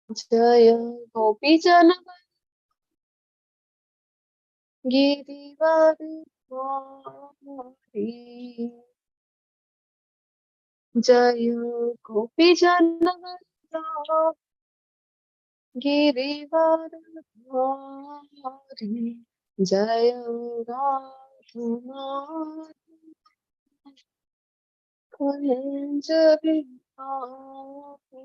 जय गोपीजन गिरिवरधारी जय गोपीजन गिरिवरधारी जय राधुनाथ कुंज बिहारी।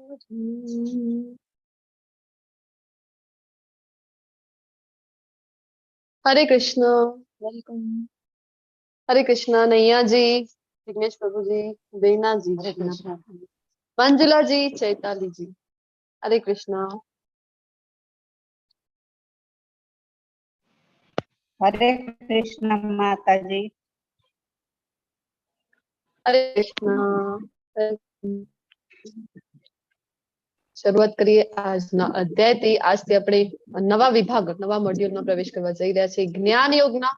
हरे कृष्ण। वेलकम। हरे कृष्णा नैया जी, विघ्नेश प्रभु जी, दीना जी, मंजुला जी, चैताली जी। हरे कृष्णा। हरे कृष्ण माता जी। हरे कृष्णा। શરૂઆત કરીએ આજના અધ્યાયથી. આજથી આપણે નવા વિભાગ, નવા મોડ્યુલમાં પ્રવેશ કરવા જઈ રહ્યા છીએ. જ્ઞાન યોગના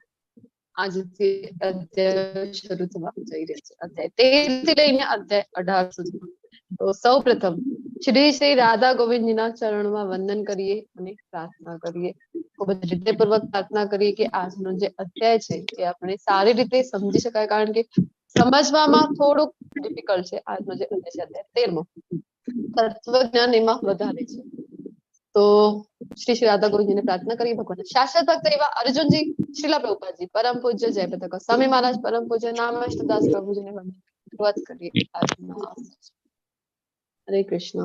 આજથી અધ્યાય શરૂ થવા જઈ રહ્યા છે. અધ્યાય 13 થી લઈને અધ્યાય 18 સુધી. તો સૌ પ્રથમ શ્રી શ્રી રાધા ગોવિંદજીના ચરણમાં વંદન કરીએ અને પ્રાર્થના કરીએ. ખૂબ જ હૃદયપૂર્વક પ્રાર્થના કરીએ કે આજનો જે અધ્યાય છે એ આપણે સારી રીતે સમજી શકાય, કારણ કે સમજવામાં થોડુંક ડિફિકલ્ટ છે. આજનો જે અધ્યાય છે, અધ્યાય 13મો, તત્વજ્ઞાન એમાં વધારે છે. તો શ્રી શ્રી રાધા ગોવિંદજીને પ્રાર્થના કરીએ. ભગવાન શાશ્વત ભક્ત એવા અર્જુનજી, શ્રીલા પ્રભુપાદજી, પરમ પૂજ્ય જયપ્રતાપ સ્વામી મહારાજ, પરમ પૂજ્ય નામદાસ પ્રભુજીને વંદન શરૂઆત કરીએ આજના. हरे कृष्णा।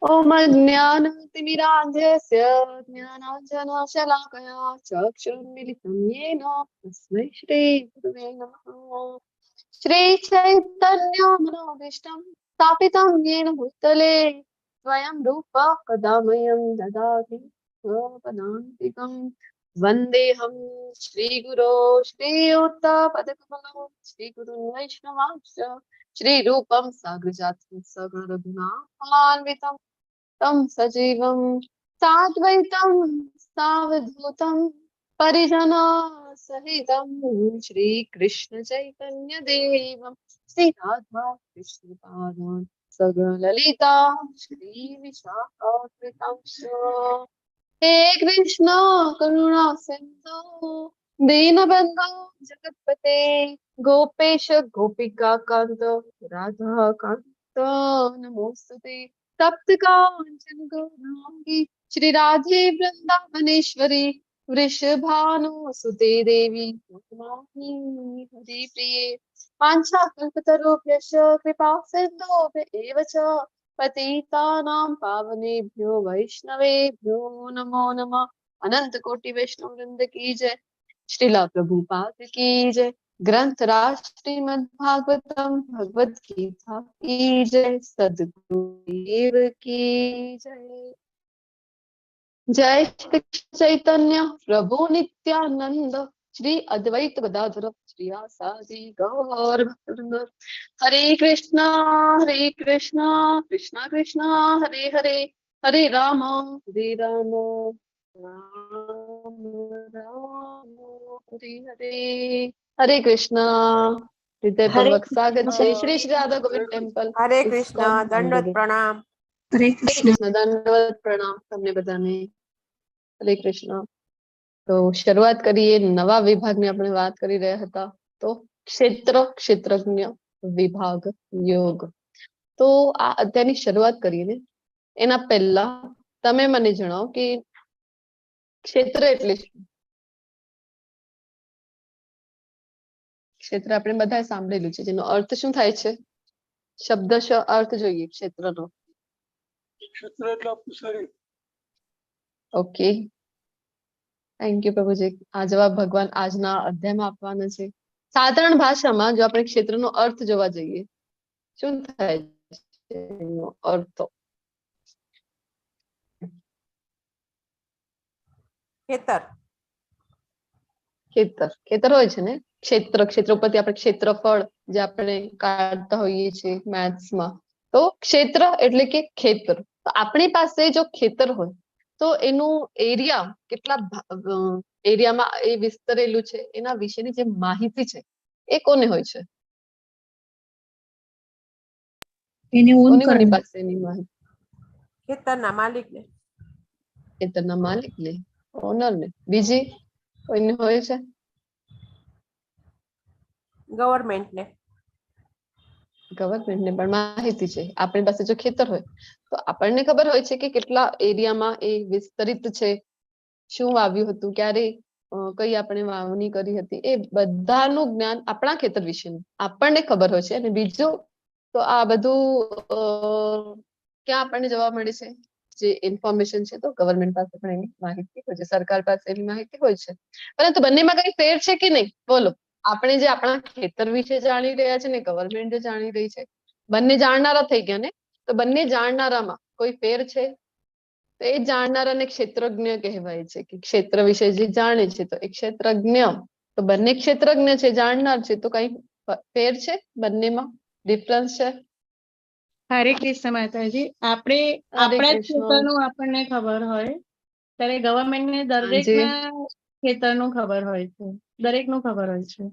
ओम ज्ञानतिमिरान्धस्य ज्ञानाञ्जनशलाकया चक्षुरुन्मिलितं येन तस्मै श्रीगुरुवे नमः। श्रीचैतन्यमनोभीष्टं स्थापितं येन भूतले स्वयं रूप कदा मह्यं ददाति स्वपदान्तिकम्। वन्देऽहं श्रीगुरो श्रीयुक्तपदकमलं श्रीगुरुन् वैष्णवांश्च श्रीरूपं साग्रजातं सगणरघुनाथान्वितं तं सजीवं साद्वैतं सावधूतं परिजनसहितं श्रीकृष्ण चैतन्य देवं श्रीराधा कृष्णपादान् सगललिता श्रीविशाखाकृतांश्च। हे कृष्ण करुणा सिंधु दीनबन्धो जगत्पते गोपेश गोपिका कांत राधा कांत नमोस्तुते। तप्त कांचन गौरांगी श्री राधे वृंदावनेश्वरी वृषभानुसुते देवी हरि प्रिये वाञ्छाकल्पतरुभ्यश्च कृपा सिन्धुभ्य एव च पतितानां पावनेभ्यो वैष्णवेभ्यो नमो नमः। अनंत कोटि वैष्णव वृंद की जय। श्रीला प्रभुपाद की जय। ग्रंथ राज श्रीमद् भागवतम भगवत गीता की जय। सद्गुरुदेव की जय। जय श्री चैतन्य प्रभु नित्यानंद श्री अद्वैत गदाधर श्रीवासादि गौर भक्तवृंद। हरे कृष्णा कृष्णा कृष्णा हरे हरे, हरे राम राम हरे हरे। हरे कृष्णा। हृदयपूर्वक स्वागत है श्री श्री राधा गोविंद टेम्पल। हरे कृष्ण, दंडवत प्रणाम। हरे कृष्ण, दंडवत प्रणाम તમને બધાને। હરે કૃષ્ણ। તો શરૂઆત કરીએ નવા વિભાગની આપણે વાત કરી રહ્યા હતા, તો ક્ષેત્ર ક્ષેત્રજ્ઞ વિભાગ યોગ। તો આ અધ્યાયની શરૂઆત કરીને એના પહેલા તમે મને જણાવો કે ક્ષેત્ર એટલે શું? ક્ષેત્ર આપણે બધાએ સાંભળેલું છે, જેનો અર્થ શું થાય છે? શબ્દશ અર્થ જોઈએ ક્ષેત્રનો। ક્ષેત્ર એટલે આપણું શરીર। ઓકે, થેન્ક યુ પ્રભુજી। આ જવાબ ભગવાન આજના અધ્યાયમાં આપવાના છે। સાધારણ ભાષામાં જો આપણે ક્ષેત્રનો અર્થ જોવા જઈએ, શું થાય છે એનો અર્થ? ખેતર। ખેતર, ખેતર હોય છે ને। ક્ષેત્ર, ક્ષેત્ર ઉપરથી આપણે ક્ષેત્રફળ જે આપણે કાઢતા હોઈએ છીએ મેથ્સમાં, તો ક્ષેત્ર એટલે કે ખેતર। તો આપણી પાસે જો ખેતર હોય તો એનું એરિયા કેટલા એરિયામાં એ વિસ્તરેલું છે એના વિશેની જે માહિતી છે એ કોને હોય છે? એની ઓન કોની કરને પાસેની માહિતી? ખેતરના માલિકને. ખેતરના માલિકને, ઓનરને. બીજી કોઈને હોય છે? ગવર્મેન્ટને. ગવર્મેન્ટને પણ માહિતી છે. આપણી પાસે જો ખેતર હોય તો આપણને ખબર હોય છે કે કેટલા એરિયામાં એ વિસ્તરિત છે, શું વાવ્યું હતું, ક્યારે કઈ આપણે વાવણી કરી હતી, એ બધાનું જ્ઞાન આપણા ખેતર વિશેનું આપણને ખબર હોય છે. અને બીજું તો આ બધું ક્યાં આપણને જોવા મળે છે? જે ઇન્ફોર્મેશન છે તો ગવર્મેન્ટ પાસે પણ એની માહિતી હોય છે, સરકાર પાસે એની માહિતી હોય છે. પરંતુ બંનેમાં કઈ ફેર છે કે નહીં? બોલો. આપણે જે આપણા ખેતર વિશે જાણી રહ્યા છે ને ગવર્મેન્ટ જાણી રહી છે, બંને જાણનારા થઈ ગયા ને. તો બંને જાણનારામાં કોઈ ફેર છે? તો એ જાણનારાને ક્ષેત્રજ્ઞ કહેવાય છે, કે ક્ષેત્ર વિશે જે જાણે છે તો એ ક્ષેત્રજ્ઞ. તો બંને ક્ષેત્રજ્ઞ છે, જાણનાર છે, તો કઈ ફેર છે? બંનેમાં ડિફરન્સ છે? હરે કૃષ્ણ માતાજી. આપણે હરે આપણા જ કૃષ્ણ. ખેતરનું આપણને ખબર હોય ત્યારે ગવર્મેન્ટને દરેકના ખેતરનું ખબર હોય છે, દરેકનું ખબર હોય છે.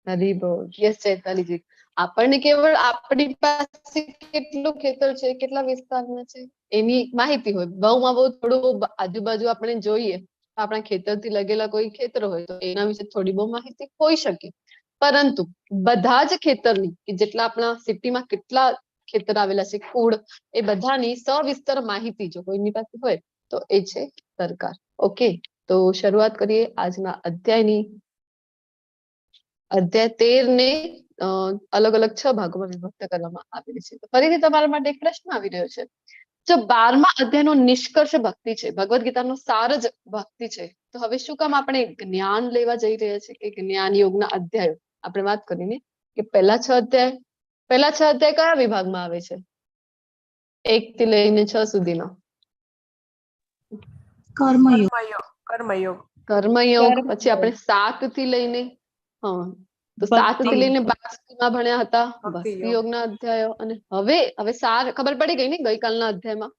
હરી બોલ. યસ ચૈતાલીજી. આપણને કેવળ આપણી પાસે કેટલું ખેતર છે, કેટલા વિસ્તારમાં છે એની માહિતી હોય. બહુમાં બહુ થોડું આજુબાજુ આપણે જોઈએ, આપણા ખેતરથી લગેલા કોઈ ખેતર હોય તો એના વિશે થોડી બહુ માહિતી હોઈ શકે. પરંતુ બધા જ ખેતરની, કે જેટલા આપણા સિટીમાં કેટલા ખેતર આવેલા છે, કુળ, એ બધાની સવિસ્તર માહિતી જો કોઈની પાસે હોય તો એ છે સરકાર. ઓકે, તો શરૂઆત કરીએ આજના અધ્યાયની. અધ્યાય 13 ને અલગ અલગ 6 ભાગોમાં વિભક્ત કરવામાં આવેલી છે. તો ફરીથી તમારા માટે એક પ્રશ્ન આવી રહ્યો છે. જો 12મા અધ્યાયનો નિષ્કર્ષ ભક્તિ છે, ભગવદ ગીતાનો સાર જ ભક્તિ છે, તો હવે શું કામ આપણે જ્ઞાન લેવા જઈ રહ્યા છે? કે જ્ઞાન યોગના અધ્યાયો આપણે વાત કરીને કે પહેલા 6 અધ્યાય કયા વિભાગમાં આવે છે? 1 થી લઈને 6 સુધીનો કર્મયોગ. કર્મયોગ. કર્મયોગ. પછી આપણે 7 થી લઈને તો 7 થી લઈને 12 સુધીમાં ભણ્યા હતા ભક્તિ યોગના અધ્યાયો. અને હવે સાર ખબર પડી ગઈ ને ગઈકાલના અધ્યાયમાં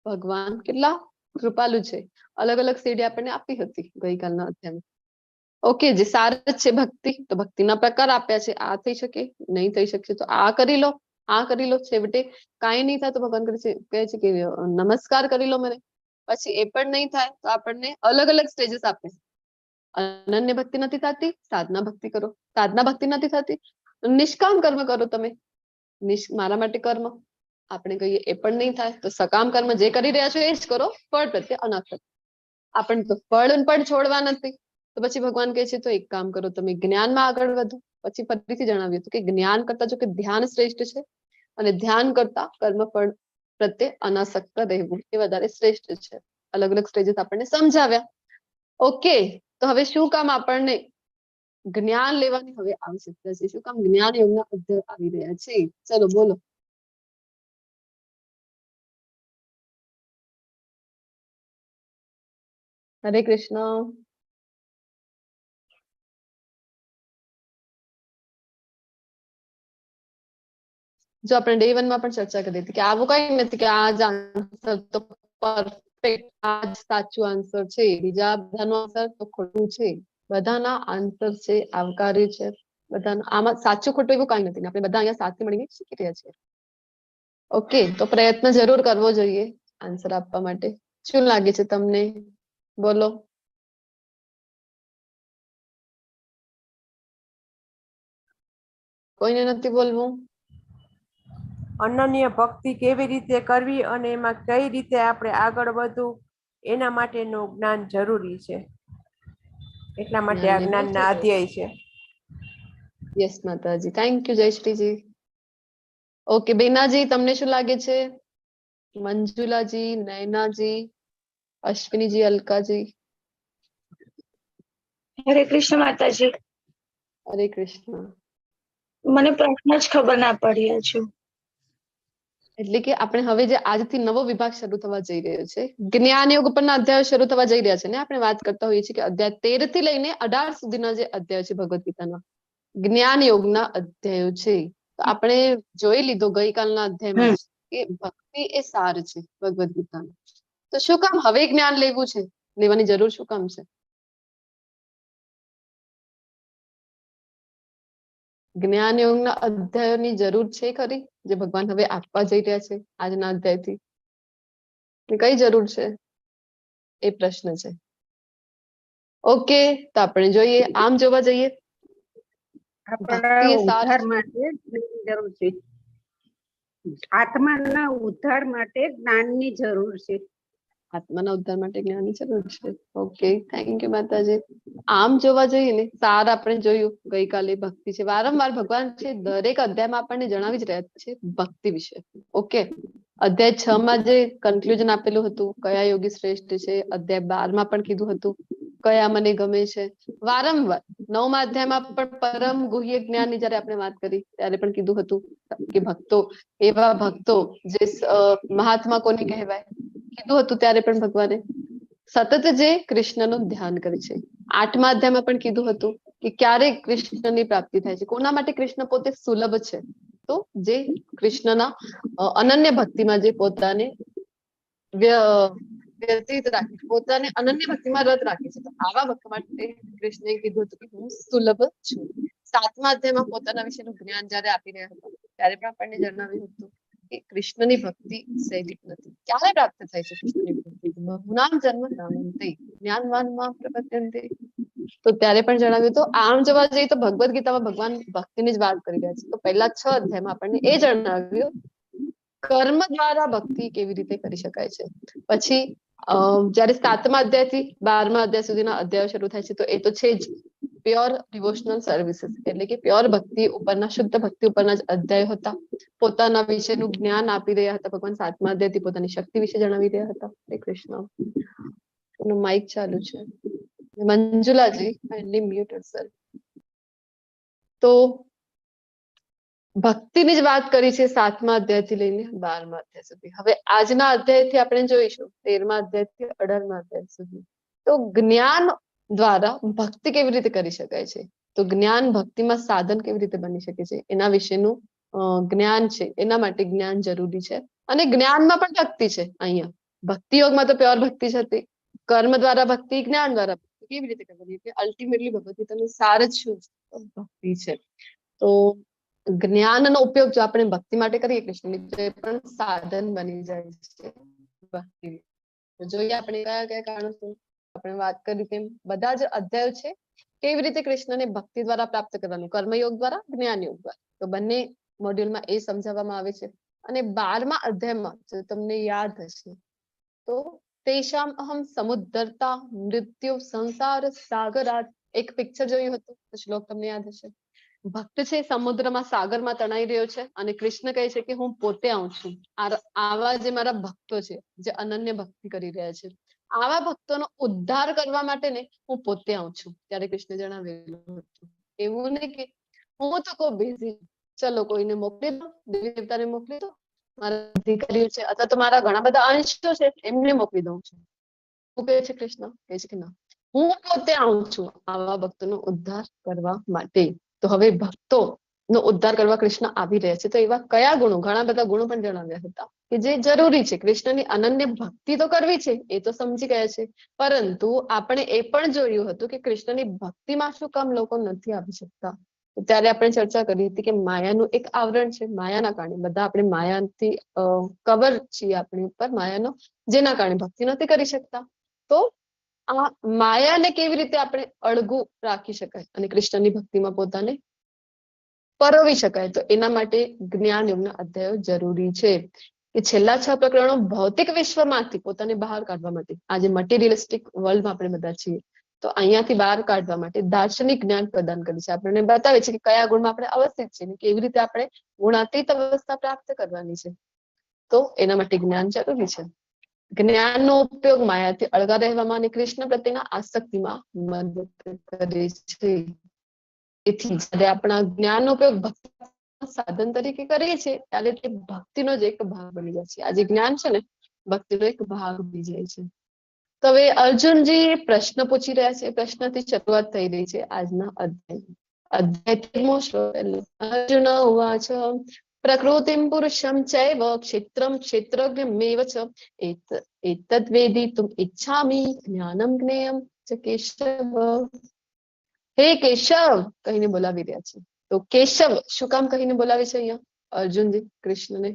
ભગવાન કેટલા કૃપાલુ છે, અલગ અલગ સીડી આપણને આપી હતી ગઈકાલના અધ્યાયમાં. ઓકે, જે સાર જ છે ભક્તિ, તો ભક્તિના પ્રકાર આપ્યા છે. આ થઈ શકે, નહીં થઈ શકે તો આ કરી લો, આ કરી લો. છેવટે કાંઈ નહીં થાય તો ભગવાન કહે છે કે નમસ્કાર કરી લો મને. પછી એ પણ નહીં થાય તો આપણને અલગ અલગ સ્ટેજીસ આપે. અનન્ય ભક્તિ નથી થતી, સાધના ભક્તિ કરો. સાધના ભક્તિ નથી થતી, નિષ્કામ કર્મ કરો તમે. મારા માટે કર્મ આપણે કહીએ એ પણ નહીં થાય તો સકામ કર્મ જે કરી રહ્યા છો એ જ કરો, ફળ પ્રત્યે અનાસક્ત. આપણને તો ફળ પણ છોડવા નથી. તો પછી ભગવાન કહે છે તો એક કામ કરો, તમે જ્ઞાનમાં આગળ વધો. પછી ફરીથી જણાવ્યું હતું કે જ્ઞાન કરતા જો કે ધ્યાન શ્રેષ્ઠ છે, અને ધ્યાન કરતા કર્મફળ પ્રત્યે અનાસક્ત રહેવું એ વધારે શ્રેષ્ઠ છે. અલગ અલગ સ્ટેજીસ આપણને સમજાવ્યા. ઓકે, તો હવે શું કામ આપણને જ્ઞાન લેવાની હવે આવશ્યકતા છે? શું કામ જ્ઞાન યોગના અધ્યાય આવી રહ્યા છે? ચલો બોલો. હરે કૃષ્ણ. જો આપણે ડે 1 માં પણ ચર્ચા કરી હતી કે આવું કઈ નથી કે આ જ આન્સર તો પરફેક્ટ, આ જ સાચું આન્સર છે, બીજા બધાનો આન્સર તો ખોટું છે. બધાના આન્સર છે આવકાર્ય છે. બધાના આમાં સાચું ખોટું એવું કઈ નથી. આપણે બધા અહીંયા સાથે મળીને શીખી રહ્યા છીએ. ઓકે, તો પ્રયત્ન જરૂર કરવો જોઈએ આન્સર આપવા માટે. શું લાગે છે તમને? બોલો. કોઈને નથી બોલવું? અનન્ય ભક્તિ કેવી રીતે કરવી અને એમાં કઈ રીતે આપણે આગળ વધવું એના માટેનું જ્ઞાન જરૂરી છે. એટલા માટે આ જ્ઞાનના અધ્યાય છે. યસ માતાજી, થેન્ક યુ જયશ્રીજી. ઓકે બેનાજી, તમને શું લાગે છે? મંજુલાજી, નયનાજી, અશ્વિનીજી, અલકાજી. હરે કૃષ્ણ માતાજી. હરે કૃષ્ણ. મને પ્રશ્ન જ ખબર ના પડી હજુ. એટલે કે આપણે હવે જે આજથી નવો વિભાગ શરૂ થવા જઈ રહ્યો છે, જ્ઞાન યોગ પરના અધ્યાયો શરૂ થવા જઈ રહ્યા છે ને. આપણે વાત કરતા હોઈએ છીએ કે અધ્યાય 13 થી લઈને 18 સુધીના જે અધ્યાય છે ભગવદ ગીતાના જ્ઞાન યોગના અધ્યાયો છે. તો આપણે જોઈ લીધો ગઈકાલના અધ્યાયમાં કે ભક્તિ એ સાર છે ભગવદ ગીતાનો. તો શું કામ હવે જ્ઞાન લેવું છે? લેવાની જરૂર શું કામ છે? જ્ઞાન યોગના અધ્યાયોની જરૂર છે ખરી, જે ભગવાન હવે આપવા જઈ રહ્યા છે આજના અધ્યાયથી? કઈ જરૂર છે એ પ્રશ્ન છે. ઓકે, તો આપણે જોઈએ. આમ જોવા જઈએ આપણા ઉદ્ધાર માટે જ્ઞાનની જરૂર છે. આત્માના ઉદ્ધાર માટે જ્ઞાનની જરૂર છે. આત્માના ઉદ્ધાર માટે જ્ઞાનની જરૂર છે. ઓકે, થેન્ક યુ માતાજી. આમ જોવા જઈએ ને, સાર આપણે જોયું ગઈકાલે ભક્તિ છે. વારંવાર ભગવાન છે દરેક અધ્યાયમાં આપણને જણાવી જ રહ્યા છે ભક્તિ વિશે. ઓકે, અધ્યાય 6 માં જે કન્ક્લુઝન આપેલું હતું કયા યોગી શ્રેષ્ઠ છે, અધ્યાય 12 માં પણ કીધું હતું કયા મને ગમે છે. વારંવાર 9મા અધ્યાયમાં પણ પરમ ગુહ્ય જ્ઞાનની જયારે આપણે વાત કરી ત્યારે પણ કીધું હતું કે ભક્તો, એવા ભક્તો જે મહાત્મા કોને કહેવાય કીધું હતું ત્યારે પણ ભગવાને સતત જે કૃષ્ણનું ધ્યાન કરે છે. 8મા અધ્યાયમાં પણ કીધું હતું કે ક્યારે કૃષ્ણની પ્રાપ્તિ થાય છે, કોના માટે કૃષ્ણ પોતે સુલભ છે, તો જે કૃષ્ણના અનન્ય ભક્તિમાં જે પોતાને વ્યતીત રાખે, પોતાને અનન્ય ભક્તિમાં રત રાખે છે, તો આવા ભક્ત માટે કૃષ્ણએ કીધું હતું કે હું સુલભ છું. 7મા અધ્યાયમાં પોતાના વિશેનું જ્ઞાન જયારે આપી રહ્યા હતા ત્યારે પણ આપણને જણાવ્યું હતું કે કૃષ્ણની ભક્તિ સૈલિક નથી. ક્યારે પ્રાપ્ત થાય છે કૃષ્ણની ભક્તિ? બહુનામ જન્મ નામંતે જ્ઞાનવાનમાં પ્રપદ્યન્તે. તો ત્યારે પણ જણાવ્યું. તો આમ જોવા જઈએ તો ભગવદ ગીતામાં ભગવાન ભક્તિની જ વાત કરી રહ્યા છે. તો પહેલા 6 અધ્યાયમાં આપણને એ જણાવ્યું કર્મ દ્વારા ભક્તિ કેવી રીતે કરી શકાય છે. પછી જયારે 7મા અધ્યાયથી 12મા અધ્યાય સુધીના અધ્યાયો શરૂ થાય છે તો એ તો છે જ પ્યોર ડિવોશનલ સર્વિસીસ, એટલે કે પ્યોર ભક્તિ ઉપરના, શુદ્ધ ભક્તિ ઉપરના જ અધ્યાયો હતા. પોતાના વિશેનું જ્ઞાન આપી રહ્યા હતા ભગવાન. 7મા અધ્યાયથી પોતાની શક્તિ વિશે જણાવી રહ્યા હતા. હરે કૃષ્ણ. એનું માઇક ચાલુ છે. મંજુલાજી, kindly mute yourself. તો ભક્તિની જ વાત કરી છે 7મા અધ્યાયથી લઈને 12મા અધ્યાય સુધી. હવે આજના અધ્યાયથી આપણે જોઈશું 13મા અધ્યાયથી 18મા અધ્યાય સુધી. તો જ્ઞાન દ્વારા ભક્તિ કેવી રીતે કરી શકાય છે, તો જ્ઞાન ભક્તિમાં સાધન કેવી રીતે બની શકે છે એના વિશેનું જ્ઞાન છે. એના માટે જ્ઞાન જરૂરી છે અને જ્ઞાનમાં પણ ભક્તિ છે. અહીંયા ભક્તિ યોગમાં તો પ્યોર ભક્તિ જ હતી. કર્મ દ્વારા ભક્તિ, જ્ઞાન દ્વારા ભક્તિ કેવી રીતે કરવાની, એટલે અલ્ટિમેટલી ભગવદ ગીતાનું સાર જ શું ભક્તિ છે. તો જ્ઞાનનો ઉપયોગ જો આપણે ભક્તિ માટે કરીએ કૃષ્ણની, તો એ પણ સાધન બની જાય છે ભક્તિ. જોઈએ આપણે કયા કયા કારણો આપણે વાત કરી તેમ બધા જ અધ્યાયો છે કેવી રીતે કૃષ્ણને ભક્તિ દ્વારા પ્રાપ્ત કરવાનું, કર્મયોગ દ્વારા, જ્ઞાન યોગ દ્વારા. તો બંને મોડ્યુલમાં એ સમજાવવામાં આવે છે. અને 12મા અધ્યાયમાં જો તમને યાદ હશે તો તેષામ અહમ સમુદ્ધરતા મૃત્યુ સંસાર સાગરાત, એક પિક્ચર જોયું હતું, શ્લોક તમને યાદ હશે. ભક્ત છે સમુદ્રમાં, સાગરમાં તણાઈ રહ્યો છે અને કૃષ્ણ કહે છે કે હું પોતે આવું છું. આવા જે મારા ભક્તો છે જે અનન્ય ભક્તિ કરી રહ્યા છે, આવા ભક્તોનો ઉદ્ધાર કરવા માટે ને હું પોતે આવું છું. ત્યારે કૃષ્ણ જણાવેલું હતું. એવું નહીં કે હું તો કોઈ બિઝી, ચલો કોઈને મોકલી દો, દેવી દેવતાને મોકલી દો, મારા અધિકારીઓ છે અથવા તો મારા ઘણા બધા અંશો છે એમને મોકલી દઉં છું. શું કહે છે કૃષ્ણ? કહે છે કે ના, હું પોતે આવું છું આવા ભક્તોનો ઉદ્ધાર કરવા માટે. તો હવે ભક્તો નો ઉદ્ધાર કરવા કૃષ્ણ આવી રહ્યા છે. તો એવા કયા ગુણો, ઘણા બધા ગુણો પણ જણાવ્યા હતા કે જે જરૂરી છે. કૃષ્ણની અનન્ય ભક્તિ તો કરવી છે એ તો સમજી ગયા છે, પરંતુ આપણે એ પણ જોયું હતું કે કૃષ્ણની ભક્તિમાં શું કામ લોકો નથી આવી શકતા. ત્યારે આપણે ચર્ચા કરી હતી કે માયાનું એક આવરણ છે. માયાના કારણે બધા આપણે માયાથી કવર છીએ આપણી ઉપર માયાનો, જેના કારણે ભક્તિ નથી કરી શકતા. તો આ માયાને કેવી રીતે આપણે અળગું રાખી શકાય અને કૃષ્ણની ભક્તિમાં પોતાને પરોવી શકાય, તો એના માટે જ્ઞાન યોગના અધ્યાયો જરૂરી છે. કે છેલ્લા 6 પ્રકરણો ભૌતિક વિશ્વમાંથી પોતાને બહાર કાઢવા માટે, આજે મટીરિયલિસ્ટિક વર્લ્ડમાં આપણે બધા છીએ, તો અહીંયાથી બહાર કાઢવા માટે દાર્શનિક જ્ઞાન પ્રદાન કરે છે. આપણને બતાવે છે કે કયા ગુણમાં આપણે અવસ્થિત છે, કેવી રીતે આપણે ગુણાતીત અવસ્થા પ્રાપ્ત કરવાની છે. તો એના માટે જ્ઞાન જરૂરી છે. જ્ઞાનનો ઉપયોગ માયાથી અળગા રહેવામાં અને કૃષ્ણ પ્રત્યેના આસક્તિમાં મદદ કરે છે. તેથી જ્યારે આપણા જ્ઞાનનો ઉપયોગ ભક્તિ સાધન તરીકે કરીએ છીએ ત્યારે તે ભક્તિનો જ એક ભાગ બની જાય છે. આ જે જ્ઞાન છે ને ભક્તિનો એક ભાગ બની જાય છે. તો હવે અર્જુનજી પ્રશ્ન પૂછી રહ્યા છે. પ્રશ્નથી શરૂઆત થઈ રહી છે આજના અધ્યાય. અર્જુન ઉવાચ પ્રકૃતિમ પુરુષમ ચૈવ ક્ષેત્રમ ક્ષેત્રજ્ઞમેવ ચ એતદ્ વેદિતુમ ઈચ્છામિ જ્ઞાનમ જ્ઞેયમ ચ કેશવ. હે કેશવ કહીને બોલાવી રહ્યા છે. તો કેશવ શું કામ કહીને બોલાવે છે અહીંયા અર્જુનજી કૃષ્ણને?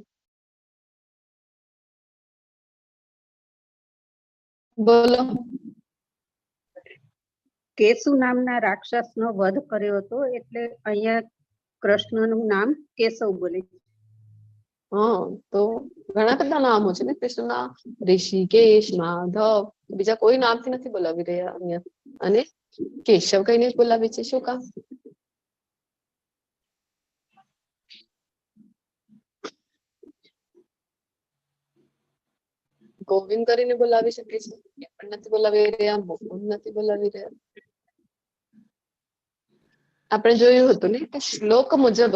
બોલો. કેશુ નામના રાક્ષસનો વધ કર્યો હતો એટલે અહીંયા કૃષ્ણનું નામ કેશવ બોલે છે. હા, તો ઘણા બધા નામો છે ને કૃષ્ણના. ઋષિકેશ, માધવ, બીજા કોઈ નામથી નથી બોલાવી રહ્યા અહીંયા. અને કેશવ કહીને જ બોલાવે છે. શું કામ? ગોવિંદ કરીને બોલાવી શકે છે, એ પણ નથી બોલાવી રહ્યા, મુકુંદ નથી બોલાવી રહ્યા. આપણે જોયું હતું ને કે શ્લોક મુજબ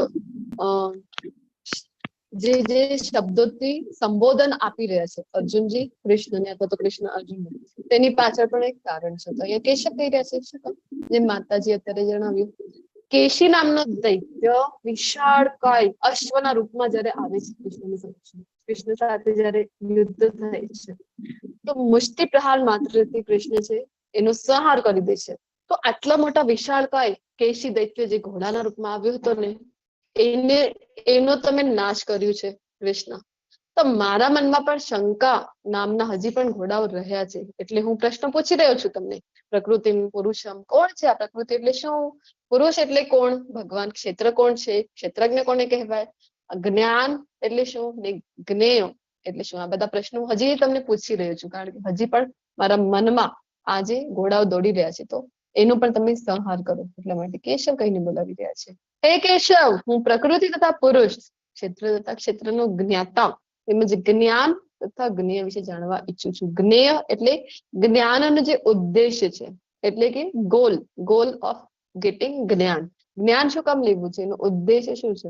જે જે શબ્દોથી સંબોધન આપી રહ્યા છે અર્જુનજી કૃષ્ણને અથવા તો કૃષ્ણ અર્જુનને, તેની પાછળ પણ એક કારણ છે. તો અહીંયા કેશવ કહી રહ્યા છે. શું કામ? જે માતાજી અત્યારે જણાવ્યું. કેશી નામનો દૈત્ય વિશાળ કાય અશ્વના રૂપમાં જયારે આવે છે કૃષ્ણની સમક્ષ, કૃષ્ણ સાથે જયારે યુદ્ધ થાય છે, તો મુષ્ટિ પ્રહાર માત્રથી કૃષ્ણ છે એનો સંહાર કરી દે છે. તો આટલા મોટા વિશાળ કાય કેશી દૈત્ય જે ઘોડાના રૂપમાં આવ્યો હતો ને, એનો તમે નાશ કર્યું છે કૃષ્ણ. તો મારા મનમાં પણ શંકા નામના હજી પણ ઘોડાઓ રહ્યા છે. એટલે હું પ્રશ્ન પૂછી રહ્યો છું તમને. પ્રકૃતિ પુરુષમ કોણ છે? આ પ્રકૃતિ એટલે શું? પુરુષ એટલે કોણ? ભગવાન. ક્ષેત્ર કોણ છે? ક્ષેત્રજ્ઞ કોને કહેવાય? જ્ઞાન એટલે શું? ને જ્ઞેય એટલે શું? આ બધા પ્રશ્નો હજી તમને પૂછી રહ્યો છું, કારણ કે હજી પણ મારા મનમાં આજે ઘોડાઓ દોડી રહ્યા છે. તો એનો પણ તમે સંહાર કરો, એટલા માટે કેશવ કહીને બોલાવી રહ્યા છે. હે કેશવ, હું પ્રકૃતિ તથા પુરુષ, ક્ષેત્ર તથા ક્ષેત્રનો જ્ઞાતા તેમજ જ્ઞાન તથા જ્ઞેય વિશે જાણવા ઈચ્છું છું. જ્ઞેય એટલે જ્ઞાનનો જે ઉદ્દેશ્ય છે, એટલે કે ગોલ ઓફ ગેટિંગ જ્ઞાન. જ્ઞાન શું કામ લેવું છે, એનો ઉદ્દેશ્ય શું છે,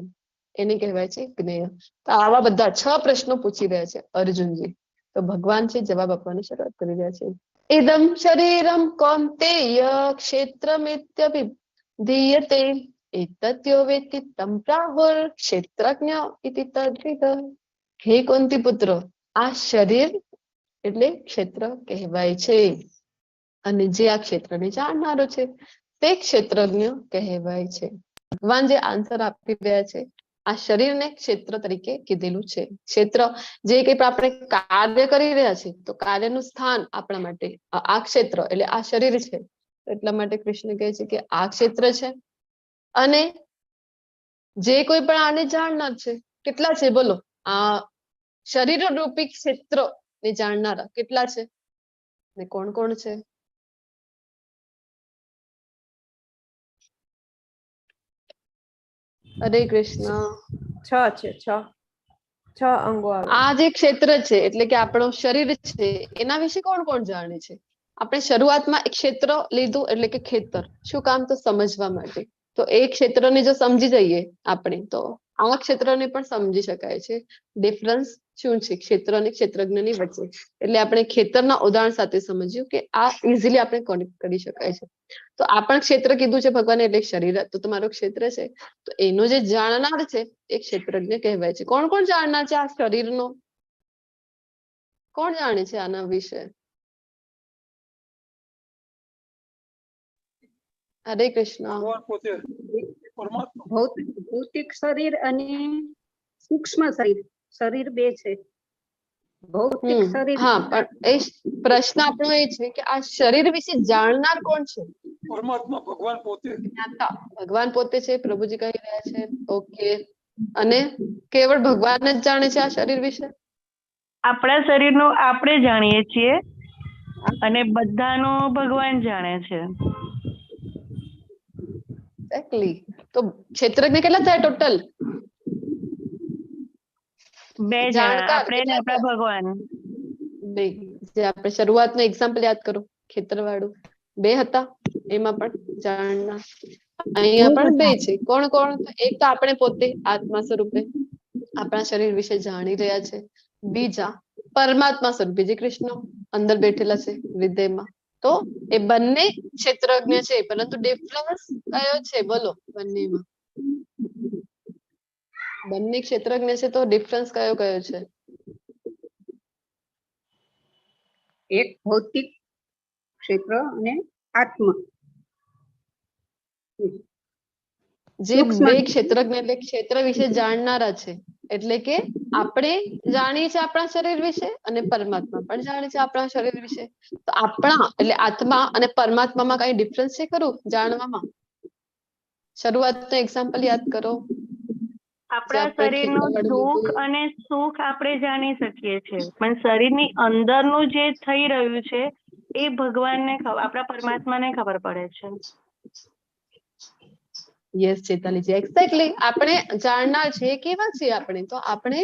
એને કહેવાય છે જ્ઞેય. તો આવા બધા 6 પ્રશ્નો પૂછી રહ્યા છે અર્જુનજી. તો ભગવાન છે જવાબ આપવાની શરૂઆત કરી રહ્યા છે. ઇદમ શરીરમ કૌંતેય ક્ષેત્રમિત્યભિધીયતે એતત્યો વેત્તિ તમ પ્રાહુર ક્ષેત્રજ્ઞ ઇતિ તદ્વિદ. હે કુંતી પુત્ર, આ શરીર એટલે ક્ષેત્ર કહેવાય છે, અને જે આ ક્ષેત્રને જાણનારો છે તે ક્ષેત્રજ્ઞ કહેવાય છે. ભગવાન જે આન્સર આપી રહ્યા છે, આ શરીરને ક્ષેત્ર તરીકે કીધેલું છે. ક્ષેત્ર જે કંઈ પણ આપણે કાર્ય કરી રહ્યા છે, તો કાર્યનું સ્થાન આપણા માટે આ ક્ષેત્ર એટલે આ શરીર છે. એટલા માટે કૃષ્ણ કહે છે કે આ ક્ષેત્ર છે. અને જે કોઈ પણ આને જાણનાર છે, કેટલા છે બોલો? આ શરીર રૂપી ક્ષેત્ર ને જાણનારા કેટલા છે, ને કોણ કોણ છે? હરે કૃષ્ણ. 6 છે. 6 અંગો આવે. આ જે ક્ષેત્ર છે એટલે કે આપણું શરીર છે, એના વિશે કોણ કોણ જાણે છે? આપણે શરૂઆતમાં એક ક્ષેત્ર લીધું એટલે કે ખેતર. શું કામ? તો સમજવા માટે. તો એ ક્ષેત્રને જો સમજી જઈએ આપણે, તો આ ક્ષેત્રને પણ સમજી શકાય છે. ડિફરન્સ શું છે ક્ષેત્ર અને ક્ષેત્રજ્ઞની વચ્ચે? એટલે આપણે ખેતરના ઉદાહરણ સાથે સમજ્યું કે આ ઇઝીલી આપણે કનેક્ટ કરી શકાય છે. તો આ પણ ક્ષેત્ર કીધું છે ભગવાને, એટલે શરીર તો તમારું ક્ષેત્ર છે. તો એનો જે જાણનાર છે એ ક્ષેત્રજ્ઞ કહેવાય છે. કોણ કોણ જાણનાર છે આ શરીરનો? કોણ જાણે છે આના વિશે? હરે કૃષ્ણ. ભગવાન પોતે પરમાત્મા. ભૌતિક શરીર અને સૂક્ષ્મ શરીર બે છે. ભૌતિક શરીર હા, પણ એ પ્રશ્ન આપણો એ છે કે આ શરીર વિશે જાણનાર કોણ છે? પરમાત્મા ભગવાન પોતે. જ્ઞાતા ભગવાન પોતે છે, પ્રભુજી કહી રહ્યા છે. ઓકે. અને કેવળ ભગવાન જ જાણે છે આ શરીર વિશે? આપણા શરીરનો આપણે જાણીએ છીએ અને બધાનો ભગવાન જાણે છે. એક્ઝેક્ટલી. તો ક્ષેત્રજ્ઞ કેટલા થાય ટોટલ? 2 જણા, આપણે ને આપણા ભગવાન. બે. જે આપણે શરૂઆતનું એક્ઝામ્પલ યાદ કરો, ખેતરવાળું. 2 હતા, એમાં પણ જાણનાર. અહીંયા પણ 2 છે. કોણ કોણ? એક તો આપણે પોતે આત્મા સ્વરૂપે આપણા શરીર વિશે જાણી રહ્યા છે. બીજા પરમાત્મા સ્વરૂપે જે કૃષ્ણ અંદર બેઠેલા છે હૃદયમાં. તો એ બંને ક્ષેત્રજ્ઞ છે, પરંતુ ડિફરન્સ કયો છે બોલો બંનેમાં? બંને ક્ષેત્રજ્ઞ છે, તો ડિફરન્સ કયો કયો છે? એક ભૌતિક ક્ષેત્ર અને આત્મા. જે સૂક્ષ્મ. બે ક્ષેત્રજ્ઞ એટલે ક્ષેત્ર વિશે જાણનારા છે, એટલે કે આપણે જાણીએ છીએ આપણા શરીર વિશે અને પરમાત્મા પણ જાણે છે આપણા શરીર વિશે. તો આપણા એટલે આત્મા અને પરમાત્મામાં કઈ ડિફરન્સ છે ખરું જાણવામાં? શરૂઆતનું એક્ઝામ્પલ યાદ કરો. આપણા આપણે શરીરનું ખેતરવાડી સુખ લીધું. અને સુખ આપણે જાણી શકીએ છીએ, પણ શરીરની અંદરનું જે થઈ રહ્યું છે એ ભગવાનને આપણા પરમાત્માને ખબર પડે છે. Yes Chetaliji, exactly. આપણે જાણનાર છે કેવા છીએ આપણે? તો આપણે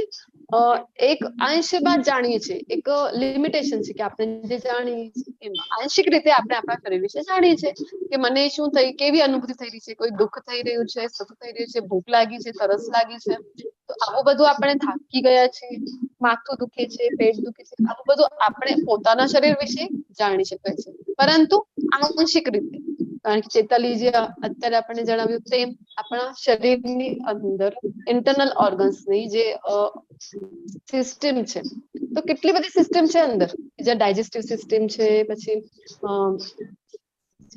એક અંશમાં જાણીએ છીએ, એક લિમિટેશન છે કે આપણે જે જાણીએ છીએ એમાં આંશિક રીતે આપણે આપણા શરીર વિશે જાણીએ છીએ કે મને શું થઈ, કેવી અનુભૂતિ થઈ રહી છે, કોઈ દુઃખ થઈ રહ્યું છે, સુખ થઈ રહ્યું છે, ભૂખ લાગી છે, તરસ લાગી છે. તો આવું બધું આપણે થાકી ગયા છીએ, માથું દુખે છે, પેટ દુખે છે, આવું બધું આપણે પોતાના શરીર વિશે જાણી શકાય છે, પરંતુ આંશિક રીતે. કારણ કે ચેતાલીજી અત્યારે આપણને જણાવ્યું તેમ આપણા શરીરની અંદર ઇન્ટરનલ ઓર્ગન્સની જે સિસ્ટમ છે, તો કેટલી બધી સિસ્ટમ છે અંદર, જે ડાયજેસ્ટિવ સિસ્ટમ છે, પછી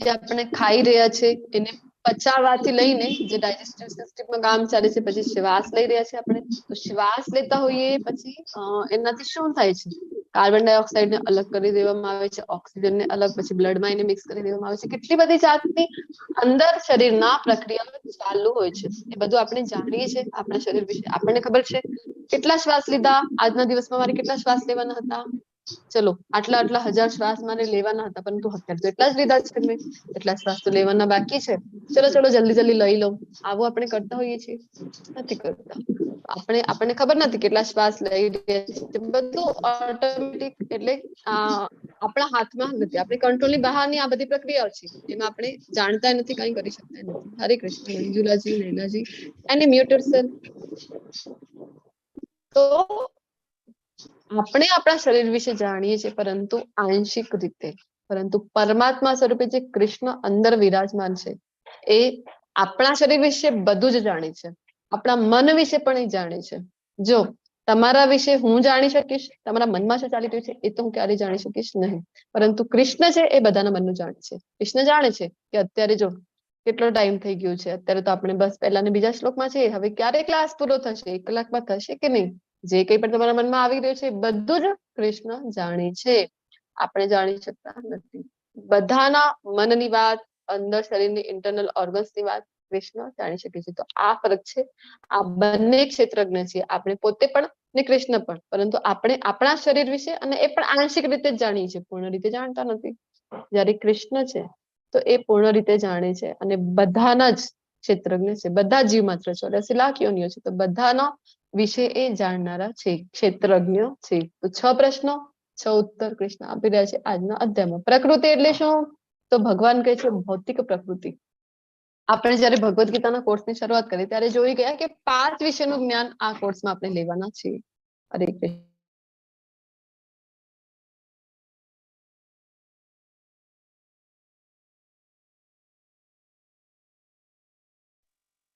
જે આપણે ખાઈ રહ્યા છે એને પચાવવાથી લઈને જે ડાયજેસ્ટિવ સિસ્ટમમાં કામ ચાલે છે, પછી શ્વાસ લઈ રહ્યા છે આપણે, તો શ્વાસ લેતા હોઈએ પછી એનાથી શું થાય છે? કાર્બન ડાયોક્સાઇડ ને અલગ કરી દેવામાં આવે છે, ઓક્સિજન ને અલગ, પછી બ્લડમાં એને મિક્સ કરી દેવામાં આવે છે. કેટલી બધી જાતની અંદર શરીરના પ્રક્રિયાઓ ચાલુ હોય છે. એ બધું આપણે જાણીએ છીએ આપણા શરીર વિશે. આપણને ખબર છે કેટલા શ્વાસ લીધા આજના દિવસમાં, મારે કેટલા શ્વાસ લેવાના હતા, ચલો આટલા આટલા હજાર શ્વાસ મારે લેવાના હતા, પરંતુ અત્યારે તો એટલા જ લીધા છે મેં, એટલા શ્વાસ તો લેવાના બાકી છે, ચલો ચલો જલ્દી જલ્દી લઈ લો. આવું આપણે કરતા હોઈએ છીએ? નથી કરતા. આપણને ખબર નથી કેટલા શ્વાસ લઈ રહ્યા છે, બધું ઓટોમેટિક, એટલે આપણા હાથમાં નથી, આપણે કંટ્રોલની બહારની આ બધી પ્રક્રિયાઓ છે, એમાં આપણે જાણતા નથી, કઈ કરી શકતા નથી. હરે કૃષ્ણ મંજુલાજી, નૈનાજી, એની મ્યુટ યોરસેલ્ફ. તો આપણે આપણા શરીર વિશે જાણીએ છીએ, પરંતુ આંશિક રીતે. પરંતુ પરમાત્મા સ્વરૂપે જે કૃષ્ણ અંદર વિરાજમાન છે એ આપણા શરીર વિશે બધું જ જાણે છે, આપણા મન વિશે પણ એ જાણે છે. જો તમારા વિશે હું જાણી શકીશ, તમારા મનમાં શું ચાલી રહ્યું છે એ તો હું ક્યારેય જાણી શકીશ નહીં, પરંતુ કૃષ્ણ છે એ બધાના મનનું જાણે છે. કૃષ્ણ જાણે છે કે અત્યારે જો કેટલો ટાઈમ થઈ ગયો છે, અત્યારે તો આપણે બસ પહેલા ને બીજા શ્લોકમાં છે, હવે ક્યારે ક્લાસ પૂરો થશે, 1 કલાકમાં થશે કે નહીં, જે કંઈ પણ તમારા મનમાં આવી રહ્યું છે બધું જ કૃષ્ણ જાણે છે, આપણે જાણી શકતા નથી. બધાના મનની વાત, અંદર શરીરની ઇન્ટરનલ ઓર્ગન્સની વાત કૃષ્ણ જાણી શકે છે. તો આ ફરક છે, આ બંને ક્ષેત્રજ્ઞ છે, આપણે પોતે પણ ને કૃષ્ણ પણ, પરંતુ આપણે આપણા શરીર વિશે અને એ પણ આંશિક રીતે જ જાણીએ છીએ, પૂર્ણ રીતે જાણતા નથી. જ્યારે કૃષ્ણ છે તો એ પૂર્ણ રીતે જાણે છે અને બધાના જ ક્ષેત્રજ્ઞ છે, બધા જીવ માત્ર 84 લાખ યોનિઓ છે, તો બધાના વિશે એ જાણનારા છે, ક્ષેત્રજ્ઞ છે. તો 6 પ્રશ્નો 6 ઉત્તર કૃષ્ણ આપી રહ્યા છે આજના અધ્યાયમાં. પ્રકૃતિ એટલે શું? તો ભગવાન કહે છે ભૌતિક પ્રકૃતિ. આપણે જયારે ભગવદ ગીતાના કોર્સની શરૂઆત કરી ત્યારે જોઈ ગયા કે 5 વિષયનું જ્ઞાન આ કોર્સમાં આપણે લેવાના છીએ. હરે કૃષ્ણ.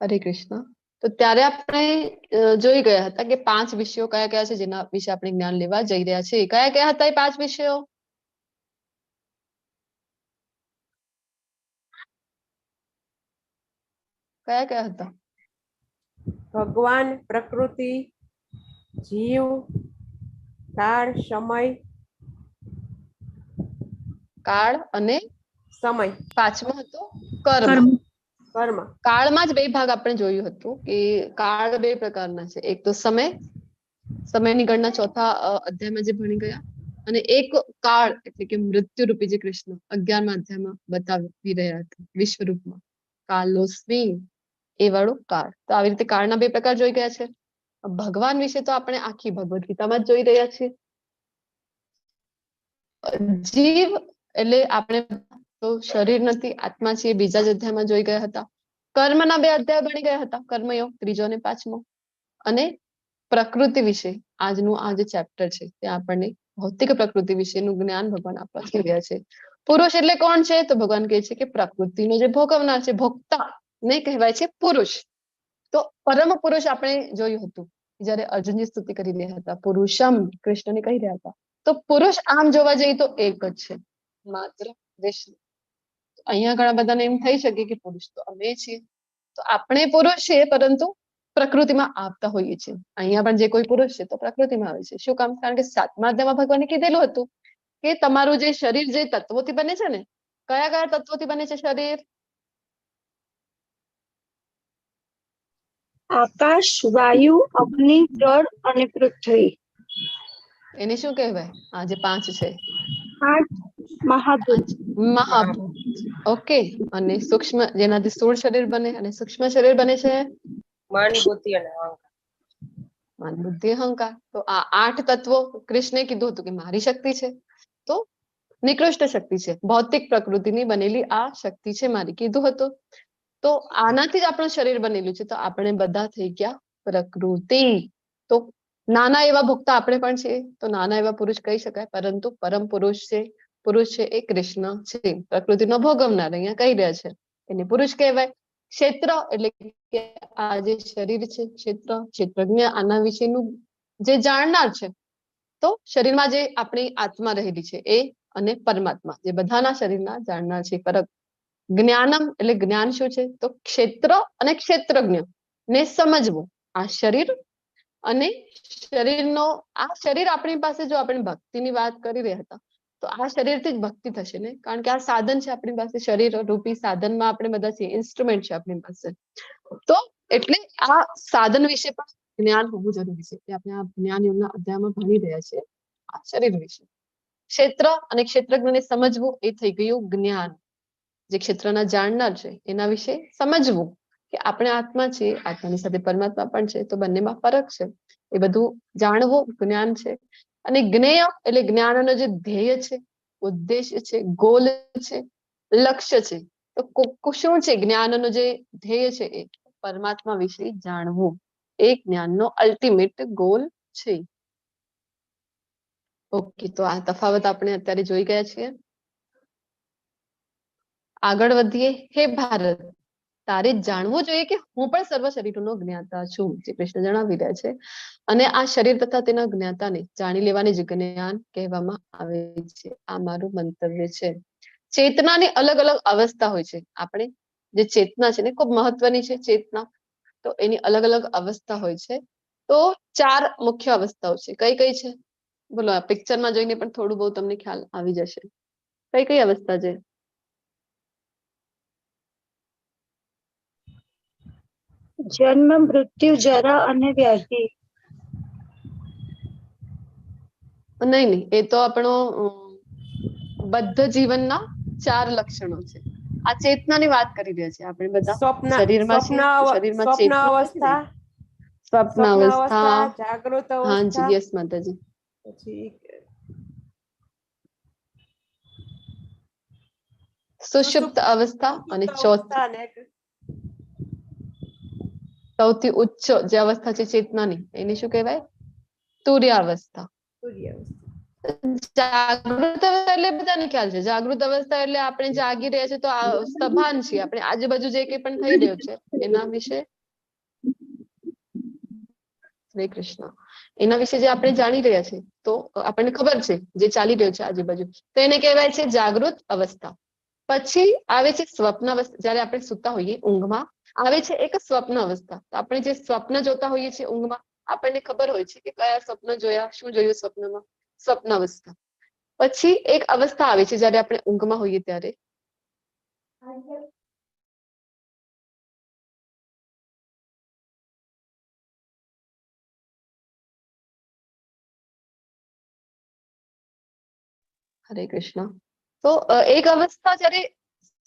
હરે કૃષ્ણ. તો ત્યારે આપણે જોઈ ગયા હતા કે 5 વિષયો કયા કયા છે જેના વિશે આપણે જ્ઞાન લેવા જઈ રહ્યા છીએ. કયા કયા હતા એ 5 વિષયો? કયા કયા હતા? ભગવાન, પ્રકૃતિ, જીવ, કાળ, સમય. કાળ અને સમય. 5મો હતો કર્મ. કર્મ. કાળમાં જ 2 ભાગ આપણે જોયું હતું કે કાળ 2 પ્રકારના છે, એક તો સમય, સમયની ગણના 4થા અધ્યાયમાં જે ભણી ગયા, અને એક કાળ એટલે કે મૃત્યુ રૂપી જે કૃષ્ણ 11મા અધ્યાયમાં બતાવી રહ્યા હતા વિશ્વ રૂપમાં, કાલોસ્મી એ વાળું કાળ. તો આવી રીતે કાળના 2 પ્રકાર જોઈ ગયા છે. ભગવાન વિશે તો આપણે આખી ભગવદ ગીતામાં જ જોઈ રહ્યા છીએ. જીવ એટલે આપણે તો શરીર નથી, આત્મા છે, બીજા જ અધ્યાયમાં જોઈ ગયા હતા. કર્મના 2 અધ્યાય ભણી ગયા હતા, કર્મયોગ 3જો અને 5મો. અને પ્રકૃતિ વિશે આજનું આ જે ચેપ્ટર છે તે આપણને ભૌતિક પ્રકૃતિ વિશેનું જ્ઞાન ભગવાન આપવા જઈ રહ્યા છે. પુરુષ એટલે કોણ છે? તો ભગવાન કહે છે કે પ્રકૃતિનો જે ભોગવનાર છે, ભોગતા ને કહેવાય છે પુરુષ. તો પરમ પુરુષ આપણે જોયું હતું જયારે અર્જુનની સ્તુતિ કરી રહ્યા હતા, પુરુષમ કૃષ્ણને કહી રહ્યા હતા. તો પુરુષ આમ જોવા જઈએ તો એક જ છે, માત્ર કૃષ્ણ. અહીંયા ઘણા બધાને એમ થઈ શકે કે પુરુષ તો અમે છીએ, તો તો આપણે પુરુષ છીએ પરંતુ પ્રકૃતિમાં આવતા હોઈએ છીએ. અહીંયા પણ જે કોઈ પુરુષ છે તો પ્રકૃતિમાં આવે છે. શું કામ? કારણ કે 7મા અધ્યાયમાં ભગવાને કીધેલું હતું કે તમારું જે શરીર જે તત્વોથી બને છે ને, કયા કયા તત્વોથી બને છે શરીર? આકાશ, વાયુ, અગ્નિ, જળ અને પૃથ્વી. એને શું કહેવાય? આ જે 5 છે 8 મહાભૂત. મહાભૂત. ઓકે. અને સૂક્ષ્મ, જેનાથી સ્થૂળ શરીર બને અને સૂક્ષ્મ શરીર બને છે મન, બુદ્ધિ અને અહંકાર. મન, બુદ્ધિ, અહંકાર. તો આ 8 તત્વો કૃષ્ણે કીધું હતું કે મારી શક્તિ છે. તો નિકૃષ્ટ શક્તિ છે, ભૌતિક પ્રકૃતિની બનેલી આ શક્તિ છે મારી, કીધું હતું. તો આનાથી જ આપણું શરીર બનેલું છે. તો આપણે બધા થઈ ગયા પ્રકૃતિ. તો નાના એવા ભોગતા આપણે પણ છીએ, તો નાના એવા પુરુષ કહી શકાય, પરંતુ પરમ પુરુષ છે એ કૃષ્ણ છે, પ્રકૃતિનો ભોગવનાર. અહીંયા કહી રહ્યા છે એને પુરુષ કહેવાય. ક્ષેત્ર એટલે કે આ જે શરીર છે, ક્ષેત્રજ્ઞ આના વિશેનું જે જાણનાર છે. તો શરીરમાં જે આપણી આત્મા રહેલી છે એ અને પરમાત્મા જે બધાના શરીરના જાણનાર છે. પરમ જ્ઞાનમ એટલે જ્ઞાન શું છે? તો ક્ષેત્ર અને ક્ષેત્રજ્ઞ ને સમજવું. આ શરીર અને શરીરનો, આ શરીર આપણી પાસે, જો આપણે ભક્તિની વાત કરી રહ્યા હતા તો આ શરીરથી જ ભક્તિ થશે ને, કારણ કે આ સાધન છે આપણી પાસે. શરીર રૂપી સાધનમાં આપણે બધા છીએ, ઇન્સ્ટ્રુમેન્ટ છે આપણી પાસે. તો એટલે આ સાધન વિશે પણ જ્ઞાન હોવું જરૂરી છે. એટલે આપણે આ જ્ઞાન યોગના અધ્યાયમાં ભણી રહ્યા છીએ આ શરીર વિશે. ક્ષેત્ર અને ક્ષેત્રજ્ઞને સમજવું એ થઈ ગયું જ્ઞાન. જે ક્ષેત્રના જાણનાર છે એના વિશે સમજવું કે આપણે આત્મા છીએ, આત્માની સાથે પરમાત્મા પણ છે, તો બંનેમાં ફરક છે. એ બધું જાણવું જ્ઞાન છે. અને જ્ઞેય એટલે જ્ઞાનનો જે ધ્યેય છે, ઉદ્દેશ્ય છે, ગોલ છે, લક્ષ્ય છે. તો શું છે જ્ઞાનનો જે ધ્યેય છે? એ પરમાત્મા વિશે જાણવું એ જ્ઞાનનો અલ્ટિમેટ ગોલ છે. ઓકે, તો આ તફાવત આપણે અત્યારે જોઈ ગયા છીએ. આગળ વધીએ. હે ભારત, તારે જાણવું જોઈએ કે હું પણ સર્વ શરીરોનો જ્ઞાતા છું, જે કૃષ્ણ જણાવી રહ્યા છે. અને આ શરીર તથા તેના જ્ઞાતાને જાણી લેવાની જ જ્ઞાન કહેવામાં આવે છે. આ મારું મંતવ્ય છે. ચેતનાની અલગ અલગ અવસ્થા હોય છે. આપણે જે ચેતના છે ને ખૂબ મહત્વની છે ચેતના. તો એની અલગ અલગ અવસ્થા હોય છે. તો 4 મુખ્ય અવસ્થાઓ છે. કઈ કઈ છે? બોલો. આ પિક્ચરમાં જોઈને પણ થોડું બહુ તમને ખ્યાલ આવી જશે. કઈ કઈ અવસ્થા છે? જન્મ, મૃત્યુ, જરા અને વ્યાધિ. નહીં, એ તો આપણો બદ્ધ જીવનના 4 લક્ષણો છે. આ ચેતનાની વાત કરી રહ્યા છે આપણે બધા. શરીરમાં છે, શરીરમાં ચેતના છે. સ્વપ્ન અવસ્થા, જાગૃત હાજી, અવસ્થા, યસ માતાજી. પછી સુષુપ્ત અવસ્થા અને ચોથી અને સૌથી ઉચ્ચ જે અવસ્થા છે ચેતનાની, એને શું કહેવાય? તુર્ય અવસ્થા. સૂર્ય અવસ્થા. જાગૃત અવસ્થા એટલે બધાને ખ્યાલ છે. જાગૃત અવસ્થા એટલે આપણે જાગી રહ્યા છે, તો સભાન છીએ. આપણે આજુબાજુ જે કંઈ પણ થઈ રહ્યું છે એના વિશે, હરે કૃષ્ણ, એના વિશે જે આપણે જાણી રહ્યા છે, તો આપણને ખબર છે જે ચાલી રહ્યું છે આજુબાજુ, તો એને કહેવાય છે જાગૃત અવસ્થા. પછી આવે છે સ્વપ્ન અવસ્થા. જયારે આપણે સૂતા હોઈએ ઊંઘમાં આવે છે એક સ્વપ્ન અવસ્થા. તો આપણે જે સ્વપ્ન જોતા હોઈએ છીએ ઊંઘમાં, આપણને ખબર હોય છે કે કયા સ્વપ્ન જોયા, શું જોયું સ્વપ્નમાં, સ્વપ્ન અવસ્થા. પછી એક અવસ્થા આવે છે જયારે આપણે ઊંઘમાં હોઈએ ત્યારે, હરે કૃષ્ણ. તો એક અવસ્થા જયારે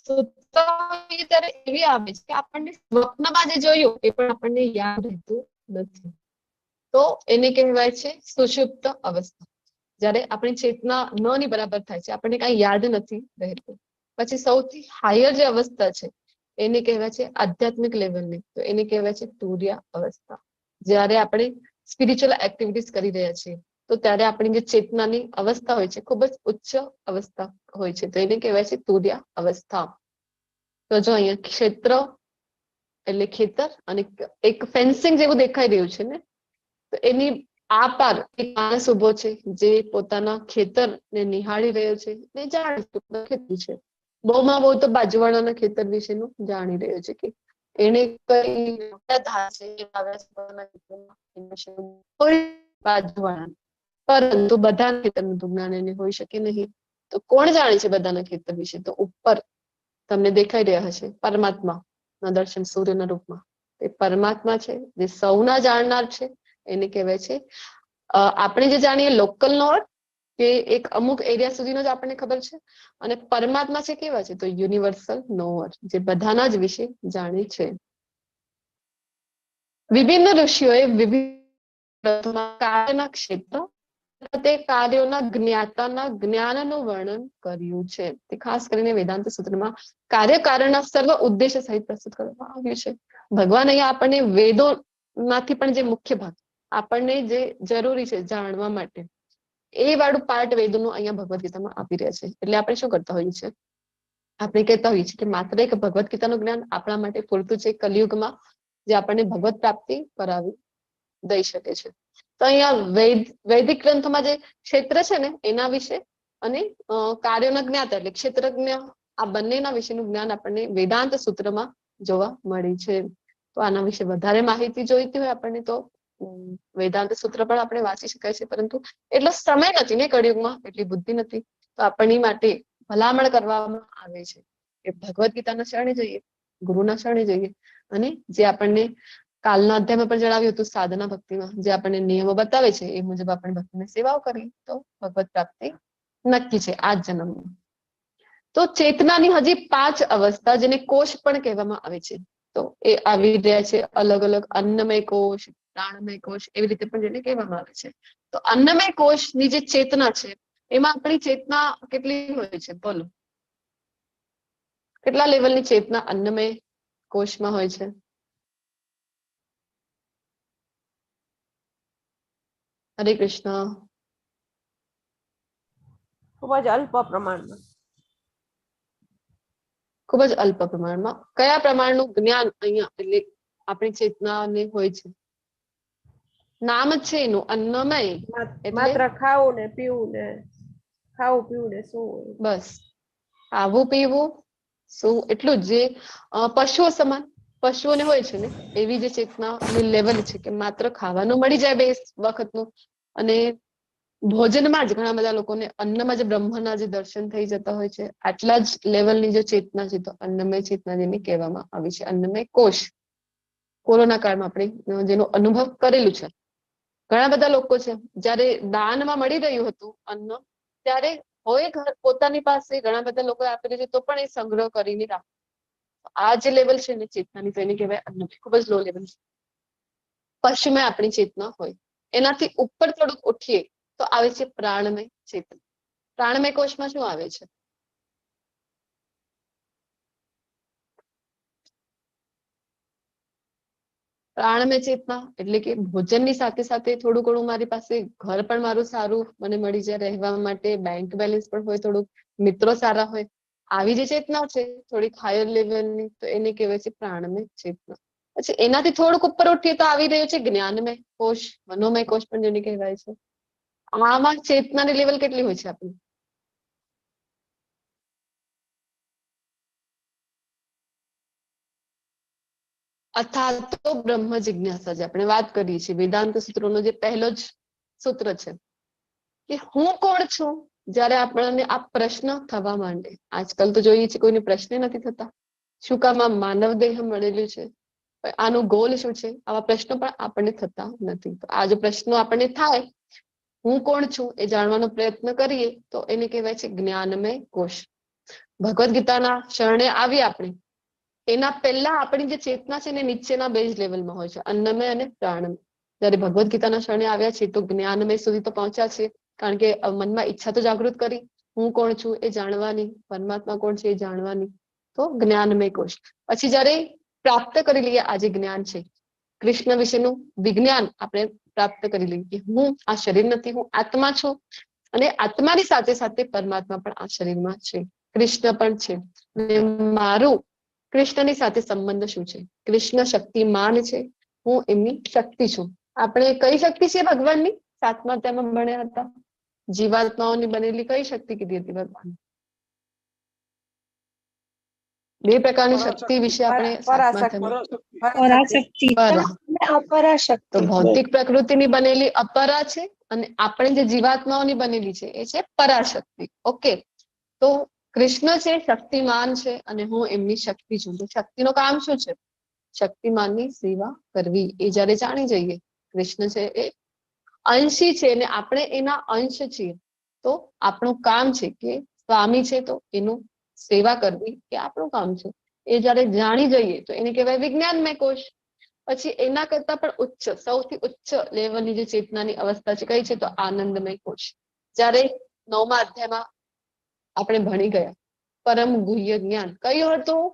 સૂતા હોઈએ ત્યારે એવી આવે છે કે આપણને સ્વપ્નમાં જે જોયું એ પણ આપણને યાદ રહેતું નથી. તો એને કહેવાય છે સુષુપ્ત અવસ્થા. જયારે આપણી ચેતના ન ની બરાબર થાય છે, આપણને કઈ યાદ નથી રહેતું. પછી સૌથી હાયર જે અવસ્થા છે એને કહેવાય છે આધ્યાત્મિક લેવલની, તો એને કહેવાય છે તુર્ય અવસ્થા. જયારે આપણે સ્પિરિચ્યુઅલ એક્ટિવિટીઝ કરી રહ્યા છીએ, તો ત્યારે આપણી જે ચેતનાની અવસ્થા હોય છે ખૂબ જ ઉચ્ચ અવસ્થા હોય છે, તો એને કહેવાય છે તુર્ય અવસ્થા. તો જો અહીંયા ક્ષેત્ર એટલે ખેતર, અને એક ફેન્સિંગ જેવું દેખાઈ રહ્યું છે ને, તો એની આ પાર એક માણસ ઉભો છે જે પોતાના ખેતરને નિહાળી રહ્યો છે ને જાણે ખેતર છે. બહુમાં બહુ તો બાજુવાળાના ખેતર વિશેનું જાણી રહ્યો છે કે એને કઈ મોટા ધાર છે એ આવ્યા છે પોતાના ખેતરમાં, એના વિશે થોડી બાજુવાળા, પરંતુ બધાના ખેતરનું તો જ્ઞાન એને હોઈ શકે નહીં. તો કોણ જાણે છે બધાના ખેતર વિશે? તો ઉપર તમને દેખાઈ રહ્યા હશે પરમાત્મા ના દર્શન સૂર્યના રૂપમાં. એ પરમાત્મા છે જે સૌના જાણનાર છે. એને કહેવાય છે આપણે જે જાણીએ લોકલ નો અર્થ કે એક અમુક એરિયા સુધીનો જ આપણને ખબર છે, અને પરમાત્મા છે કેવા છે? તો યુનિવર્સલ નોઅર, જે બધાના જ વિશે જાણે છે. વિભિન્ન ઋષિઓએ વિવિધ કાર્યના ક્ષેત્ર તે કાર્યોના જ્ઞાતાના જ્ઞાનનું વર્ણન કર્યું છે. તે ખાસ કરીને વેદાંત સૂત્રમાં કાર્યકારણના સર્વ ઉદ્દેશ્ય સહિત પ્રસ્તુત કરવામાં આવ્યું છે. ભગવાન અહીંયા આપણને વેદોમાંથી પણ જે મુખ્ય ભાગ આપણને જે જરૂરી છે જાણવા માટે, એ વાળું પાર્ટ વેદોનું અહીંયા ભગવદ ગીતામાં આપી રહ્યા છે. એટલે આપણે શું કરતા હોઈએ છીએ? આપણે કહેતા હોઈએ છીએ કે માત્ર એક ભગવદ ગીતાનું જ્ઞાન આપણા માટે પૂરતું છે કલિયુગમાં, જે આપણને ભગવત પ્રાપ્તિ કરાવી દઈ શકે છે. તો અહીંયા વૈદિક ગ્રંથોમાં જે ક્ષેત્ર છે ને એના વિશે અને કાર્યોના જ્ઞાતા એટલે ક્ષેત્રજ્ઞ, આ બંનેના વિશેનું જ્ઞાન આપણને વેદાંત સૂત્રમાં જોવા મળે છે. તો આના વિશે વધારે માહિતી જોઈતી હોય આપણને તો વેદાંત સૂત્ર પણ આપણે વાંચી શકાય છે, પરંતુ એટલો સમય નથી ને કળિયુગમાં, એટલી બુદ્ધિ નથી. તો આપણને માટે ભલામણ કરવામાં આવે છે કે ભગવદ ગીતાના શરણે જઈએ, ગુરુના શરણે જઈએ, અને જે આપણને કાલના અધ્યાયમાં પણ જણાવ્યું હતું સાધના ભક્તિમાં જે આપણને નિયમો બતાવે છે એ મુજબ આપણે ભક્તિની સેવાઓ કરીએ તો ભગવત પ્રાપ્તિ નક્કી છે આ જ જન્મમાં. તો ચેતનાની હજી 5 અવસ્થા, જેને કોષ પણ કહેવામાં આવે છે, તો એ આવી રહ્યા છે અલગ અલગ. અન્નમય કોષ, પ્રાણમય કોષ, એવી રીતે પણ જેને કહેવામાં આવે છે. તો અન્નમય કોષની જે ચેતના છે એમાં આપણી ચેતના કેટલી હોય છે? બોલો, કેટલા લેવલની ચેતના અન્નમય કોષમાં હોય છે? હરે કૃષ્ણ. ખૂબ જ અલ્પ પ્રમાણમાં. ખૂબ જ અલ્પ પ્રમાણમાં. કયા પ્રમાણનું જ્ઞાન અહીંયા એટલે આપણી ચેતનાને હોય છે? નામ જ છે એનું અન્નમય, એટલે માત્ર ખાવું ને પીવું ને, ખાવું પીવું ને શું, બસ ખાવું પીવું શું એટલું જ. જે પશુઓ સમાન પશુઓને હોય છે ને એવી જે ચેતનાની લેવલ છે કે માત્ર ખાવાનું મળી જાય 2 વખતનું, અને ભોજનમાં જ ઘણા બધા લોકોને અન્નમાં જ બ્રહ્મના જે દર્શન થઈ જતા હોય છે. આટલા જ લેવલની જે ચેતના છે તો અન્નમય ચેતના જેને કહેવામાં આવી છે. અન્નમય કોષ કોરોના કાળમાં આપણે જેનો અનુભવ કરેલું છે. ઘણા બધા લોકો છે જ્યારે દાનમાં મળી રહ્યું હતું અન્ન, ત્યારે હોય પોતાની પાસે ઘણા બધા લોકોએ આપેલું છે તો પણ એ સંગ્રહ કરીને રાખે. આ જે લેવલ છે ને ચેતનાની, તો એને કહેવાય અન્નમય, ખૂબ જ લો લેવલ છે. પશ્ચિમે આપણી ચેતના હોય, એનાથી ઉપર થોડુંક ઉઠીએ તો આવે છે પ્રાણમય ચેતના. પ્રાણમય કોષમાં શું આવે છે? પ્રાણમય ચેતના એટલે કે ભોજનની સાથે સાથે થોડું ઘણું મારી પાસે ઘર પણ મારું સારું મને મળી જાય રહેવા માટે, બેંક બેલેન્સ પણ હોય, થોડુંક મિત્રો સારા હોય, આવી જે ચેતના છે થોડીક હાયર લેવલની, તો એને કહેવાય છે પ્રાણમય ચેતના. પછી એનાથી થોડુંક ઉપર ઉઠીએ તો આવી રહ્યું છે જ્ઞાનમય કોષ, મનોમય કોષ પણ જેને કહેવાય છે. આમાં ચેતનાની લેવલ કેટલી હોય છે આપણી? અથાતો બ્રહ્મ જિજ્ઞાસા, જે આપણે વાત કરીએ છીએ વેદાંત સૂત્રોનો જે પહેલો જ સૂત્ર છે કે હું કોણ છું. જયારે આપણને આ પ્રશ્ન થવા માંડે, આજકાલ તો જોઈએ છે કોઈને પ્રશ્ન નથી થતા, શું કામ આ માનવ દેહ મળેલું છે, આનું ગોલ શું છે, આવા પ્રશ્નો પણ આપણને થતા નથી. તો આ જો પ્રશ્નો આપણને થાય, હું કોણ છું એ જાણવાનો પ્રયત્ન કરીએ તો એને કહેવાય છે જ્ઞાનમય કોષ. ભગવદ ગીતાના શરણે આવી આપણે, એના પહેલા આપણી જે ચેતના છે ને નીચેના 2 લેવલમાં હોય છે, અન્નમય અને પ્રાણમય. જયારે ભગવદ ગીતાના શરણે આવ્યા છે તો જ્ઞાનમય સુધી તો પહોંચ્યા છે, કારણ કે મનમાં ઈચ્છા તો જાગૃત કરી, હું કોણ છું એ જાણવાની, પરમાત્મા કોણ છે એ જાણવાની, તો જ્ઞાનમય કોષ. પછી જયારે પ્રાપ્ત કરી લઈએ આ જે જ્ઞાન છે, કૃષ્ણ વિશેનું વિજ્ઞાન આપણે પ્રાપ્ત કરી લઈએ કે હું આ શરીર નથી, હું આત્મા છું, અને આત્માની સાથે સાથે પરમાત્મા પણ આ શરીરમાં છે, કૃષ્ણ પણ છે, અને મારું કૃષ્ણની સાથે સંબંધ શું છે? કૃષ્ણ શક્તિમાન છે, હું એમની શક્તિ છું. આપણે કઈ શક્તિ છે ભગવાનની? 7મા અધ્યાયમાં ભણ્યા હતા, જીવાત્માઓની બનેલી કઈ શક્તિ કીધી હતી ભગવાન? બે પ્રકારની શક્તિ વિશે આપણે સાતમા અધ્યાયમાં પરાશક્તિ પરા. અને અપરાશક્તિ. તો ભૌતિક પ્રકૃતિની બનેલી અપરા છે અને આપણે જે જીવાત્માઓની બનેલી છે એ છે પરાશક્તિ. ઓકે, તો કૃષ્ણ છે શક્તિમાન છે અને હું એમની શક્તિ છું. તો શક્તિનું કામ શું છે? શક્તિમાનની સેવા કરવી. એ જયારે જાણી જઈએ કૃષ્ણ છે એ અંશી છે અને આપણે એના અંશ છીએ, તો આપણું કામ છે કે સ્વામી છે તો એનું સેવા કરવી એ આપણું કામ છે. એ જયારે જાણી જઈએ તો એને કહેવાય વિજ્ઞાનમય કોશ. પછી એના કરતા પણ ઉચ્ચ, સૌથી ઉચ્ચ લેવલની જે ચેતનાની અવસ્થા છે કઈ છે? તો આનંદમય કોશ. જ્યારે 9મા અધ્યાયમાં આપણે ભણી ગયા પરમ ગુહ્ય જ્ઞાન કયું હતું?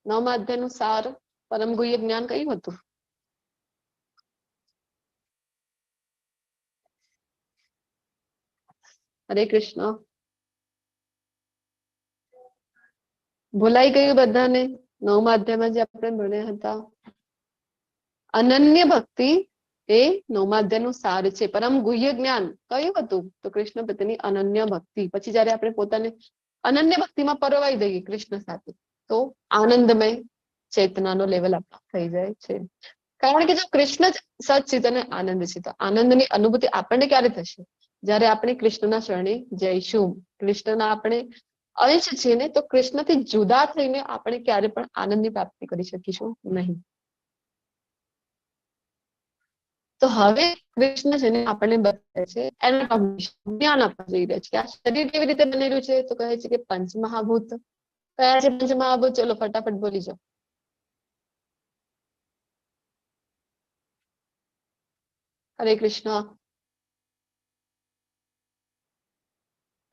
9મા અધ્યાયનું સાર પરમ ગુહ્ય જ્ઞાન કયું હતું? હરે કૃષ્ણ. ભૂલાઈ ગયું બધાને? 9મા અધ્યાયમાં જે આપણે ભણ્યા હતા અનન્ય ભક્તિ એ 9મા અધ્યાયનું સાર છે. પરમ ગુહ્ય જ્ઞાન કયું હતું? તો કૃષ્ણ પ્રત્યેની અનન્ય ભક્તિ. પછી જયારે આપણે પોતાને અનન્ય ભક્તિમાં પરોવાઈ દઈએ કૃષ્ણ સાથે તો આનંદમય ચેતનાનો લેવલ આપણો થઈ જાય છે. કારણ કે જો કૃષ્ણ જ સચિત અને આનંદ છે તો આનંદની અનુભૂતિ આપણને ક્યારે થશે? જયારે આપણે કૃષ્ણના શરણે જઈશું. કૃષ્ણના આપણે અંશ છીએ ને, તો કૃષ્ણથી જુદા થઈને આપણે ક્યારે પણ આનંદની પ્રાપ્તિ કરી શકીશું નહીં. તો હવે કૃષ્ણ છે ને આપણને બતાવે છે એનાટોમી, જ્ઞાન આપવા જઈ રહ્યા છે. આ શરીર કેવી રીતે બનેલું છે? તો કહે છે કે પંચમહાભૂત. કયા છે પંચમહાભૂત? ચલો ફટાફટ બોલી જાઓ. હરે કૃષ્ણ.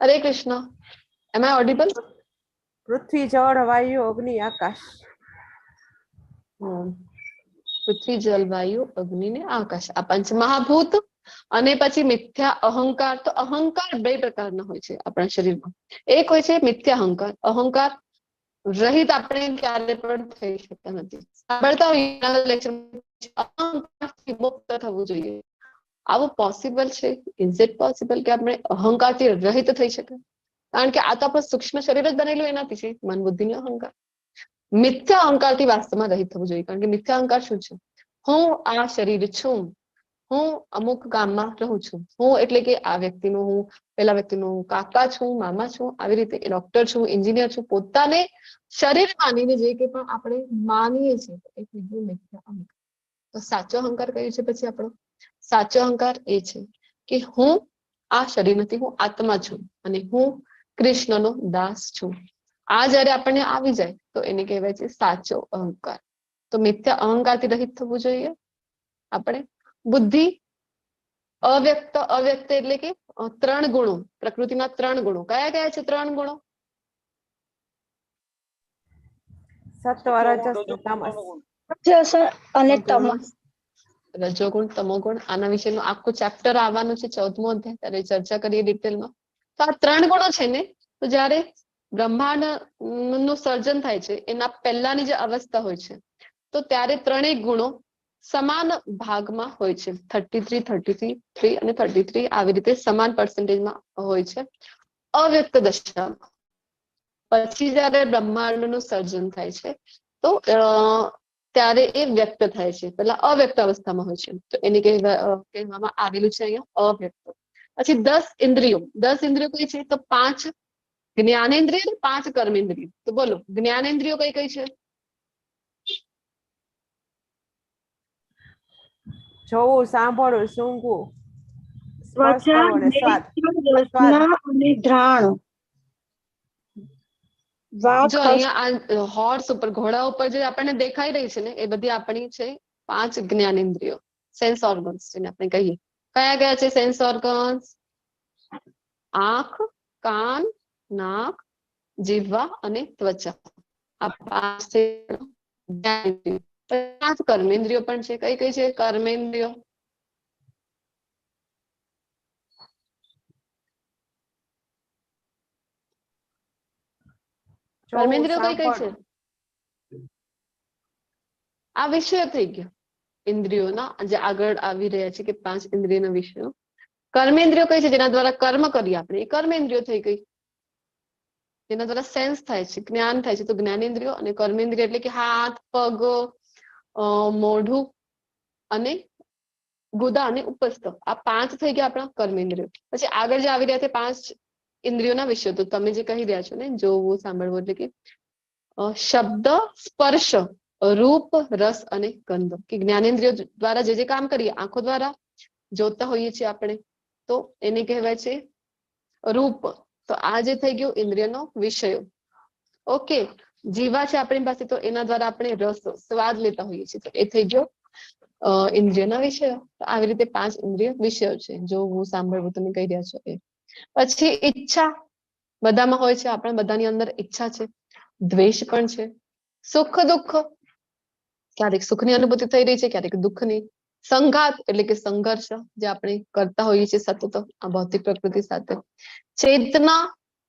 હરે કૃષ્ણ. એમ આઈ ઓડિબલ? પૃથ્વી, જળ, વાયુ, અગ્નિ, આકાશ. પૃથ્વી, જલ, વાયુ, અગ્નિ ને આકાશ, આ પંચમહાભૂત. અને પછી મિથ્યા અહંકાર. તો અહંકાર બે પ્રકારના હોય છે આપણા શરીરમાં. એક હોય છે મિથ્યા અહંકાર. અહંકાર રહિત આપણે ક્યારે પણ થઈ શકતા નથી. સાંભળતા હોય અહંકારથી મુક્ત થવું જોઈએ. આવું પોસિબલ છે? ઇઝ ઇટ પોસિબલ કે આપણે અહંકારથી રહિત થઈ શકે? કારણ કે આ તો આપણું સૂક્ષ્મ શરીર જ બનેલું એનાથી છે, મન બુદ્ધિ નો અહંકાર. મિથ્યા અહંકારથી વાસ્તવમાં રહિત થવું જોઈએ. કારણ કે મિથ્યા અહંકાર શું છે? હું આ શરીર છું, હું અમુક ગામમાં રહું છું, હું એટલે કે આ વ્યક્તિનું હું પેલા વ્યક્તિનું કાકા છું, મામા છું, આવી રીતે ડોક્ટર છું, એન્જિનિયર છું. પોતાને શરીર માનીને જે કે પણ આપણે માનીએ છીએ એ કીધું મિથ્યા અહંકાર. તો સાચો અહંકાર કયો છે પછી આપણો? સાચો અહંકાર એ છે કે હું આ શરીર નથી, હું આત્મા છું અને હું કૃષ્ણનો દાસ છું. આ જયારે આપણને આવી જાય તો એને કહેવાય છે સાચો અહંકાર. તો મિથ્યા અહંકારથી રહિત થવું જોઈએ આપણે. બુદ્ધિ અવ્યક્ત. અવ્યક્ત એટલે કે 3 ગુણો, પ્રકૃતિના 3 ગુણો. કયા કયા છે 3 ગુણો? સત્વ, રજસ, તમસ. રજસ અને તમસ. રજોગુણ, તમોગુણ. આના વિશેનું આખું ચેપ્ટર આવવાનું છે 14મો અધ્યાય, ત્યારે ચર્ચા કરીએ ડિટેલમાં. તો આ 3 ગુણો છે ને, તો જયારે બ્રહ્માંડ નું સર્જન થાય છે એના પહેલાની જે અવસ્થા હોય છે તો ત્યારે 3 ગુણો સમાન ભાગમાં હોય છે. 33, 33 અને 33 આવી રીતે સમાન પર્સન્ટેજમાં હોય છે અવ્યક્ત દશામાં. પછી જયારે બ્રહ્માંડનું સર્જન થાય છે તો ત્યારે એ વ્યક્ત થાય છે. પેલા અવ્યક્ત અવસ્થામાં હોય છે તો એને કહેવામાં આવેલું છે અહીંયા અવ્યક્ત. પછી 10 ઇન્દ્રિયો. 10 ઇન્દ્રિયો કઈ છે? તો 5 જ્ઞાનેન્દ્રિય અને 5 કર્મેન્દ્રિય. તો બોલો જ્ઞાનેન્દ્રિયો કઈ કઈ છે? જોવું, સાંભળવું, સૂંઘવું, સ્પર્શ ત્વચા, કરવો અને સ્વાદ. રસના અને ઘ્રાણ. જો અહીંયા આ હોર્સ ઉપર, ઘોડા ઉપર જે આપણને દેખાઈ રહી છે ને એ બધી આપણી છે 5 જ્ઞાનેન્દ્રિયો, સેન્સ ઓર્ગન્સ જેને આપણે કહીએ. કયા કયા છે સેન્સ ઓર્ગન્સ? આંખ, કાન, નાક, જીહ્વા અને ત્વચા. આ 5 છે જ્ઞાનેન્દ્રિયો. 5 કર્મેન્દ્રિયો પણ છે. કઈ કઈ છે કર્મેન્દ્રિયો? કર્મેન્દ્રિયો કઈ કઈ છે? આ વિષય થઈ ગયો ઇન્દ્રિયોના, જે આગળ આવી રહ્યા છે કે 5 ઇન્દ્રિયોના વિષયો. કર્મેન્દ્રિયો કઈ છે? જેના દ્વારા કર્મ કરીએ આપણે, એ કર્મેન્દ્રિયો થઈ ગઈ. એના દ્વારા સેન્સ થાય છે, જ્ઞાન થાય છે. તો જ્ઞાનેન્દ્રિયો અને કર્મેન્દ્રિય એટલે કે હાથ, પગ, મોઢું અને ગુદા અને ઉપસ્થ, આ 5 થઈ ગયા આપણા કર્મેન્દ્રિયો. પછી આગળ જે આવી રહ્યા છે 5 ઇન્દ્રિયોના વિષયો, તો તમે જે કહી રહ્યા છો ને, જોવું, સાંભળવું, એટલે કે શબ્દ, સ્પર્શ, રૂપ, રસ અને ગંધ, કે જ્ઞાનેન્દ્રિયો દ્વારા જે કામ કરીએ, આંખો દ્વારા જોતા હોઈએ છીએ આપણે, તો એને કહેવાય છે રૂપ. તો આ જે થઈ ગયું ઇન્દ્રિયનો વિષયો. ઓકે, જીવા છે આપણી પાસે, તો એના દ્વારા આપણે રસ, સ્વાદ લેતા હોઈએ છીએ, તો એ થઈ ગયો ઇન્દ્રિયના વિષયો. તો આવી રીતે 5 ઇન્દ્રિય વિષયો છે, જોવું, સાંભળવું, તમે કહી રહ્યા છો એ. પછી ઈચ્છા બધામાં હોય છે, આપણા બધાની અંદર ઈચ્છા છે, દ્વેષ પણ છે, સુખ દુઃખ, ક્યારેક સુખની અનુભૂતિ થઈ રહી છે, ક્યારેક દુઃખની. સંઘાત એટલે કે સંઘર્ષ જે આપણે કરતા હોઈએ છીએ સતત આ ભૌતિક પ્રકૃતિ સાથે. ચેતના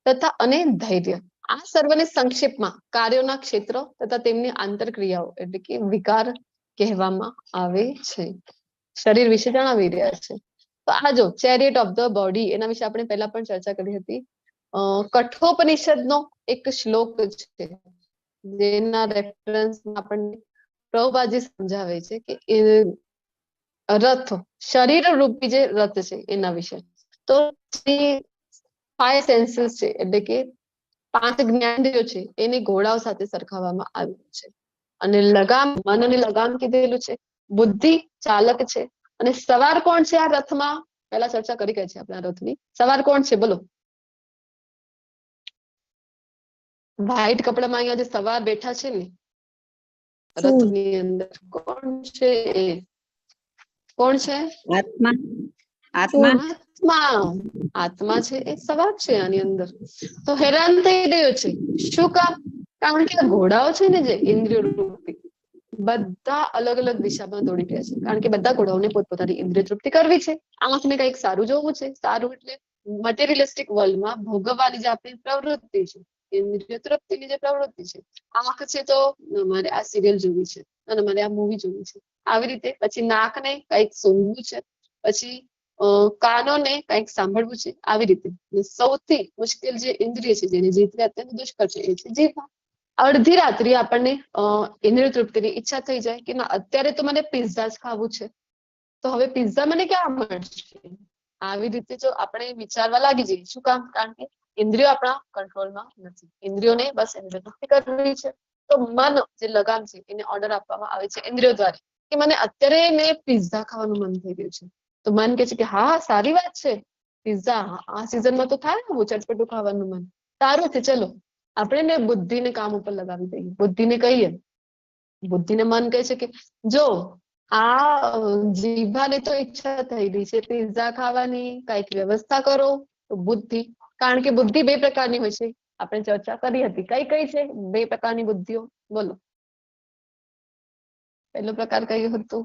તથા અને ધૈર્ય, આ સર્વને સંક્ષેપમાં કાર્યોના ક્ષેત્ર તથા તેમની આંતરક્રિયાઓ એટલે કે વિકાર કહેવામાં આવે છે. શરીર વિશે જણાવી રહ્યા છે. તો આ જો ચેરિયટ ઓફ ધ બોડી, એના વિશે આપણે પહેલા પણ ચર્ચા કરી હતી. કઠોપનિષદનો એક શ્લોક છે, જેના રેફરન્સમાં આપણને પ્રભુપાદજી સમજાવે છે કે રથ, શરીર રૂપી જે રથ છે એના વિશે. તો 5 સેન્સીસ છે, એટલે કે 5 જ્ઞાનેન્દ્રિયો છે, એને ઘોડાઓ સાથે સરખાવવામાં આવ્યું છે. અને લગામ, મન અને લગામ કીધેલું છે. બુદ્ધિ ચાલક છે. અને સવાર કોણ છે આ રથમાં? પહેલા ચર્ચા કરી ગઈ છે આપણે આ રથની. સવાર કોણ છે બોલો? વ્હાઈટ કપડામાં અહીંયા જે સવાર બેઠા છે ને રથની અંદર, કોણ છે એ? કોણ છે? આત્મા. આત્મા. આત્મા. આત્મા છે એ સવાર છે આની અંદર. તો હેરાન થઈ રહ્યો છે. શું કામ? કારણ કે ઘોડાઓ છે ને જે ઇન્દ્રિયો રૂપી, બધા અલગ અલગ દિશામાં દોડી રહ્યા છે. કારણ કે બધા ઘોડાઓને પોતપોતાની ઇન્દ્રિય તૃપ્તિ કરવી છે. આંખને કંઈક સારું જોવું છે. સારું એટલે મટીરિયલિસ્ટિક વર્લ્ડમાં ભોગવવાની જે આપણી પ્રવૃત્તિ છે, ઇન્દ્રિય તૃપ્તિની જે પ્રવૃત્તિ છે. આંખ છે તો મારે આ સિરિયલ જોવી છે અને મારે આ મૂવી જોવી છે, આવી રીતે. પછી નાકને કંઈક સૂંઘવું છે, પછી કાનોને કંઈક સાંભળવું છે, આવી રીતે. સૌથી મુશ્કેલ જે ઇન્દ્રિય છે, જેને જીતવી અત્યંત દુષ્કર છે, એ છે જીભ. અડધી રાત્રે આપણને ઇન્દ્રિય તૃપ્તિની ઈચ્છા થઈ જાય કે ના, અત્યારે તો મને પિઝા જ ખાવું છે, તો હવે પિઝા મને ક્યાં મળશે? આવી રીતે જો આપણે વિચારવા લાગી જઈએ. શું કામ? કારણ કે ઇન્દ્રિયો આપણા કંટ્રોલમાં નથી. ઇન્દ્રિયોને બસ ઇન્દ્રિય તૃપ્તિ કરવી છે. તો મન જે લગામ છે એને ઓર્ડર આપવામાં આવે છે ઇન્દ્રિયો દ્વારા કે મને અત્યારે ને પિઝા ખાવાનું મન થઈ રહ્યું છે. તો મન કહે છે કે હા, સારી વાત છે, પિઝા આ સિઝનમાં તો થાય ને, ચટપટું ખાવાનું મન, સારું છે, ચલો આપણે ને બુદ્ધિને કામ ઉપર લગાવી દઈએ. બુદ્ધિને કહીએ, બુદ્ધિને મન કહે છે કે જો આ જીભાને તો ઈચ્છા થઈ રહી છે પિઝા ખાવાની, કઈક વ્યવસ્થા કરો. તો બુદ્ધિ, કારણ કે બુદ્ધિ 2 પ્રકારની હોય છે, આપણે ચર્ચા કરી હતી. કઈ કઈ છે 2 પ્રકારની બુદ્ધિઓ? બોલો. પહેલો પ્રકાર કયો હતો?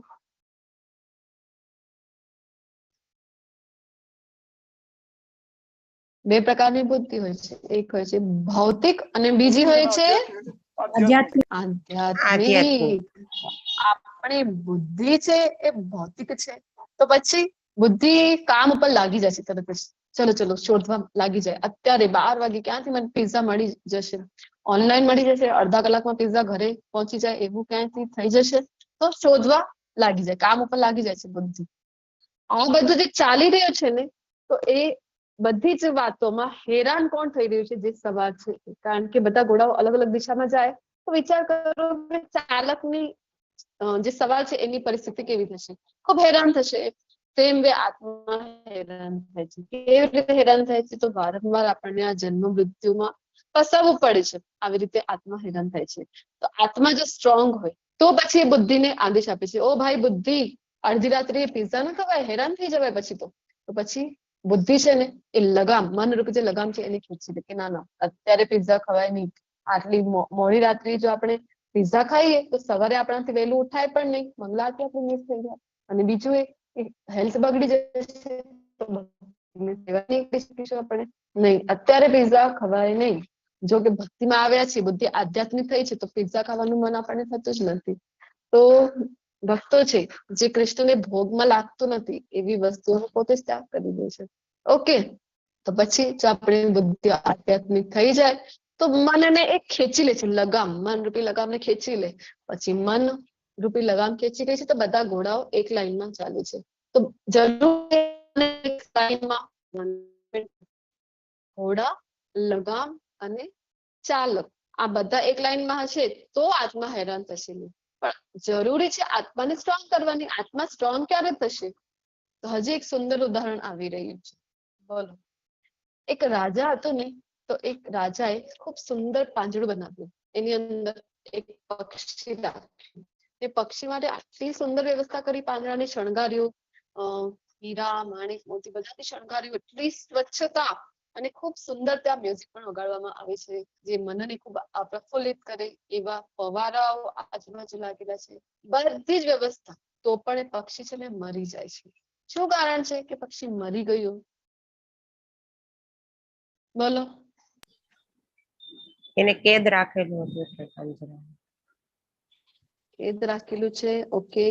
બે પ્રકારની બુદ્ધિ હોય છે. એક હોય છે ભૌતિક અને બીજી હોય છે આધ્યાત્મિક. આપણી બુદ્ધિ છે એ ભૌતિક છે, તો પછી બુદ્ધિ કામ ઉપર લાગી જશે તરત જ. ચલો ચલો શોધવા લાગી જાય. અત્યારે 12 વાગે ક્યાંથી મને પિઝા મળી જશે? ઓનલાઈન મળી જશે, અડધા કલાકમાં પિઝા ઘરે પહોંચી જાય, એવું ક્યાંથી થઈ જશે? તો શોધવા લાગી જાય, કામ ઉપર લાગી જાય છે બુદ્ધિ. આ બધું જે ચાલી રહ્યું છે ને, તો એ બધી જ વાતોમાં હેરાન કોણ થઈ રહ્યું છે? જે સવાર છે. કારણ કે બધા ઘોડાઓ અલગ અલગ દિશામાં જાય, તો વિચાર કરો કે ચાલકની જે સવાર છે એની પરિસ્થિતિ કેવી થશે? ખૂબ હેરાન થશે. તેમ વે આત્મા હેરાન થાય છે. કેવી રીતે હેરાન થાય છે? તો વારંવાર આપણને આ જન્મ મૃત્યુમાં ફસાવવું પડે છે. આવી રીતે આત્મા હેરાન થાય છે. તો આત્મા જો સ્ટ્રોંગ હોય તો પછી એ બુદ્ધિને આદેશ આપે છે, ઓ ભાઈ બુદ્ધિ, અડધી રાત્રે પિઝા ન ખવાય, હેરાન થઈ જવાય પછી તો પછી બુદ્ધિ છે ને એ લગામ, મન રૂપી જે લગામ છે એને ખેંચી દે કે ના ના, અત્યારે પિઝા ખવાય નહીં. આટલી મોડી રાત્રે જો આપણે પિઝા ખાઈએ તો સવારે આપણાથી વહેલું ઉઠાય પણ નહીં, મંગલા આરતી આપણી મિસ થઈ જાય. અને બીજું એ હેલ્થ બગડી જશે, તો આપણે નહીં, અત્યારે પિઝા ખવાય નહીં. જો કે ભક્તિમાં આવ્યા છે, બુદ્ધિ આધ્યાત્મિક થઈ છે, તો પિઝા ખાવાનું મન આપણને થતું જ નથી. તો ભક્તો છે જે કૃષ્ણને ભોગમાં લાગતું નથી એવી વસ્તુઓ પોતે જ ત્યાગ કરી દે છે. ઓકે, તો પછી જો આપણે બુદ્ધિ આધ્યાત્મિક થઈ જાય તો મનને એ ખેંચી લે છે, લગામ, મન રૂપી લગામને ખેંચી લે. પછી મન રૂપી લગામ ખેંચી ગઈ છે તો બધા ઘોડાઓ એક લાઈનમાં ચાલે છે. તો જરૂર એક લાઈનમાં ઘોડા, લગામ અને ચાલક આ બધા એક લાઈનમાં હશે તો આત્મા હેરાન થશે નહીં. પણ જરૂરી છે આત્માને સ્ટ્રોંગ કરવાની. આત્મા સ્ટ્રોંગ ક્યારે થશે? તો હજી એક સુંદર ઉદાહરણ આવી રહ્યું છે. બોલો. એક રાજા હતો ને, તો એક રાજાએ ખૂબ સુંદર પાંજરું બનાવ્યું. એની અંદર એક પક્ષી રાખ્યું. એ પક્ષી માટે આટલી સુંદર વ્યવસ્થા કરી, પાંજરાને શણગાર્યું, હીરા, માણેક, મોતી બધાથી શણગાર્યું. એટલી સ્વચ્છતા અને ખૂબ સુંદર ત્યાં મ્યુઝિક પણ વગાડવામાં આવે છે, જે મનને ખૂબ પ્રફુલ્લિત કરે. એવા ફવારાઓ આજુબાજુ લાગેલા છે, બધી જ વ્યવસ્થા. તો પણ એ પક્ષી છે ને મરી જાય છે. શું કારણ છે કે પક્ષી મરી ગયું? બોલો. એને કેદ રાખેલું હતું એટલે પાંજરામાં. કેદ રાખેલું છે. ઓકે.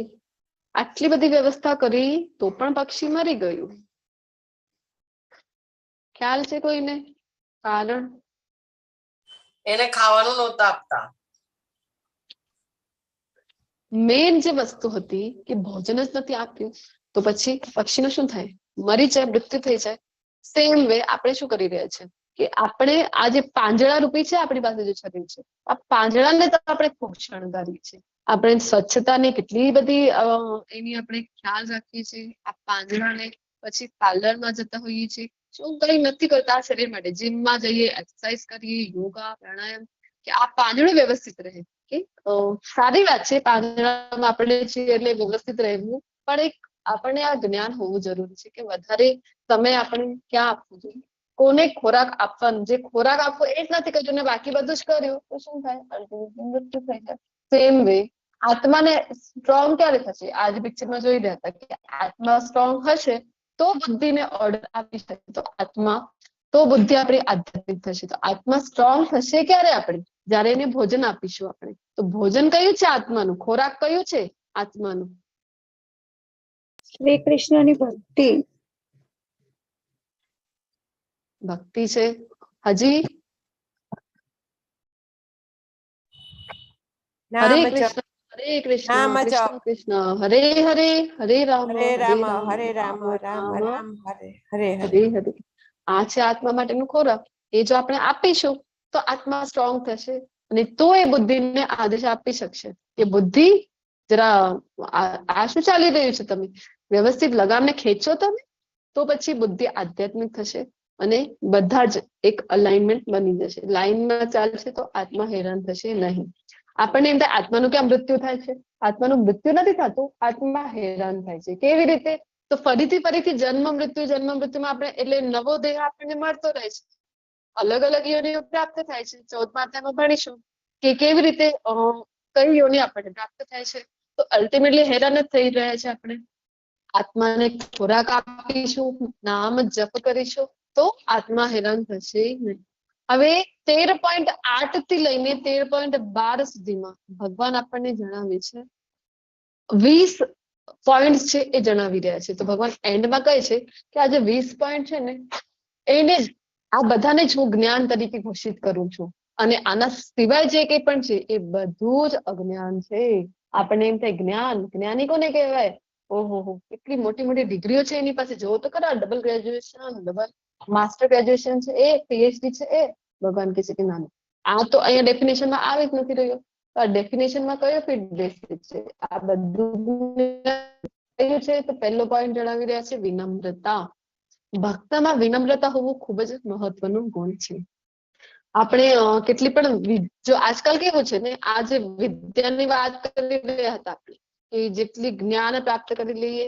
આટલી બધી વ્યવસ્થા કરી તો પણ પક્ષી મરી ગયું. ખ્યાલ છે કોઈને? કારણ? એને ખાવાનું નહોતા આપતા. મેન જે વસ્તુ હતી કે ભોજન જ નથી આપ્યું, તો પછી પક્ષીનું શું થાય? મરી જાય, મૃત્યુ થઈ જાય. સેમ વે આપણે શું કરી રહ્યા છે કે આપણે આ જે પાંજરા રૂપી છે આપણી પાસે જે શરીર છે, આ પાંજરાને તો આપણે ખૂબ શણગારીએ છીએ. આપણે સ્વચ્છતાની કેટલી બધી એની આપણે ખ્યાલ રાખીએ છીએ. આ પાંજરાને પછી પાર્લરમાં જતા હોઈએ છીએ, શું કઈ નથી કરતા આ શરીર માટે. જીમમાં જઈએ, એક્સરસાઇઝ કરીએ, યોગા, પ્રાણાયામ, કે આ પાંજરું વ્યવસ્થિત રહે. કે સારી વાત છે પાંજરામાં આપણે છીએ એટલે વ્યવસ્થિત રહેવું, પણ એક આપણને આ જ્ઞાન હોવું જરૂરી છે કે વધારે સમય આપણે ક્યાં આપવું જોઈએ, કોને ખોરાક આપવાનો. જે ખોરાક આપવો એ જ નથી કર્યું ને બાકી બધું જ કર્યું તો શું થાય? મૃત્યુ થઈ જાય. સેમ વે આત્માને સ્ટ્રોંગ ક્યારે થશે? આજ પિક્ચરમાં જોઈ રહ્યા હતા કે આત્મા સ્ટ્રોંગ હશે તો બુદ્ધિને ઓર્ડર આપી શકે. તો આત્મા તો બુદ્ધિ આપણી આધ્યાત્મિક થશે. તો આત્મા સ્ટ્રોંગ થશે ક્યારે? આપણે જયારે એને ભોજન આપીશું. આપણે તો ભોજન કયું છે આત્માનું? ખોરાક કયું છે આત્માનું? શ્રી કૃષ્ણની ભક્તિ. ભક્તિ છે. હજી? હરે કૃષ્ણ હરે કૃષ્ણ કૃષ્ણ કૃષ્ણ હરે હરે હરે રામ હરે રામ હરે રામ રામ રામ હરે હરે હરે. હરે હરે. આ છે આત્મા માટેનો ખોરાક. એ જો આપણે આપીશું તો આત્મા સ્ટ્રોંગ થશે અને તો એ બુદ્ધિને આદેશ આપી શકશે કે બુદ્ધિ જરા આ શું ચાલી રહ્યું છે, તમે વ્યવસ્થિત લગામને ખેંચો તમે, તો પછી બુદ્ધિ આધ્યાત્મિક થશે અને બધા જ એક અલાઇનમેન્ટ બની જશે. લાઈનમાં ચાલશે તો આત્મા હેરાન થશે નહીં. આપણને એમ થાય આત્માનું ક્યાં મૃત્યુ થાય છે? આત્માનું મૃત્યુ નથી થતું, આત્મા હેરાન થાય છે. કેવી રીતે? તો ફરીથી જન્મ મૃત્યુમાં આપણે એટલે નવો દેહ આપણને મળતો રહે છે, અલગ અલગ યોનિઓ પ્રાપ્ત થાય છે. 14મા અધ્યાયમાં ભણીશું કે કેવી રીતે કઈ યોનિ આપણને પ્રાપ્ત થાય છે. તો અલ્ટિમેટલી હેરાન જ થઈ રહ્યા છે આપણે. આત્માને ખોરાક આપીશું, નામ જપ કરીશું તો આત્મા હેરાન થશે નહીં. હવે 13.8 થી લઈને 13.12 સુધીમાં ભગવાન આપણને જણાવે છે 20 પોઈન્ટ છે એ જણાવી રહ્યા છે. તો ભગવાન એન્ડમાં કહે છે કે આ જે 20 પોઈન્ટ છે ને એને જ આ બધાને જ હું જ્ઞાન તરીકે ઘોષિત કરું છું અને આના સિવાય જે કંઈ પણ છે એ બધું જ અજ્ઞાન છે. આપણને એમ થાય જ્ઞાન, જ્ઞાની કોને કહેવાય? ઓહો, કેટલી મોટી મોટી ડિગ્રીઓ છે એની પાસે. જોવો તો ખરા, double graduation, double master graduation છે એ, પીએચડી છે એ. ભગવાન કહે છે કે ના, આ તો અહીંયા ડેફિનેશનમાં આવી જ નથી રહ્યો. તો આ ડેફિનેશનમાં કયો ફિટ બેસે છે? આ બધું કયું છે? તો પહેલો પોઈન્ટ જણાવી રહ્યા છે વિનમ્રતા. ભક્તમાં વિનમ્રતા હોવું ખૂબ જ મહત્વનું ગુણ છે. આપણે કેટલી પણ જો આજકાલ કેવું છે ને, આ જે વિદ્યાની વાત કરી રહ્યા હતા આપણે, કે જેટલી જ્ઞાન પ્રાપ્ત કરી લઈએ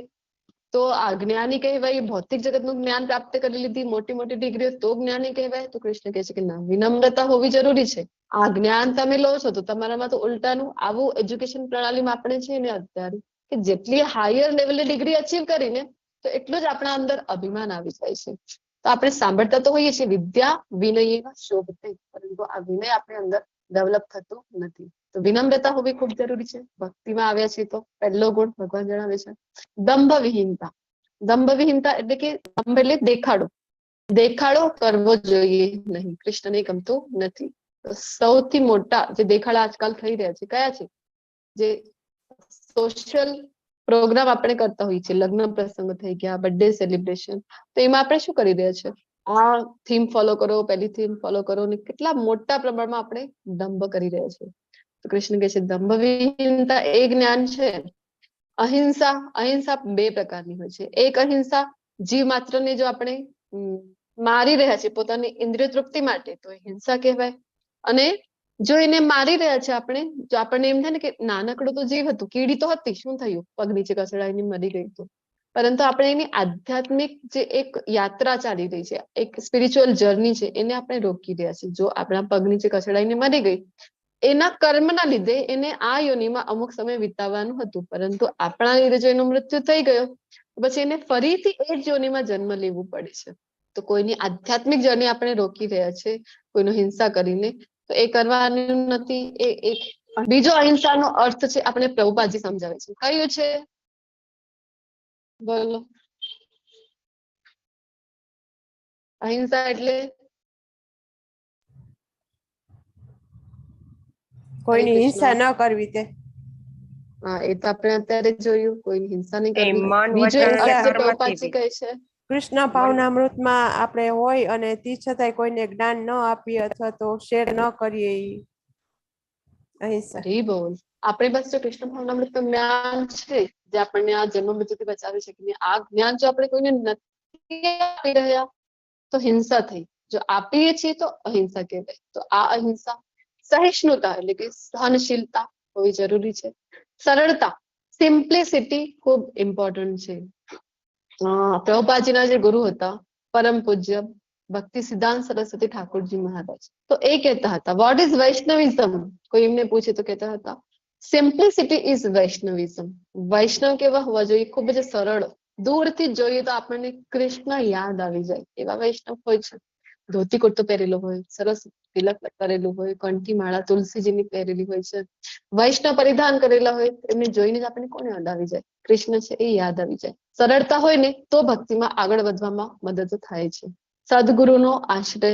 તો આ જ્ઞાની કહેવાય. ભૌતિક જગતનું જ્ઞાન પ્રાપ્ત કરી લીધી, મોટી મોટી ડિગ્રીઓ, તો જ્ઞાની કહેવાય? તો કૃષ્ણ કહે છે કે ના, વિનમ્રતા હોવી જરૂરી છે. આ જ્ઞાન તમે લો છો તો તમારામાં તો ઉલટાનું આવું એજ્યુકેશન પ્રણાલીમાં આપણે છે ને અત્યારે કે જેટલી હાયર લેવલે ડિગ્રી અચીવ કરીને તો એટલું જ આપણા અંદર અભિમાન આવી જાય છે. તો આપણે સાંભળતા તો હોઈએ છીએ વિદ્યા વિનયેન શોભતે, પરંતુ આ વિનય આપણે અંદર ડેવલપ થતું નથી. તો વિનમ્રતા હોવી ખૂબ જરૂરી છે. ભક્તિમાં આવ્યા છે તો પહેલો ગુણ ભગવાન જણાવે છે દંભ વિહીનતા. દંભ વિહીનતા એટલે કે દંભ એટલે દેખાડો કરવો જોઈએ નહીં. કૃષ્ણને ગમતું નથી. સૌથી મોટા જે દેખાડા આજકાલ થઈ રહ્યા છે કયા છે? જે સોશિયલ પ્રોગ્રામ આપણે કરતા હોઈએ છીએ, લગ્ન પ્રસંગ થઈ ગયા, બર્થડે સેલિબ્રેશન, તો એમાં આપણે શું કરી રહ્યા છે? આ થીમ ફોલો કરો, પહેલી થીમ ફોલો કરો, ને કેટલા મોટા પ્રમાણમાં આપણે દંભ કરી રહ્યા છે. તો કૃષ્ણ કહે છે દંભ વિહીનતા એ જ્ઞાન છે. અહિંસા, અહિંસા બે પ્રકારની હોય છે. એક અહિંસા જીવ માત્રને જો આપણે મારી રહ્યા છે પોતાની ઇન્દ્રિય તૃપ્તિ માટે, તો એ હિંસા કહેવાય. અને જો એને મારી રહ્યા છે આપણે, જો આપણને એમ થાય ને કે નાનકડું તો જીવ હતું, કીડી તો હતી, શું થયું, પગ નીચે કચડાઈને મરી ગઈ, તો પરંતુ આપણે એની આધ્યાત્મિક જે એક યાત્રા ચાલી રહી છે, એક સ્પિરિચ્યુઅલ જર્ની છે, એને આપણે રોકી રહ્યા છીએ. જો આપણા પગ નીચે કચડાઈને મરી ગઈ, એના કર્મના લીધે એને આ યોનિમાં અમુક સમય વિતાવવાનું હતું, પરંતુ આપણા લીધે જો એનું મૃત્યુ થઈ ગયો, પછી એને ફરીથી એ જ યોનિમાં જન્મ લેવું પડે છે. તો કોઈની આધ્યાત્મિક જર્ની આપણે રોકી રહ્યા છે કોઈનો હિંસા કરીને, તો એ કરવાનું નથી. એ એક બીજો અહિંસાનો અર્થ છે, આપણે પ્રભુપાદજી સમજાવે છે. કયું છે? બોલો. અહિંસા એટલે કોઈની હિંસા ન કરવી તે. હા, એ તો આપણે અત્યારે જોયું, કોઈની હિંસા નહીં એ કરવી. મન બીજો વચન એક અર્થ કર્મથી પ્રભુપાદજી કહે છે. કૃષ્ણ ભાવનામૃતમાં આપણે હોય અને તે છતાંય કોઈને જ્ઞાન ન આપીએ અથવા તો શેર ન કરીએ, ઈ અહિંસા. અરે બોલ, આપણે બસ જો કૃષ્ણ ભાવનામૃત જ્ઞાન છે જે આપણને આ જન્મ મૃત્યુથી બચાવી શકે, આ જ્ઞાન જો આપણે કોઈને નથી આપી રહ્યા તો હિંસા થઈ. જો આપીએ છીએ તો અહિંસા કહેવાય. તો આ અહિંસા, સહિષ્ણુતા એટલે કે સહનશીલતા હોવી જરૂરી છે. સરળતા, સિમ્પ્લિસિટી ખૂબ ઇમ્પોર્ટન્ટ છે. પ્રભુપાદજીના જે ગુરુ હતા પરમ પૂજ્ય ભક્તિ સિદ્ધાંત સરસ્વતી ઠાકોરજી મહારાજ, તો એ કહેતા હતા વોટ ઇઝ વૈષ્ણવિઝમ? કોઈ એમને પૂછે તો કહેતા હતા સિમ્પ્લિસિટી ઇઝ વૈષ્ણવિઝમ. વૈષ્ણવ કેવા હોવા જોઈએ? ખૂબ જ સરળ, દૂરથી જોઈએ તો આપણને કૃષ્ણ યાદ આવી જાય એવા વૈષ્ણવ હોય છે. ધોતી કુર્તો પહેરેલો હોય, સરસ તિલક કરેલું હોય, કંઠી માળા તુલસીજીની પહેરેલી હોય છે, વૈષ્ણવ પરિધાન કરેલા હોય, એમને જોઈને જ આપણને કોને યાદ આવી જાય? કૃષ્ણ છે એ યાદ આવી જાય. સરળતા હોય ને તો ભક્તિમાં આગળ વધવામાં મદદ થાય છે. સદગુરુનો આશ્રય,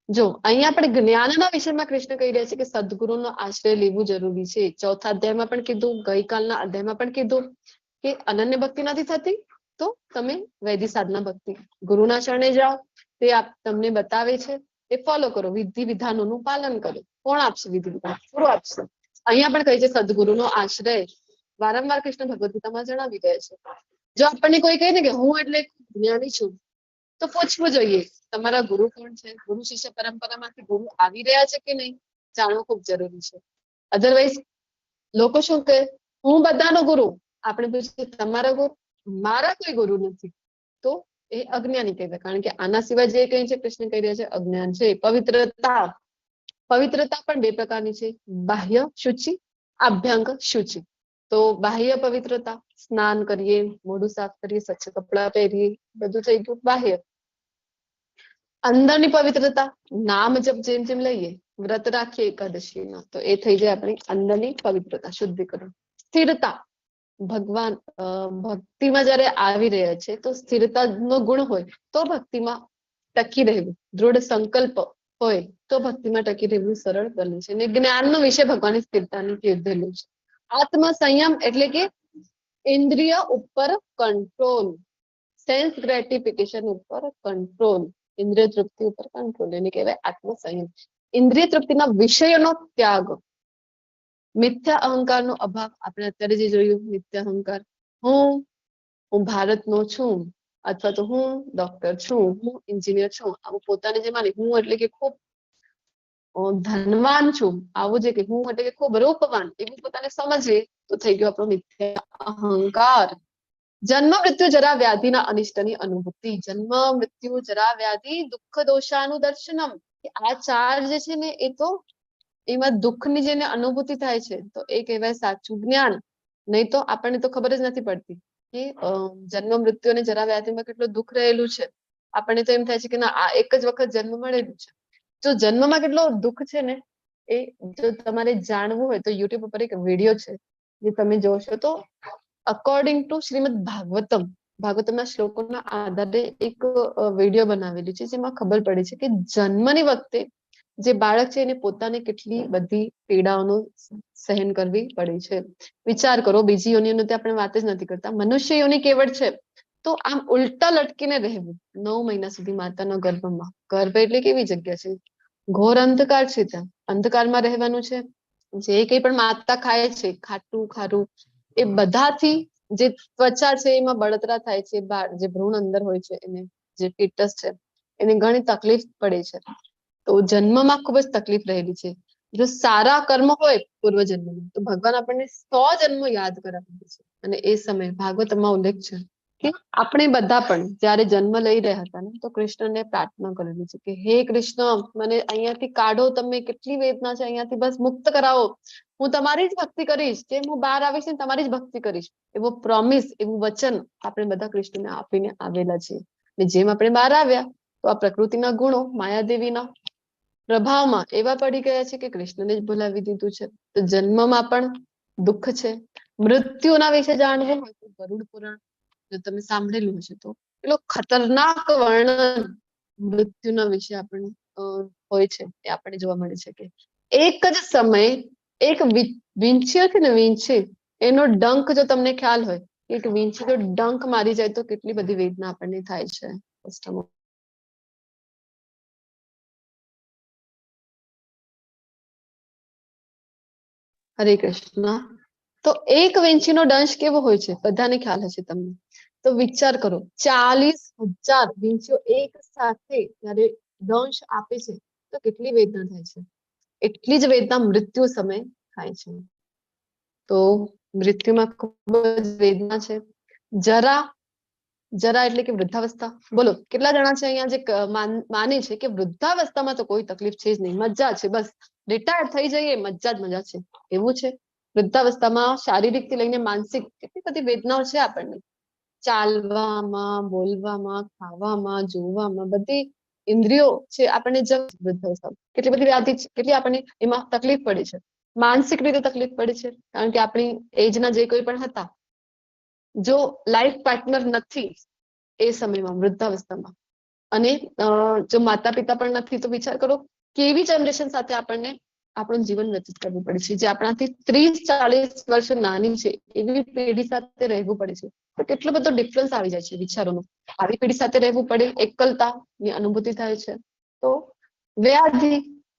જો અહીંયા આપણે જ્ઞાનના વિષયમાં કૃષ્ણ કહી રહ્યા છે કે સદગુરુનો આશ્રય લેવું જરૂરી છે. ચોથા અધ્યાયમાં પણ કીધું, ગઈકાલના અધ્યાયમાં પણ કીધું કે અનન્ય ભક્તિ નથી થતી તો તમે વૈદિક સાધના ભક્તિ ગુરુના શરણે જાઓ, તે તમને બતાવે છે, એ ફોલો કરો, વિધિ વિધાનોનું પાલન કરો. કોણ આપશે વિધિ વિધાન? ગુરુ આપશે. અહીંયા પણ કહે છે સદગુરુનો આશ્રય. વારંવાર કૃષ્ણ ભગવદ ગીતામાં જણાવી રહ્યા છે. જો આપણને કોઈ કહે ને કે હું એટલે જ્ઞાની છું, તો પૂછવું જોઈએ તમારા ગુરુ કોણ છે? ગુરુ શિષ્ય પરંપરામાંથી ગુરુ આવી રહ્યા છે કે નહીં, જાણવું ખૂબ જરૂરી છે. અધરવાઇઝ લોકો શું કહે, હું બધાનો ગુરુ, આપણે પૂછીએ તમારા ગુરુ? મારા કોઈ ગુરુ નથી, તો એ અજ્ઞાની કહેવાય. કારણ કે આના સિવાય જે કંઈ છે કૃષ્ણ કહી રહ્યા છે અજ્ઞાન છે. પવિત્રતા, પવિત્રતા પણ બે પ્રકારની છે, બાહ્ય શુચિ, આભ્યંગ શુચિ. તો બાહ્ય પવિત્રતા, સ્નાન કરીએ, મોઢું સાફ કરીએ, સ્વચ્છ કપડાં પહેરીએ, બધું થઈ ગયું બાહ્ય. અંદરની પવિત્રતા, નામ જપ જેમ જેમ લઈએ, વ્રત રાખીએ એકાદશીમાં, તો એ થઈ જાય આપણી અંદરની પવિત્રતા, શુદ્ધિકરણ. સ્થિરતા, ભગવાન ભક્તિમાં જયારે આવી રહ્યા છે તો સ્થિરતાનો ગુણ હોય તો ભક્તિમાં ટકી રહેવું, દૃઢ સંકલ્પ હોય તો ભક્તિમાં ટકી રહેવું સરળ બને છે. અને જ્ઞાનનો વિષય ભગવાને સ્થિરતાને કીધેલું છે. આત્મ સંયમ એટલે કે ઇન્દ્રિય ઉપર કંટ્રોલ, સેન્સ ગ્રેટિફિકેશન ઉપર કંટ્રોલ, ઇન્દ્રિય તૃપ્તિ ઉપર કંટ્રોલ, એને કહેવાય આત્મ સંયમ. ઇન્દ્રિય તૃપ્તિના વિષયોનો ત્યાગ, મિથ્યા અહંકારનો અભાવ. આપણે અત્યારે જે જોયું મિથ્યા અહંકાર, હું ભારતનો છું, અથવા તો હું ડોક્ટર છું, હું એન્જિનિયર છું, આવું પોતાને જે માને, હું એટલે કે ખૂબ ધનવાન છું, આવું જે કે હું એટલે કે ખૂબ રૂપવાન, એવું પોતાને સમજે તો થઈ ગયો આપણો મિથ્યા અહંકાર. જન્મ મૃત્યુ જરા વ્યાધિના અનિષ્ટની અનુભૂતિ, જન્મ મૃત્યુ જરા વ્યાધિ દુઃખ દોષાનું દર્શનમ. આ ચાર જે છે ને એ તો એમાં દુઃખની જેને અનુભૂતિ થાય છે તો એ કહેવાય સાચું જ્ઞાન. નહીં તો આપણને તો ખબર જ નથી પડતી કે જન્મ મૃત્યુ અને જરા વ્યાધિમાં કેટલું દુઃખ રહેલું છે. આપણને તો એમ થાય છે કે ના આ એક જ વખત જન્મ મળેલું છે. જો જન્મમાં કેટલો દુઃખ છે ને એ જો તમારે જાણવું હોય તો યુટ્યુબ ઉપર એક વિડીયો છે જે તમે જોશો તો અકોર્ડિંગ ટુ શ્રીમદ ભાગવતમ, ભાગવતમના શ્લોકોના આધારે એક વિડીયો બનાવેલી છે જેમાં ખબર પડે છે કે જન્મની વખતે જે બાળક છે એને પોતાને કેટલી બધી પીડાઓનું સહન કરવી પડે છે. વિચાર કરો, બીજી યોનિઓની તો આપણે વાત જ નથી કરતા, મનુષ્ય યોની કેવળ છે તો આમ ઉલટા લટકીને રહેવું 9 મહિના સુધી માતાના ગર્ભમાં. ગર્ભ એટલે કેવી જગ્યા છે? ઘોર અંધકાર છે. ત્યાં અંધકારમાં રહેવાનું છે. જે કંઈ પણ માતા ખાય છે, ખાટું ખારું, એ બધાથી જે ત્વચા છે એમાં બળતરા થાય છે. જે ભ્રૂણ અંદર હોય છે એને, જે ફીટસ છે એને ઘણી તકલીફ પડે છે. તો જન્મમાં ખૂબ જ તકલીફ રહેલી છે. જો સારા કર્મ હોય પૂર્વજન્મમાં તો ભગવાન આપણને 100 જન્મો યાદ કરાવે છે. અને એ સમયે ભાગવતમાં ઉલ્લેખ છે કે આપણે બધા પણ જયારે જન્મ લઈ રહ્યા હતા ને તો કૃષ્ણને પ્રાર્થના કરેલી છે કે હે કૃષ્ણ, મને અહીંયાથી કાઢો, તમે કેટલી વેદના છે, અહીંયાથી બસ મુક્ત કરાવો, હું તમારી જ ભક્તિ કરીશ, જેમ હું બહાર આવીશ ને તમારી જ ભક્તિ કરીશ. એવો પ્રોમિસ, એવું વચન આપણે બધા કૃષ્ણને આપીને આવેલા છે. અને જેમ આપણે બહાર આવ્યા તો આ પ્રકૃતિના ગુણો માયાદેવીના પ્રભાવમાં એવા પડી ગયા છે કે કૃષ્ણને જ ભૂલાવી દીધું છે. તો જન્મમાં પણ દુઃખ છે. મૃત્યુના વિશે જાણવું હોય તો ગરુડ પુરાણ જો તમે સાંભળેલું હશે તો એટલો ખતરનાક વર્ણન મૃત્યુના વિશે આપણને હોય છે. એ આપણને જોવા મળે છે કે એક જ સમયે એક વીંછી છે ને, વીંછી એનો ડંખ જો તમને ખ્યાલ હોય, એક વીંછી જો ડંખ મારી જાય તો કેટલી બધી વેદના આપણને થાય છે. હરે કૃષ્ણ. તો એક વીંછીનો દંશ કેવો હોય છે બધાને ખ્યાલ હશે તમને. તો વિચાર કરો, 40,000 વીંછીઓ એક સાથે જયારે દંશ આપે છે તો કેટલી વેદના થાય છે. એટલી જ વેદના મૃત્યુ સમયે થાય છે. તો મૃત્યુમાં ખૂબ જ વેદના છે. જરા એટલે કે વૃદ્ધાવસ્થા. બોલો કેટલા જણા છે અહીંયા જે માને છે કે વૃદ્ધાવસ્થામાં તો કોઈ તકલીફ છે જ નહીં, મજા છે, બસ રિટાયર થઈ જઈએ મજા જ મજા છે. એવું છે? વૃદ્ધાવસ્થામાં શારીરિક થી લઈને માનસિક કેટલી બધી વેદનાઓ છે આપણને. ચાલવામાં, બોલવામાં, ખાવામાં, જોવામાં, બધી ઇન્દ્રિયો છે આપણને વૃદ્ધાવસ્થા કેટલી બધી વ્યાધિ, કેટલી આપણને એમાં તકલીફ પડે છે. માનસિક રીતે તકલીફ પડે છે કારણ કે આપણી એજના જે કોઈ પણ હતા, જો લાઈફ પાર્ટનર નથી એ સમયમાં વૃદ્ધાવસ્થામાં, અને જો માતા પિતા પણ નથી, તો વિચાર કરો કેવી જનરેશન સાથે આપણને આપણું જીવન વ્યતીત કરવું પડે છે. જે આપણાથી 30-40 વર્ષ નાની છે એવી પેઢી સાથે રહેવું પડે છે. તો કેટલો બધો ડિફરન્સ આવી જાય છે વિચારોનો. આવી પેઢી સાથે રહેવું પડે, એકલતાની અનુભૂતિ થાય છે. તો વ્યાધિ,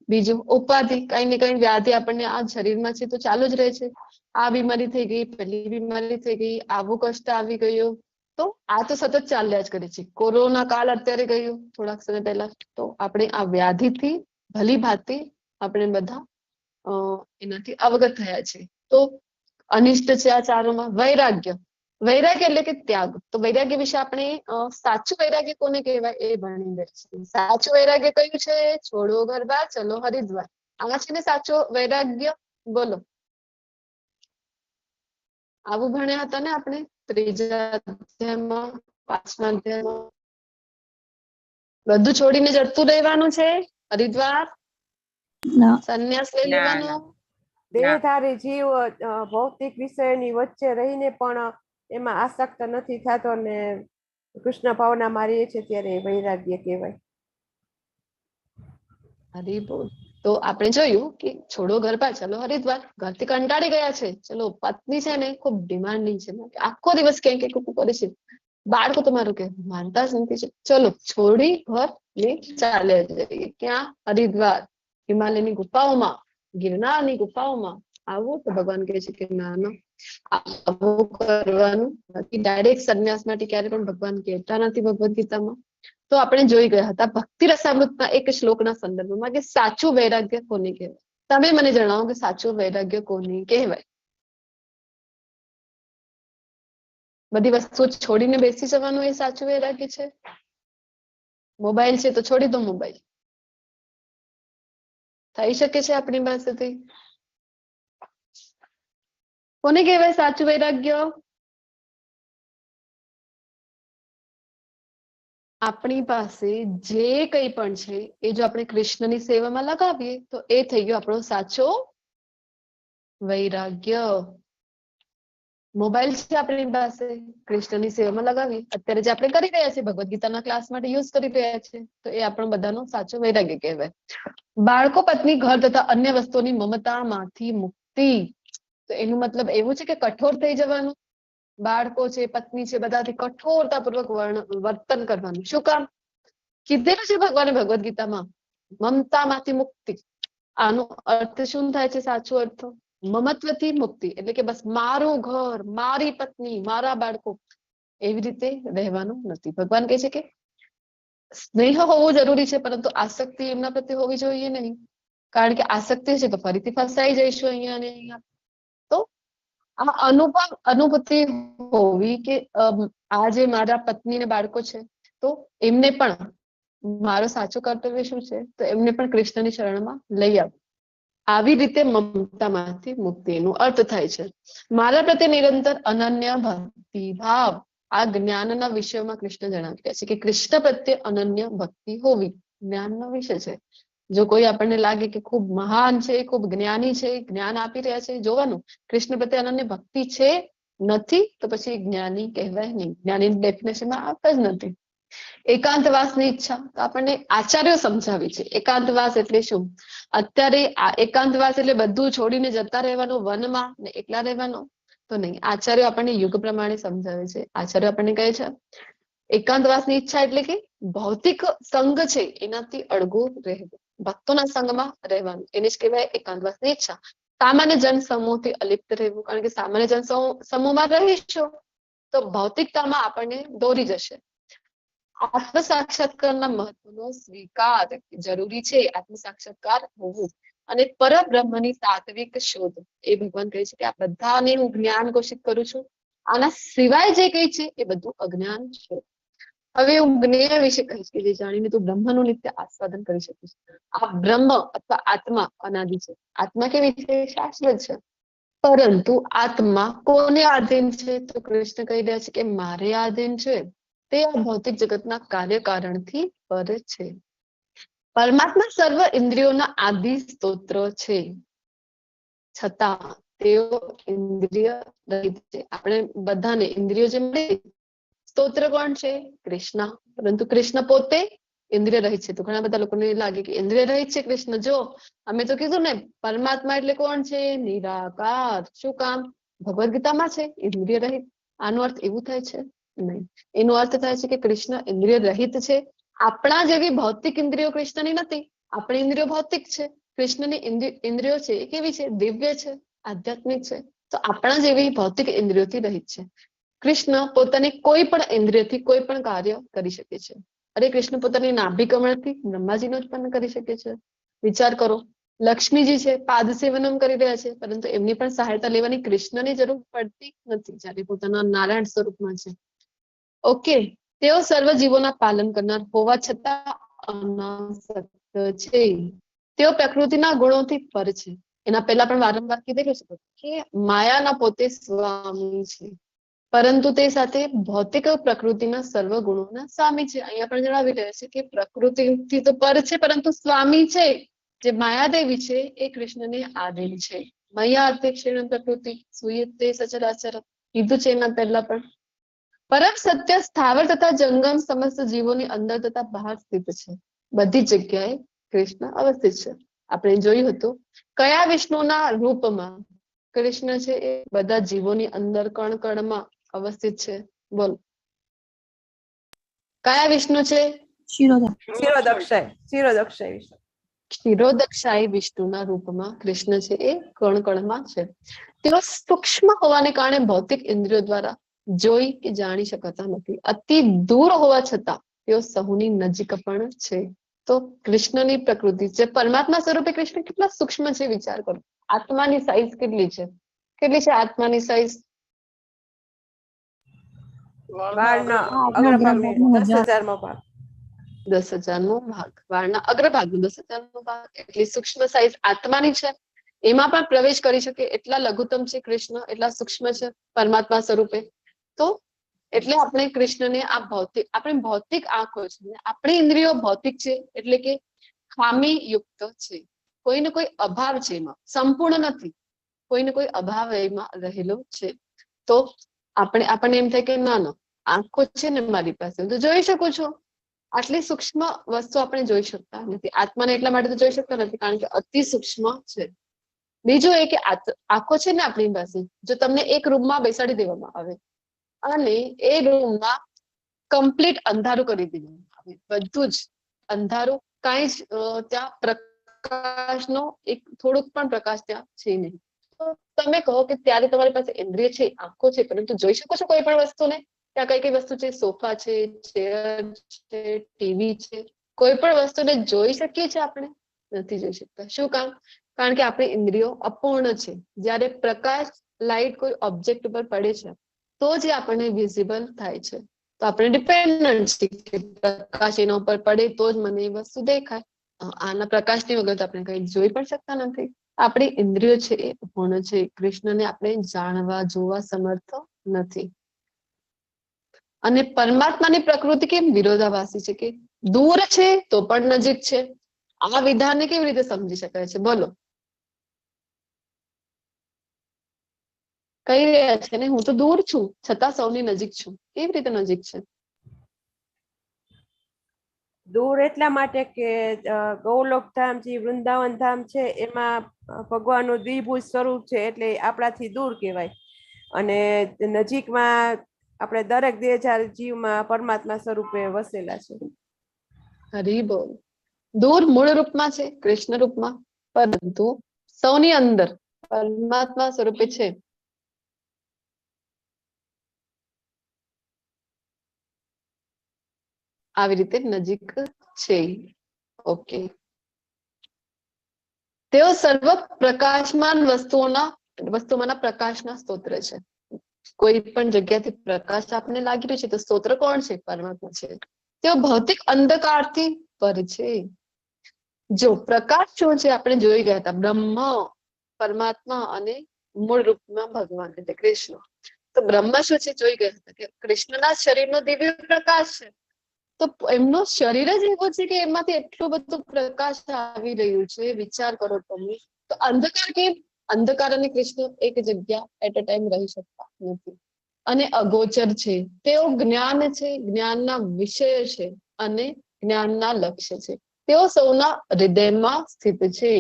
બીજું ઉપાધિ, કઈ ને કઈ વ્યાધિ આપણને આ શરીરમાં છે તો ચાલુ જ રહે છે. આ બીમારી થઈ ગઈ, પેલી બીમારી થઈ ગઈ, આવું કષ્ટ આવી ગયું, તો આ તો સતત ચાલ્યા જ કરે છે. કોરોના કાળ અત્યારે ગયું થોડાક સમય પહેલા, તો આપણે આ વ્યાધિથી ભલી ભાંતિ આપણે બધા એનાથી અવગત થયા છે. તો અનિષ્ટ છે આ ચારોમાં. વૈરાગ્ય, વૈરાગ્ય એટલે કે ત્યાગ. તો વૈરાગ્ય વિશે આપણે સાચું વૈરાગ્ય કોને કહેવાય એ ભણી લે છે. સાચું વૈરાગ્ય કયું છે? છોડો ઘર બાર, ચલો હરિદ્વાર. આમાં છે ને સાચો વૈરાગ્ય, બોલો. આવું ભણ્યા હતા ને આપણે 3જા અધ્યાયમાં, 5મા અધ્યાયમાં. બધું છોડીને જતું રહેવાનું છે હરિદ્વાર, સંન્યાસ લઈ લેવાનો. દેહધારી જીવ ભૌતિક વિષયની વચ્ચે રહીને પણ એમાં આસક્ત નથી થતો ને કૃષ્ણ ભાવના મારીએ છે ત્યારે વૈરાગ્ય કહેવાય. હરી બોલ. તો આપણે જોયું કે છોડો ઘર પર, ચલો હરિદ્વાર. ઘરથી કંટાળી ગયા છે, ચલો પત્ની છે ને ખૂબ ડિમાન્ડિંગ છે, આખો દિવસ ક્યાંક કરે છે, બાળકો તમારું કે માનતા જ નથી. ચલો છોડી ઘર ને ચાલે જઈએ. ક્યાં? હરિદ્વાર. હિમાલયની ગુફાઓમાં, ગિરનારની ગુફાઓમાં. આવું તો ભગવાન કહે છે કે ના ના, આવું કરવાનું નથી. ડાયરેક્ટ સંન્યાસ માટે ક્યારે પણ ભગવાન કહેતા નથી ભગવદ ગીતામાં. તો આપણે જોઈ ગયા હતા ભક્તિ રસામૃતના એક શ્લોકના સંદર્ભમાં કે સાચું વૈરાગ્ય કોને કહેવાય. તમે મને જણાવો કે સાચું વૈરાગ્ય કોને કહેવાય. બધી વસ્તુ છોડીને બેસી જવાનું એ સાચું વૈરાગ્ય છે? મોબાઈલ છે તો છોડી દો મોબાઈલ, થઈ શકે છે આપણી પાસેથી? કોને કહેવાય સાચું વૈરાગ્ય? આપણી પાસે જે કંઈ પણ છે એ જો આપણે કૃષ્ણની સેવામાં લગાવીએ તો એ થઈ ગયો આપણો સાચો વૈરાગ્ય. મોબાઈલ છે આપણી પાસે, કૃષ્ણની સેવામાં લગાવી. અત્યારે જે આપણે કરી રહ્યા છીએ ભગવદ ગીતાના ક્લાસ માટે યુઝ કરી રહ્યા છીએ, તો એ આપણો બધાનો સાચો વૈરાગ્ય કહેવાય. બાળકો, પત્ની, ઘર તથા અન્ય વસ્તુઓની મમતામાંથી મુક્તિ. તો એનું મતલબ એવું છે કે કઠોર થઈ જવાનું. બાળકો છે, પત્ની છે, બધાથી કઠોરતાપૂર્વક વર્તન કરવાનું. શું કામ? કીધેલું છે ભગવાને ભગવદ ગીતામાં, મમતામાંથી મુક્તિ. આનો અર્થ શું થાય છે? સાચો અર્થ મમત્વથી મુક્તિ, એટલે કે બસ મારું ઘર, મારી પત્ની, મારા બાળકો, એવી રીતે રહેવાનું નથી. ભગવાન કહે છે કે સ્નેહ હોવું જરૂરી છે, પરંતુ આસક્તિ એમના પ્રત્યે હોવી જોઈએ નહીં. કારણ કે આસક્તિ છે તો ફરીથી ફસાઈ જઈશું અહીંયા ને અહીંયા. તો આ અનુભૂતિ હોવી કે આ જે મારા પત્ની ને બાળકો છે, તો એમને પણ મારો સાચું કર્તવ્ય શું છે, તો એમને પણ કૃષ્ણની શરણમાં લઈ આવ. આવી રીતે મમતામાંથી મુક્તિનો અર્થ થાય છે. મારા પ્રત્યે નિરંતર અનન્ય ભક્તિ ભાવ. આ જ્ઞાનના વિષયમાં કૃષ્ણ જણાવી રહ્યા છે કે કૃષ્ણ પ્રત્યે અનન્ય ભક્તિ હોવી જ્ઞાનનો વિષય છે. જો કોઈ આપણને લાગે કે ખૂબ મહાન છે, ખૂબ જ્ઞાની છે, જ્ઞાન આપી રહ્યા છે, જોવાનું કૃષ્ણ પ્રત્યે અનન્ય ભક્તિ છે નથી, તો પછી જ્ઞાની કહેવાય નહીં. જ્ઞાનીની ડેફિનેશનમાં આવતા જ નથી. એકાંતવાસની ઈચ્છા, તો આપણને આચાર્યો સમજાવી છે. એકાંતવાસ એટલે શું? અત્યારે આ એકાંતવાસ એટલે બધું છોડીને જતા રહેવાનું, વનમાં ને એકલા રહેવાનો તો નહીં. આચાર્યો આપણને યુગ પ્રમાણે સમજાવે છે. આચાર્યો આપણને કહે છે એકાંતવાસની ઈચ્છા એટલે કે ભૌતિક સંગ છે એનાથી અળગું રહેવું, ભક્તોના સંગમાં રહેવાનું, એને જ કહેવાય એકાંતવાસની ઈચ્છા. સામાન્ય જન સમૂહથી અલિપ્ત રહેવું, કારણ કે સામાન્ય જન સમૂહમાં રહીશું તો ભૌતિકતામાં આપણને દોરી જશે. આત્મ સાક્ષાત્કારના મહત્વનો સ્વીકાર જરૂરી છે. આત્મ સાક્ષાત્કાર હોવું અને પરબ્રહ્મની તાત્વિક શોધ. એ ભગવાન કહે છે કે આ બધાને હું જ્ઞાન ઘોષિત કરું છું, આના સિવાય જે કઈ છે એ બધું અજ્ઞાન છે. હવે હું જ્ઞેય વિશે કહીશ કે જે જાણીને તું બ્રહ્મનું નિત્ય આસ્વાદન કરી શકીશ. આ બ્રહ્મ અથવા આત્મા અનાદિ છે. આત્મા કેવી છે? શાશ્વત છે. પરંતુ આત્મા કોને આધીન છે? તો કૃષ્ણ કહી રહ્યા છે કે મારે આધીન છે. તે આ ભૌતિક જગતના કાર્યકારણથી પર છે. પરમાત્મા સર્વ ઇન્દ્રિયોના આદિ સ્તોત્ર છે, છતાં તેઓ ઇન્દ્રિય રહિત છે. આપણે બધાને ઇન્દ્રિયો જે મળે, સ્તોત્ર કોણ છે? કૃષ્ણ. પરંતુ કૃષ્ણ પોતે ઇન્દ્રિય રહિત છે. તો ઘણા બધા લોકોને લાગે કે ઇન્દ્રિય રહિત છે કૃષ્ણ. જો અમે તો કીધું ને, પરમાત્મા એટલે કોણ છે? નિરાકાર. શું કામ? ભગવદ ગીતામાં છે ઇન્દ્રિય રહિત. આનો અર્થ એવું થાય છે? નહીં. એનો અર્થ થાય છે કે કૃષ્ણ ઇન્દ્રિય રહિત છે. આપણા જેવી ભૌતિક ઇન્દ્રિયો કૃષ્ણની નથી. આપણી ઇન્દ્રિયો ભૌતિક છે. કૃષ્ણની ઇન્દ્રિયો છે એ કેવી છે? દિવ્ય છે, આધ્યાત્મિક છે. તો આપણા જેવી ભૌતિક ઇન્દ્રિયોથી રહિત છે. કૃષ્ણ પોતાની કોઈ પણ ઇન્દ્રિયથી કોઈ પણ કાર્ય કરી શકે છે. અરે કૃષ્ણ પોતાની નાભી કમળથી બ્રહ્માજીને ઉત્પન્ન કરી શકે છે. વિચાર કરો, લક્ષ્મીજી છે પાદ સેવનમ કરી રહ્યા છે, પરંતુ એમની પણ સહાયતા લેવાની કૃષ્ણની જરૂર પડતી નથી જ્યારે પોતાના નારાયણ સ્વરૂપમાં છે. ઓકે, તેઓ સર્વ જીવોના પાલન કરનાર હોવા છતાં અનાસક્ત છે. તેઓ પ્રકૃતિના ગુણોથી પર છે. એના પહેલા પણ વારંવાર કીધેલું છે કે માયાના પોતે સ્વામી છે, પરંતુ તે સાથે ભૌતિક પ્રકૃતિના સર્વ ગુણોના સ્વામી છે. અહીંયા પણ જણાવી રહ્યા છે કે પ્રકૃતિથી તો પર છે, પરંતુ સ્વામી છે જે માયાદેવી છે એ કૃષ્ણને આધીન છે. મયા અધ્યક્ષેણ પ્રકૃતિ સુયતે સચરાચર કીધું છે એના પહેલા પણ. પરમ સત્ય સ્થાવર તથા જંગમ સમસ્ત જીવોની અંદર તથા બહાર સ્થિત છે. બધી જગ્યાએ કૃષ્ણ અવસ્થિત છે. આપણે જોયું હતું કયા વિષ્ણુના રૂપમાં કૃષ્ણ છે એ બધા જીવોની અંદર કણ કણમાં અવસ્થિત છે. બોલ, કયા વિષ્ણુ છે? ક્ષીરોદક્ષાય વિષ્ણુ. ક્ષીરોદક્ષાય વિષ્ણુના રૂપમાં કૃષ્ણ છે એ કણ કણમાં છે. તેઓ સૂક્ષ્મ હોવાને કારણે ભૌતિક ઇન્દ્રિયો દ્વારા જોઈ કે જાણી શકાતા નથી. અતિ દૂર હોવા છતાં તેઓ સહુની નજીક પણ છે. તો કૃષ્ણની પ્રકૃતિ છે, પરમાત્મા સ્વરૂપે કૃષ્ણ કેટલા સૂક્ષ્મ છે વિચાર કરો. આત્માની સાઈઝ કેટલી છે? કેટલી છે આત્માની સાઈઝ? વાળના અગ્રભાગનો 10,000મો ભાગ. 10,000મો ભાગ. વાળના અગ્રભાગનો 10,000મો ભાગ. એટલી સૂક્ષ્મ સાઈઝ આત્માની છે. એમાં પણ પ્રવેશ કરી શકે એટલા લઘુત્તમ છે કૃષ્ણ, એટલા સૂક્ષ્મ છે પરમાત્મા સ્વરૂપે. તો એટલે આપણે કૃષ્ણને આ ભૌતિક, આપણે ભૌતિક આંખો છે, આપણી ઇન્દ્રિયો ભૌતિક છે એટલે કે ખામી યુક્ત છે. કોઈને કોઈ અભાવ છે, એમાં સંપૂર્ણ નથી, કોઈને કોઈ અભાવ એમાં રહેલો છે. તો આપણને એમ થાય કે ના આંખો છે ને મારી પાસે, હું તો જોઈ શકું છું. આટલી સૂક્ષ્મ વસ્તુ આપણે જોઈ શકતા નથી. આત્માને એટલા માટે તો જોઈ શકતા નથી કારણ કે અતિ સૂક્ષ્મ છે. બીજું એ કે આંખો છે ને આપણી પાસે, જો તમને એક રૂમમાં બેસાડી દેવામાં આવે અને એ રૂમમાં કમ્પ્લીટ અંધારું કરી દેવામાં આવે, બધું જ અંધારું, કાંઈ જ ત્યાં પ્રકાશનો એક થોડુંક પણ પ્રકાશ ત્યાં છે નહીં, તો તમે કહો કે ત્યારે તમારી પાસે ઇન્દ્રિય છે, આંખો છે, પરંતુ જોઈ શકો છો કોઈ પણ વસ્તુને? ત્યાં કઈ કઈ વસ્તુ છે? સોફા છે, ચેર છે, ટીવી છે, કોઈ પણ વસ્તુને જોઈ શકીએ છીએ આપણે? નથી જોઈ શકતા. શું કામ? કારણ કે આપણી ઇન્દ્રિયો અપૂર્ણ છે. જ્યારે પ્રકાશ, લાઈટ કોઈ ઓબ્જેક્ટ ઉપર પડે છે તો જ આપણને વિઝિબલ થાય છે. તો આપણે ડિપેન્ડન્ટ છીએ કે પ્રકાશ એના ઉપર પડે તો જ મને એ વસ્તુ દેખાય. આના પ્રકાશની વગર તો આપણે કઈ જોઈ પણ શકતા નથી. આપણી ઇન્દ્રિયો છે એ અપૂર્ણ છે. કૃષ્ણને આપણે જાણવા, જોવા સમર્થ નથી. અને પરમાત્માની પ્રકૃતિ કેમ વિરોધાભાસી છે કે દૂર છે તો પણ નજીક છે? આ વિધાનને કેવી રીતે સમજી શકાય છે? બોલો. કહી રહ્યા છે ને હું તો દૂર છું છતાં સૌની નજીક છું. કેવી રીતે નજીક છે? દૂર એટલા માટે કે ગૌલોક ધામ જે વૃંદાવન ધામ છે એમાં ભગવાનનું દ્વિભુજ સ્વરૂપ છે એટલે આપણાથી દૂર કહેવાય. અને નજીકમાં આપણે દરેક દેહધારી જીવમાં પરમાત્મા સ્વરૂપે વસેલા છે. હરી બોલ. દૂર મૂળ રૂપમાં છે, કૃષ્ણ રૂપમાં, પરંતુ સૌની અંદર પરમાત્મા સ્વરૂપે છે. આવી રીતે નજીક છે. ઓકે. તેઓ સર્વ પ્રકાશમાન વસ્તુઓમાંના પ્રકાશના સ્ત્રોત છે. કોઈ પણ જગ્યાથી પ્રકાશ આપને લાગી રહ્યો છે તો સ્ત્રોત કોણ છે? પરમાત્મા છે. તેઓ ભૌતિક અંધકારથી પર છે. જો પ્રકાશ શું છે આપણે જોઈ ગયા હતા, બ્રહ્મ, પરમાત્મા અને મૂળ રૂપમાં ભગવાન એટલે કૃષ્ણ. તો બ્રહ્મ શું છે જોઈ ગયા હતા કે કૃષ્ણના શરીરનો દિવ્ય પ્રકાશ છે. તો એમનું શરીર જ એવું છે કે એમાંથી એટલું બધું પ્રકાશ આવી રહ્યું છે. વિચાર કરો તમે. તો અંધકાર કેમ? અંધકાર અને કૃષ્ણ એક જગ્યા એટ અ ટાઈમ રહી શકતા નથી અને અગોચર છે. તેઓ જ્ઞાન છે, જ્ઞાનના વિષય છે અને જ્ઞાનના લક્ષ્ય છે. તેઓ સૌના હૃદયમાં સ્થિત છે.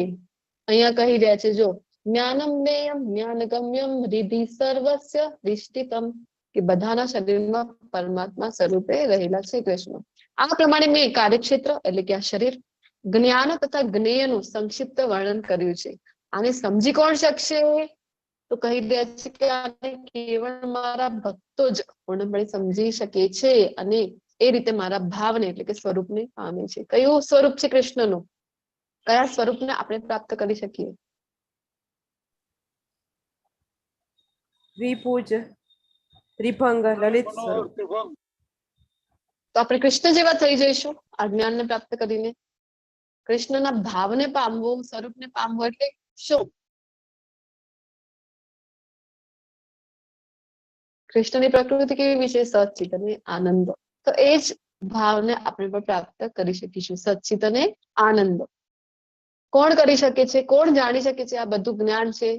અહીંયા કહી રહ્યા છે જો જ્ઞાનમ જ્ઞેયમ જ્ઞાનગમ્યમ હૃદિ સર્વસ્ય વિષ્ટિતમ, કે બધાના શરીરમાં પરમાત્મા સ્વરૂપે રહેલા છે કૃષ્ણ. આ પ્રમાણે મેં કાર્યક્ષેત્ર એટલે કે આ શરીર, જ્ઞાન તથા જ્ઞેયનું સંક્ષિપ્ત વર્ણન કર્યું છે. આને સમજી કોણ શકશે? તો કહી રહ્યા છે કે આને કેવળ મારા ભક્તો જ પૂર્ણપણે સમજી શકે છે અને એ રીતે મારા ભાવને એટલે કે સ્વરૂપને પામે છે. કયું સ્વરૂપ છે કૃષ્ણનું? કયા સ્વરૂપને આપણે પ્રાપ્ત કરી શકીએ? દ્વિભુજ, ત્રિભંગ, લલિત સ્વરૂપ. તો આપણે કૃષ્ણ જેવા થઈ જઈશું આ જ્ઞાનને પ્રાપ્ત કરીને. કૃષ્ણના ભાવને પામવું, સ્વરૂપને પામવું એટલે શું? કૃષ્ણની પ્રકૃતિ કેવી વિશે? સચ્ચિત અને આનંદ. તો એ જ ભાવને આપણે પણ પ્રાપ્ત કરી શકીશું. સચ્ચિત અને આનંદ કોણ કરી શકે છે? કોણ જાણી શકે છે? આ બધું જ્ઞાન છે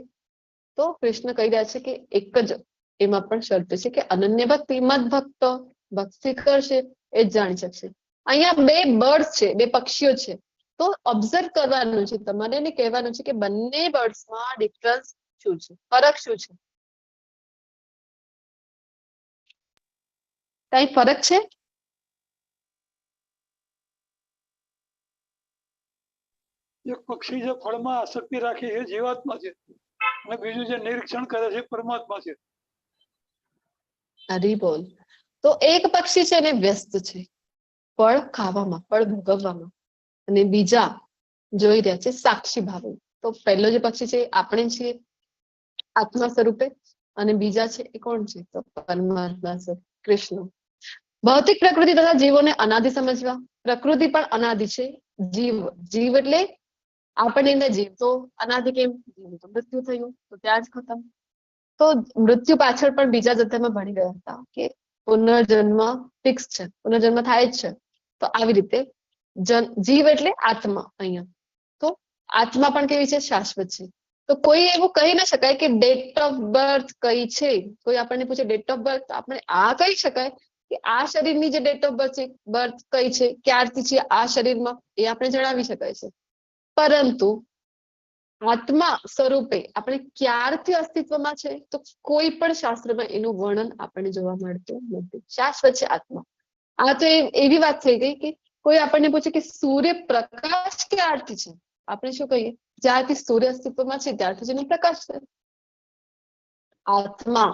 તો કૃષ્ણ કહી રહ્યા છે કે એક જ એમાં પણ શરત છે કે અનન્ય ભક્તિ, મદ ભક્ત ભક્તિ કરશે એ જ જાણી શકશે. અહીંયા બે બર્ડ્સ છે, બે પક્ષીઓ છે. તો ઓબ્ઝર્વ કરવાનું છે તમારે એને કહેવાનું છે કે બંને બર્ડ્સમાં ડિફરન્સ શું છે, ફરક શું છે? કઈ ફરક છે? એક પક્ષી જે ફળમાં આસક્તિ રાખે એ જીવાત્મા છે અને બીજું જે નિરીક્ષણ કરે છે પરમાત્મા છે. હરી બોલ. તો એક પક્ષી છે ને વ્યસ્ત છે ફળ ખાવામાં, ફળ ભોગવવામાં, અને બીજા જોઈ રહ્યા છે સાક્ષી ભાવે. તો પહેલો જે પક્ષી છે આપણે છીએ આત્મા સ્વરૂપે અને બીજા છે એ કોણ છે? તો પરમાત્મા છે કૃષ્ણ. ભૌતિક પ્રકૃતિ તથા જીવોને અનાદિ સમજવા. પ્રકૃતિ પણ અનાદિ છે. જીવ એટલે આપણને જીવ તો અનાદિ કેમ? તો મૃત્યુ થયું તો ત્યાં જ ખતમ. તો મૃત્યુ પાછળ પણ બીજા જન્મમાં ભણી ગયા હતા કે પુનર્જન્મ ફિક્સ છે, પુનર્જન્મ થાય જ છે. તો આવી રીતે જીવ એટલે આત્મા અહીંયા. તો આત્મા પણ કેવી છે? શાશ્વત છે. તો કોઈ એવું કહી ના શકાય કે ડેટ ઓફ બર્થ કઈ છે. કોઈ આપણને પૂછે ડેટ ઓફ બર્થ, આપણે આ કહી શકાય કે આ શરીરની જે ડેટ ઓફ બર્થ કઈ છે, ક્યારથી છે આ શરીરમાં, એ આપણે જણાવી શકાય છે. પરંતુ આત્મા સ્વરૂપે આપણે ક્યારથી અસ્તિત્વમાં છે તો કોઈ પણ શાસ્ત્રમાં એનું વર્ણન આપણને જોવા મળતું નથી. શાશ્વત છે આત્મા. આ તો એવી વાત થઈ ગઈ કે કોઈ આપણને પૂછે કે સૂર્ય પ્રકાશ ક્યારથી છે, આપણે શું કહીએ? જ્યારથી સૂર્ય અસ્તિત્વમાં છે ત્યારથી જ એનો પ્રકાશ છે. આત્મા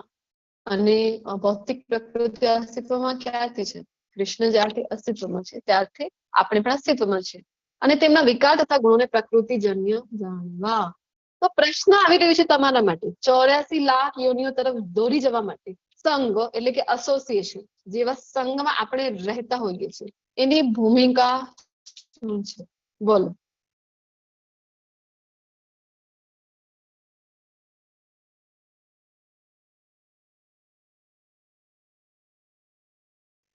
અને ભૌતિક પ્રકૃતિ અસ્તિત્વમાં ક્યારથી છે? કૃષ્ણ જ્યારથી અસ્તિત્વમાં છે ત્યારથી આપણે પણ અસ્તિત્વમાં છે, અને તેમના વિકાર તથા ગુણોને પ્રકૃતિજન્ય જાણવા. તો પ્રશ્ન આવી રહ્યો છે તમારા માટે 84 લાખ યોનિઓ તરફ દોરી જવા માટે સંઘ એટલે કે એસોસિએશન જેવા સંઘમાં આપણે રહેતા હોઈએ છીએ, એની ભૂમિકા શું છે? બોલો.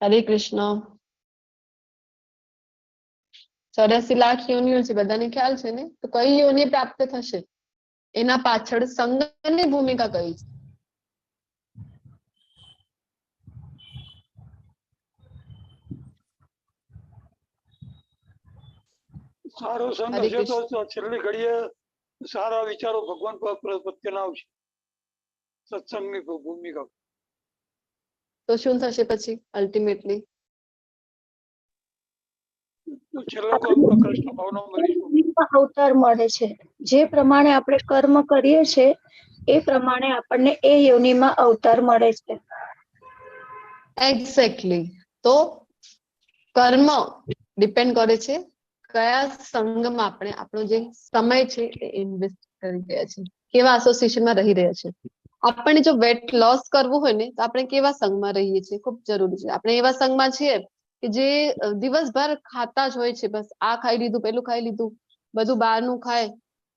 હરે કૃષ્ણ. 84 લાખ યોનિઓ છે, બધાને ખ્યાલ છે ને? તો કઈ યોનિ પ્રાપ્ત થશે? એના પાછળ સંઘની ભૂમિકા કઈ છે? સારો સંગ હરે હશે તો કૃષ્ણ. છેલ્લી ઘડીએ સારા વિચારો ભગવાન પ્રત્યેના આવશે. સત્સંગની ભૂમિકા. તો શું થશે પછી અલ્ટિમેટલી? છેલ્લો કૃષ્ણ ભાવનો મળીશું. અવતાર મળે છે. જે પ્રમાણે આપણે કર્મ કરીએ છીએ એ પ્રમાણે આપણને એ યોનિમાં અવતાર મળે છે. એક્ઝેક્ટલી. તો કર્મ ડિપેન્ડ કરે છે કયા સંઘમાં આપણે આપણો જે સમય છે એ ઇન્વેસ્ટ કરી રહ્યા છે, કેવા એસોસિએશનમાં રહી રહ્યા છે. આપણને જો વેટ લોસ કરવું હોય ને તો આપણે કેવા સંઘમાં રહીએ છીએ ખૂબ જરૂરી છે. આપણે એવા સંઘમાં છીએ કે જે દિવસભર ખાતા જ હોય છે, બસ આ ખાઈ લીધું, પેલું ખાઈ લીધું, બધું બહારનું ખાય,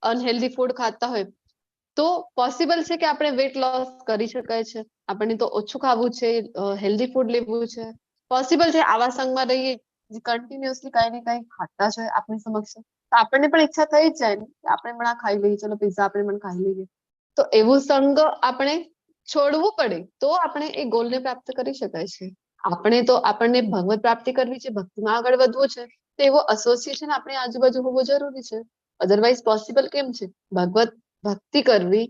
અનહેલ્ધી ફૂડ ખાતા હોય, તો પોસિબલ છે કે આપણે વેટ લોસ કરી શકાય છે. આપણને તો ઓછું ખાવું છે, હેલ્ધી ફૂડ લેવું છે, પોસિબલ છે. આવા સંઘમાં રહીએ જે કન્ટિન્યુઅસલી કઈ ને કઈ ખાતા છે આપણી સમક્ષ, તો આપણને પણ ઈચ્છા થઈ જ જાય ને કે આપણે પણ આ ખાઈ લઈએ, ચલો પિઝા આપણે પણ ખાઈ લઈએ. તો એવું સંઘ આપણે છોડવું પડે તો આપણે એ ગોલને પ્રાપ્ત કરી શકાય છે. આપણને ભગવત પ્રાપ્તિ કરવી છે, ભક્તિમાં આગળ વધવું છે, તો એવો એસોસિએશન આપણી આજુબાજુ હોવો જરૂરી છે. અધરવાઇઝ પોસિબલ કેમ છે? ભગવત ભક્તિ કરવી,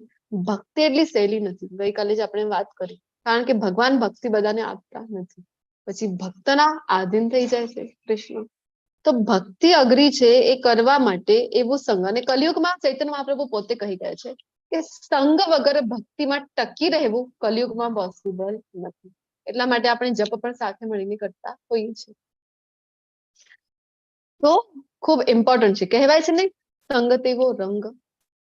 ભક્તિ એટલી સહેલી નથી. ગઈકાલે જ આપણે વાત કરી, કારણ કે ભગવાન ભક્તિ બધાને આપતા નથી, પછી ભક્તના આધીન થઈ જાય છે કૃષ્ણ. તો ભક્તિ અઘરી છે, એ કરવા માટે એવું સંઘ, અને કલિયુગમાં ચૈતન્ય મહાપ્રભુ પોતે કહી ગયા છે કે સંઘ વગર ભક્તિમાં ટકી રહેવું કલિયુગમાં પોસિબલ નથી. એટલા માટે આપણે જપ પણ સાથે મળીને કરતા હોઈએ છીએ. તો ખૂબ ઇમ્પોર્ટન્ટ છે. કહેવાય છે ને સંગ તેવો રંગ.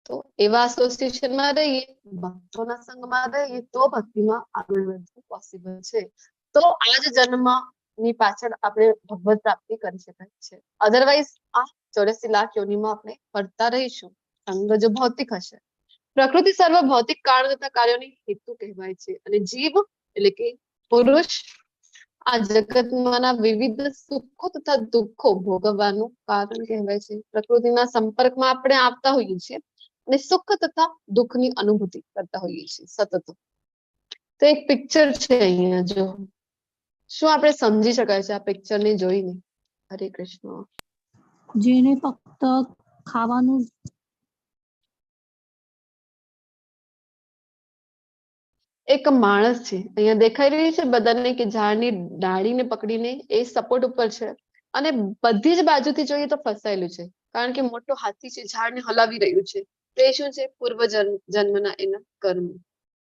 તો એવા એસોસિએશનમાં રહીએ, ભક્તોના સંગમાં રહીએ તો ભક્તિમાં આગળ વધવું પોસિબલ છે. તો આ જ જન્મની પાછળ આપણે ભગવત પ્રાપ્તિ કરી શકાય છે. અધરવાઇઝ આ 84 લાખ યોનિમાં આપણે ફરતા રહીશું. સંગ જો ભૌતિક હશે. પ્રકૃતિ સર્વ ભૌતિક કારણ તથા કાર્યોની હેતુ કહેવાય છે, અને જીવ એટલે કે પુરુષ આ જગતમાંના વિવિધ સુખો તથા દુઃખો ભોગવવાનું કારણ કહેવાય છે. પ્રકૃતિના સંપર્કમાં આપણે આવતા હોઈએ છીએ અને સુખ તથા દુઃખની અનુભૂતિ કરતા હોઈએ છીએ સતત. તો એક પિક્ચર છે અહીંયા, જો શું આપણે સમજી શકાય છે આ પિક્ચરને જોઈને? હરે કૃષ્ણ. જેને ફક્ત ખાવાનું એક માણસ છે અહીંયા દેખાઈ રહી છે બધાને કે ઝાડની ડાળીને પકડીને એ સપોર્ટ ઉપર છે, અને બધી જ બાજુથી જોઈએ તો ફસાયેલું છે, કારણ કે મોટો હાથી છે, ઝાડને હલાવી રહ્યું છે. તો એ શું છે? પૂર્વ જન્મના એના કર્મ.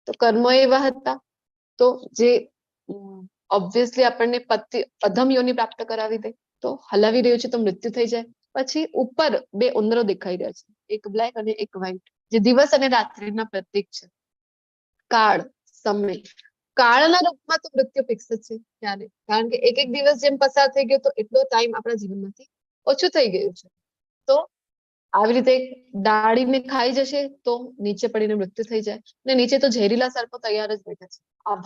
તો કર્મો એવા હતા તો જે ઓબ્વિયસલી આપણને અધમ યોની પ્રાપ્ત કરાવી દે. તો હલાવી રહ્યું છે તો મૃત્યુ થઈ જાય. પછી ઉપર બે ઉંદરો દેખાઈ રહ્યા છે, એક બ્લેક અને એક વ્હાઈટ, જે દિવસ અને રાત્રિના પ્રતીક છે. કાળ, સમય, કાળના રૂપમાં તો મૃત્યુ ફિક્સ જ છે ત્યારે, કારણ કે એક એક દિવસ જેમ પસાર થઈ ગયો તો એટલો ટાઈમ આપણા જીવનમાંથી ઓછું થઈ ગયું છે. તો આવી રીતે ડાળીને ખાઈ જશે તો નીચે પડીને મૃત્યુ થઈ જાય, અને નીચે તો ઝેરીલા સર્પો તૈયાર જ બેઠા છે. આ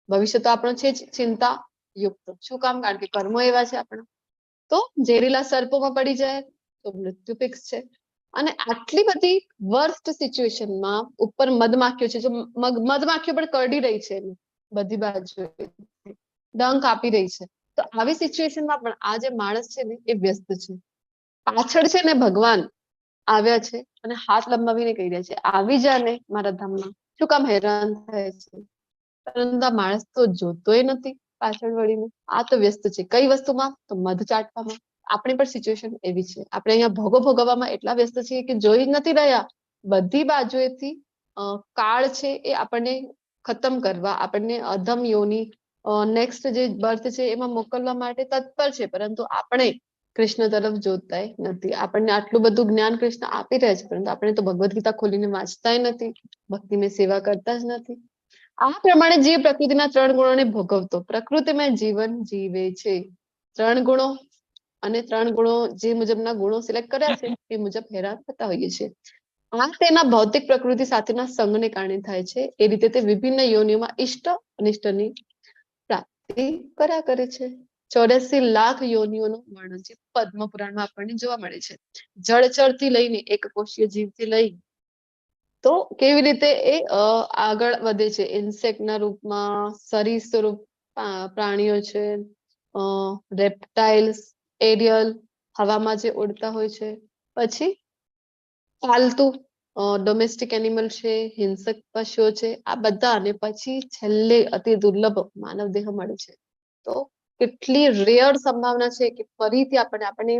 ભવિષ્ય તો આપણો છે જ ચિંતા યુક્ત. શું કામ? કારણ કે કર્મો એવા છે આપણા. તો ઝેરીલા સર્પોમાં પડી જાય તો મૃત્યુ ફિક્સ છે. અને આટલી બધી વર્સ્ટ સિચ્યુએશનમાં ઉપર મધમાખીઓ છે, જો મધમાખીઓ પણ કરડી રહી છે બધી બાજુ, ડંખ આપી રહી છે, તો આવી સિચ્યુએશનમાં પણ આ જે માણસ છે ને એ વ્યસ્ત છે. પાછળ છે ને ભગવાન આવ્યા છે અને હાથ લંબાવીને કહી રહ્યા છે આવી જા ને મારા ધામમાં, શું કામ હેરાન થાય છે? પરંતુ આ માણસ તો જોતોય નથી પાછળ વળીને, આ તો વ્યસ્ત છે કઈ વસ્તુમાં? તો મધ ચાટવામાં. આપણી પણ સિચ્યુએશન એવી છે, આપણે અહીંયા ભોગો ભોગવવામાં એટલા વ્યસ્ત છીએ કે જોઈ નથી રહ્યા બધી બાજુએથી કાળ છે એ આપણને ખતમ કરવા, આપણને અધમ યોની નેક્સ્ટ જે બર્થ છે એમાં મોકલવા માટે તત્પર છે, પરંતુ આપણે કૃષ્ણ તરફ જોતાય નથી. આપણને આટલું બધું જ્ઞાન કૃષ્ણ આપી રહ્યા છે, પરંતુ આપણે તો ભગવદ્ ગીતા ખોલીને વાંચતાય નથી, ભક્તિમય સેવા કરતા જ નથી. આ પ્રમાણે જીવ પ્રકૃતિના 3 ગુણોને ભોગવતો પ્રકૃતિમય જીવન જીવે છે. 3 ગુણો અને 3 ગુણો જે મુજબના ગુણો સિલેક્ટ કર્યા છે એ મુજબ હેરાન થતા હોઈએ છે. આ તેના ભૌતિક પ્રકૃતિ સાથેના સંગને કારણે થાય છે. એ રીતે તે વિભિન્ન યોનિઓમાં ઇષ્ટ અનિષ્ટની પ્રાપ્તિ કર્યા કરે છે. 84 લાખ યોનિઓનું વર્ણન છે પદ્મ પુરાણમાં આપણને જોવા મળે છે. જળચરથી લઈને એકકોષીય જીવથી લઈ તો કેવી રીતે એ આગળ વધે છે, ઇન્સેક્ટના રૂપમાં, સરીસૃપ પ્રાણીઓ છે, રેપ્ટાઇલ્સ, એરિયલ હવામાં જે ઉડતા હોય છે, પછી પાલતુ ડોમેસ્ટિક એનિમલ છે, હિંસક પશુઓ છે, આ બધા, અને પછી છેલ્લે અતિ દુર્લભ માનવ દેહ મળે છે. તો કેટલી રેયર સંભાવના છે કે ફરીથી આપણને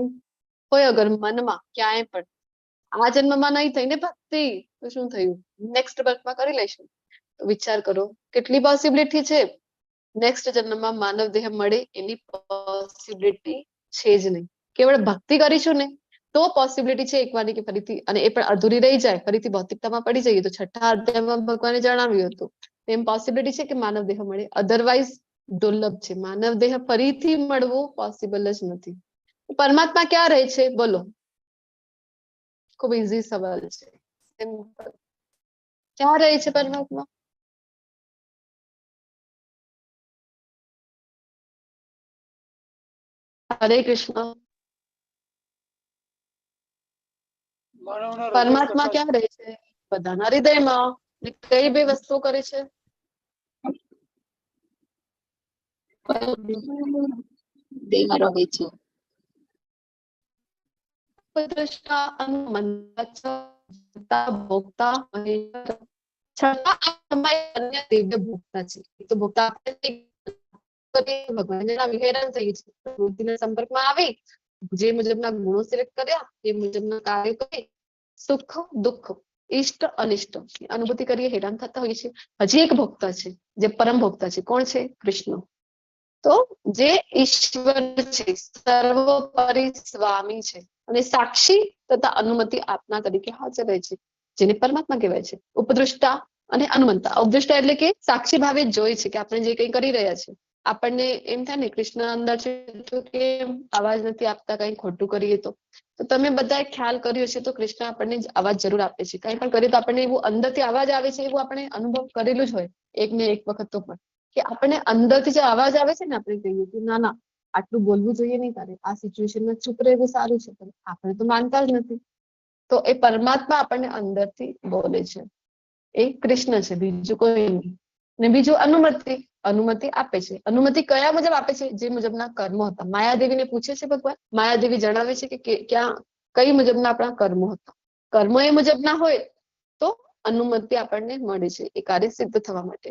હોય અગર મનમાં ક્યાંય પણ આ જન્મમાં નહીં થઈને ભક્તિ તો શું થયું, નેક્સ્ટ બર્થમાં કરી લઈશું. તો વિચાર કરો કેટલી પોસિબિલિટી છે નેક્સ્ટ જન્મમાં માનવ દેહ મળે, એની પોસિબિલિટી છે જ નહીં. કેવળ ભક્તિ કરીશું ને તો પોસિબિલિટી છે એકવાની કે ફરીથી, અને એ પણ અધૂરી રહી જાય, ફરીથી ભૌતિકતામાં પડી જઈએ તો 6થા અધ્યાયમાં ભગવાને જણાવ્યું હતું એમ પોસિબિલિટી છે કે માનવ દેહ મળે, અધરવાઇઝ દુર્લભ છે. માનવ દેહ ફરીથી મળવું પોસિબલ જ નથી. પરમાત્મા ક્યાં રહે છે બોલો? ખૂબ ઇઝી સવાલ છે. ક્યાં રહે છે પરમાત્મા? હરે કૃષ્ણ. પરમાત્મા ક્યાં રહે છે? બધાના હૃદયમાં. કઈ બે વસ્તુઓ કરે છે? દેહમાં રહે છે. દ્રષ્ટા અનુમંતા ભોગતા મહેશ્વર. છતાં આ સમય અન્ય દિવ્ય ભોગતા છે. તો ભોગતા ભગવાન જણાવી હેરાન થઈ છે, પ્રકૃતિના સંપર્કમાં આવી, જે મુજબના ગુણો સિલેક્ટ કર્યા એ મુજબના કાર્ય કરી, સુખ દુઃખ ઇષ્ટ અનિષ્ટ અનુભૂતિ કરીએ હેરાન થતા હોઈએ છે. હજી એક ભોગતા છે જે પરમ ભોગતા છે. કોણ છે? કૃષ્ણ. તો જે ઈશ્વર છે, સર્વોપરી સ્વામી છે અને સાક્ષી તથા અનુમતિ આપના તરીકે હાજર રહે છે, જેને પરમાત્મા કહેવાય છે. ઉપદ્રષ્ટા અને અનુમંતા. ઉપદ્રષ્ટા એટલે કે સાક્ષી ભાવે જોઈ છે કે આપણે જે કંઈ કરી રહ્યા છે. આપણને એમ થાય ને કૃષ્ણ અંદર છે તો કે અવાજ નથી આપતા, કઈ ખોટું કરીએ તો તમે બધાએ ખ્યાલ કર્યો છે તો કૃષ્ણ આપણને અવાજ જરૂર આપે છે. કઈ પણ કરીએ તો આપણને એવું અંદરથી અવાજ આવે છે, એવું આપણે અનુભવ કરેલું જ હોય એક ને એક વખત તો પણ, કે આપણને અંદરથી જે અવાજ આવે છે ને આપણે કહીએ કે ના ના આટલું બોલવું જોઈએ નહીં તારે, આ સિચ્યુએશનમાં ચૂપ રહેવું સારું છે, પણ આપણે તો માનતા જ નથી. તો એ પરમાત્મા આપણને અંદરથી બોલે છે, એ કૃષ્ણ છે, બીજું કોઈ નહીં. ને બીજું અનુમતિ આપે છે. અનુમતિ કયા મુજબ આપે છે? જે મુજબના કર્મો હતા. માયાદેવીને પૂછે છે ભગવાન, માયાદેવી જણાવે છે કે ક્યાં કઈ મુજબના આપણા કર્મો હતા. કર્મો એ મુજબના હોય તો અનુમતિ આપણને મળે છે એ કાર્ય સિદ્ધ થવા માટે.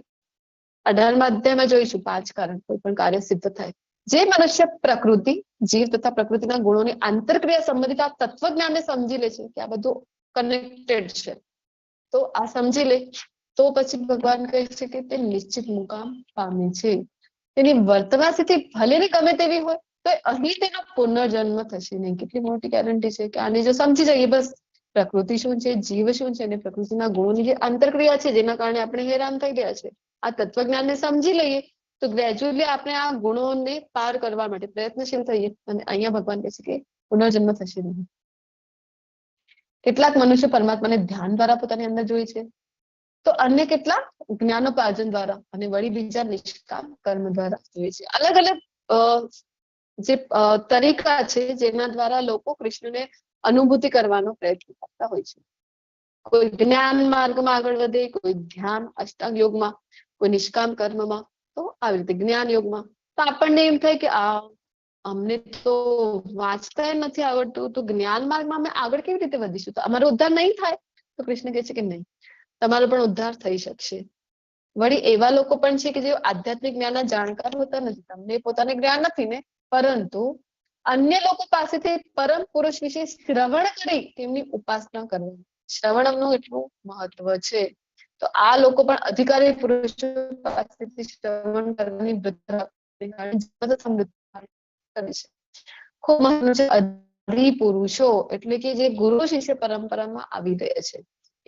18મા અધ્યાયમાં જોઈશું 5 કારણ કોઈ પણ કાર્ય સિદ્ધ થાય. જે મનુષ્ય પ્રકૃતિ, જીવ તથા પ્રકૃતિના ગુણોની આંતરક્રિયા સંબંધિત આ તત્વજ્ઞાનને સમજી લે છે કે આ બધું કનેક્ટેડ છે, તો આ સમજી લે તો પછી ભગવાન કહે છે કે તે નિશ્ચિત મુકામ પામે છે. તેની વર્તમાન સ્થિતિ ભલે ને ગમે તેવી હોય તો અહીં તેનો પુનર્જન્મ થશે નહીં. કેટલી મોટી ગેરંટી છે કે આને જો સમજી જઈએ બસ પ્રકૃતિ શું છે, જીવ શું છે, અને પ્રકૃતિના ગુણોની જે આંતરક્રિયા છે જેના કારણે આપણે હેરાન થઈ ગયા છે, આ તત્વજ્ઞાનને સમજી લઈએ તો ગ્રેજ્યુઅલી આપણે આ ગુણોને પાર કરવા માટે પ્રયત્નશીલ થઈએ. અને અહીંયા ભગવાન કહે છે કે પુનર્જન્મ થશે નહીં. કેટલાક મનુષ્ય પરમાત્માને ધ્યાન દ્વારા પોતાની અંદર જોઈ છે, તો અન્ય કેટલાક જ્ઞાનોપાર્જન દ્વારા અને વળી બીજા નિષ્કામ કર્મ દ્વારા જોઈએ છે. અલગ અલગ જે તરીકા છે જેના દ્વારા લોકો કૃષ્ણને અનુભૂતિ કરવાનો પ્રયત્ન કરતા હોય છે. કોઈ જ્ઞાન માર્ગમાં આગળ વધે, કોઈ ધ્યાન અષ્ટાંગ યોગમાં, કોઈ નિષ્કામ કર્મમાં, તો આવી રીતે જ્ઞાન યોગમાં. તો આપણને એમ થાય કે અમને તો વાંચતા નથી આવડતું, તો જ્ઞાન માર્ગમાં અમે આગળ કેવી રીતે વધીશું? તો અમારો ઉદ્ધાર નહીં થાય? તો કૃષ્ણ કહે છે કે નહીં, તમારો પણ ઉદ્ધાર થઈ શકશે. વળી એવા લોકો પણ છે કે જે આધ્યાત્મિક જ્ઞાનના જાણકાર હોતા નથી. તમને પોતાને જ્ઞાન નથી ને, પરંતુ અન્ય લોકો પાસેથી પરમ પુરુષ વિશે શ્રવણ કરી તેમની ઉપાસના કરવી. શ્રવણનું એટલું મહત્વ છે. તો આ લોકો પણ અધિકારી પુરુષો પાસેથી શ્રવણ કરવાની ખૂબ મહત્વનું છે. અધિ પુરુષો એટલે કે જે ગુરુ શિષ્ય પરંપરામાં આવી રહ્યા છે,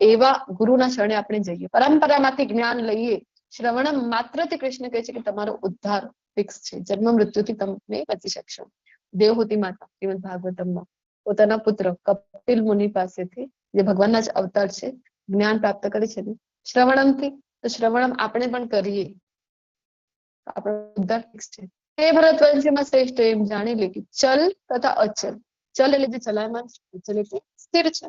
એવા ગુરુના શરણે આપણે જઈએ, પરંપરામાંથી જ્ઞાન લઈએ. શ્રવણ માત્રથી કૃષ્ણ કહે છે કે તમારો ઉદ્ધાર ફિક્સ છે, જન્મ મૃત્યુથી તમે બચી શકશો. દેવહૂતિ માતા શ્રીમદ ભાગવતમમાં પોતાના પુત્ર કપિલ મુનિ પાસેથી, જે ભગવાનના જ અવતાર છે, જ્ઞાન પ્રાપ્ત કરે છે શ્રવણમથી. તો શ્રવણમ આપણે પણ કરીએ, આપણો ઉદ્ધાર ફિક્સ છે. તે ભરતવંશીમાં શ્રેષ્ઠ એમ જાણી લે કે ચલ તથા અચલ. ચલ એટલે જે ચલાયમાન છે, અચલ એટલે સ્થિર છે.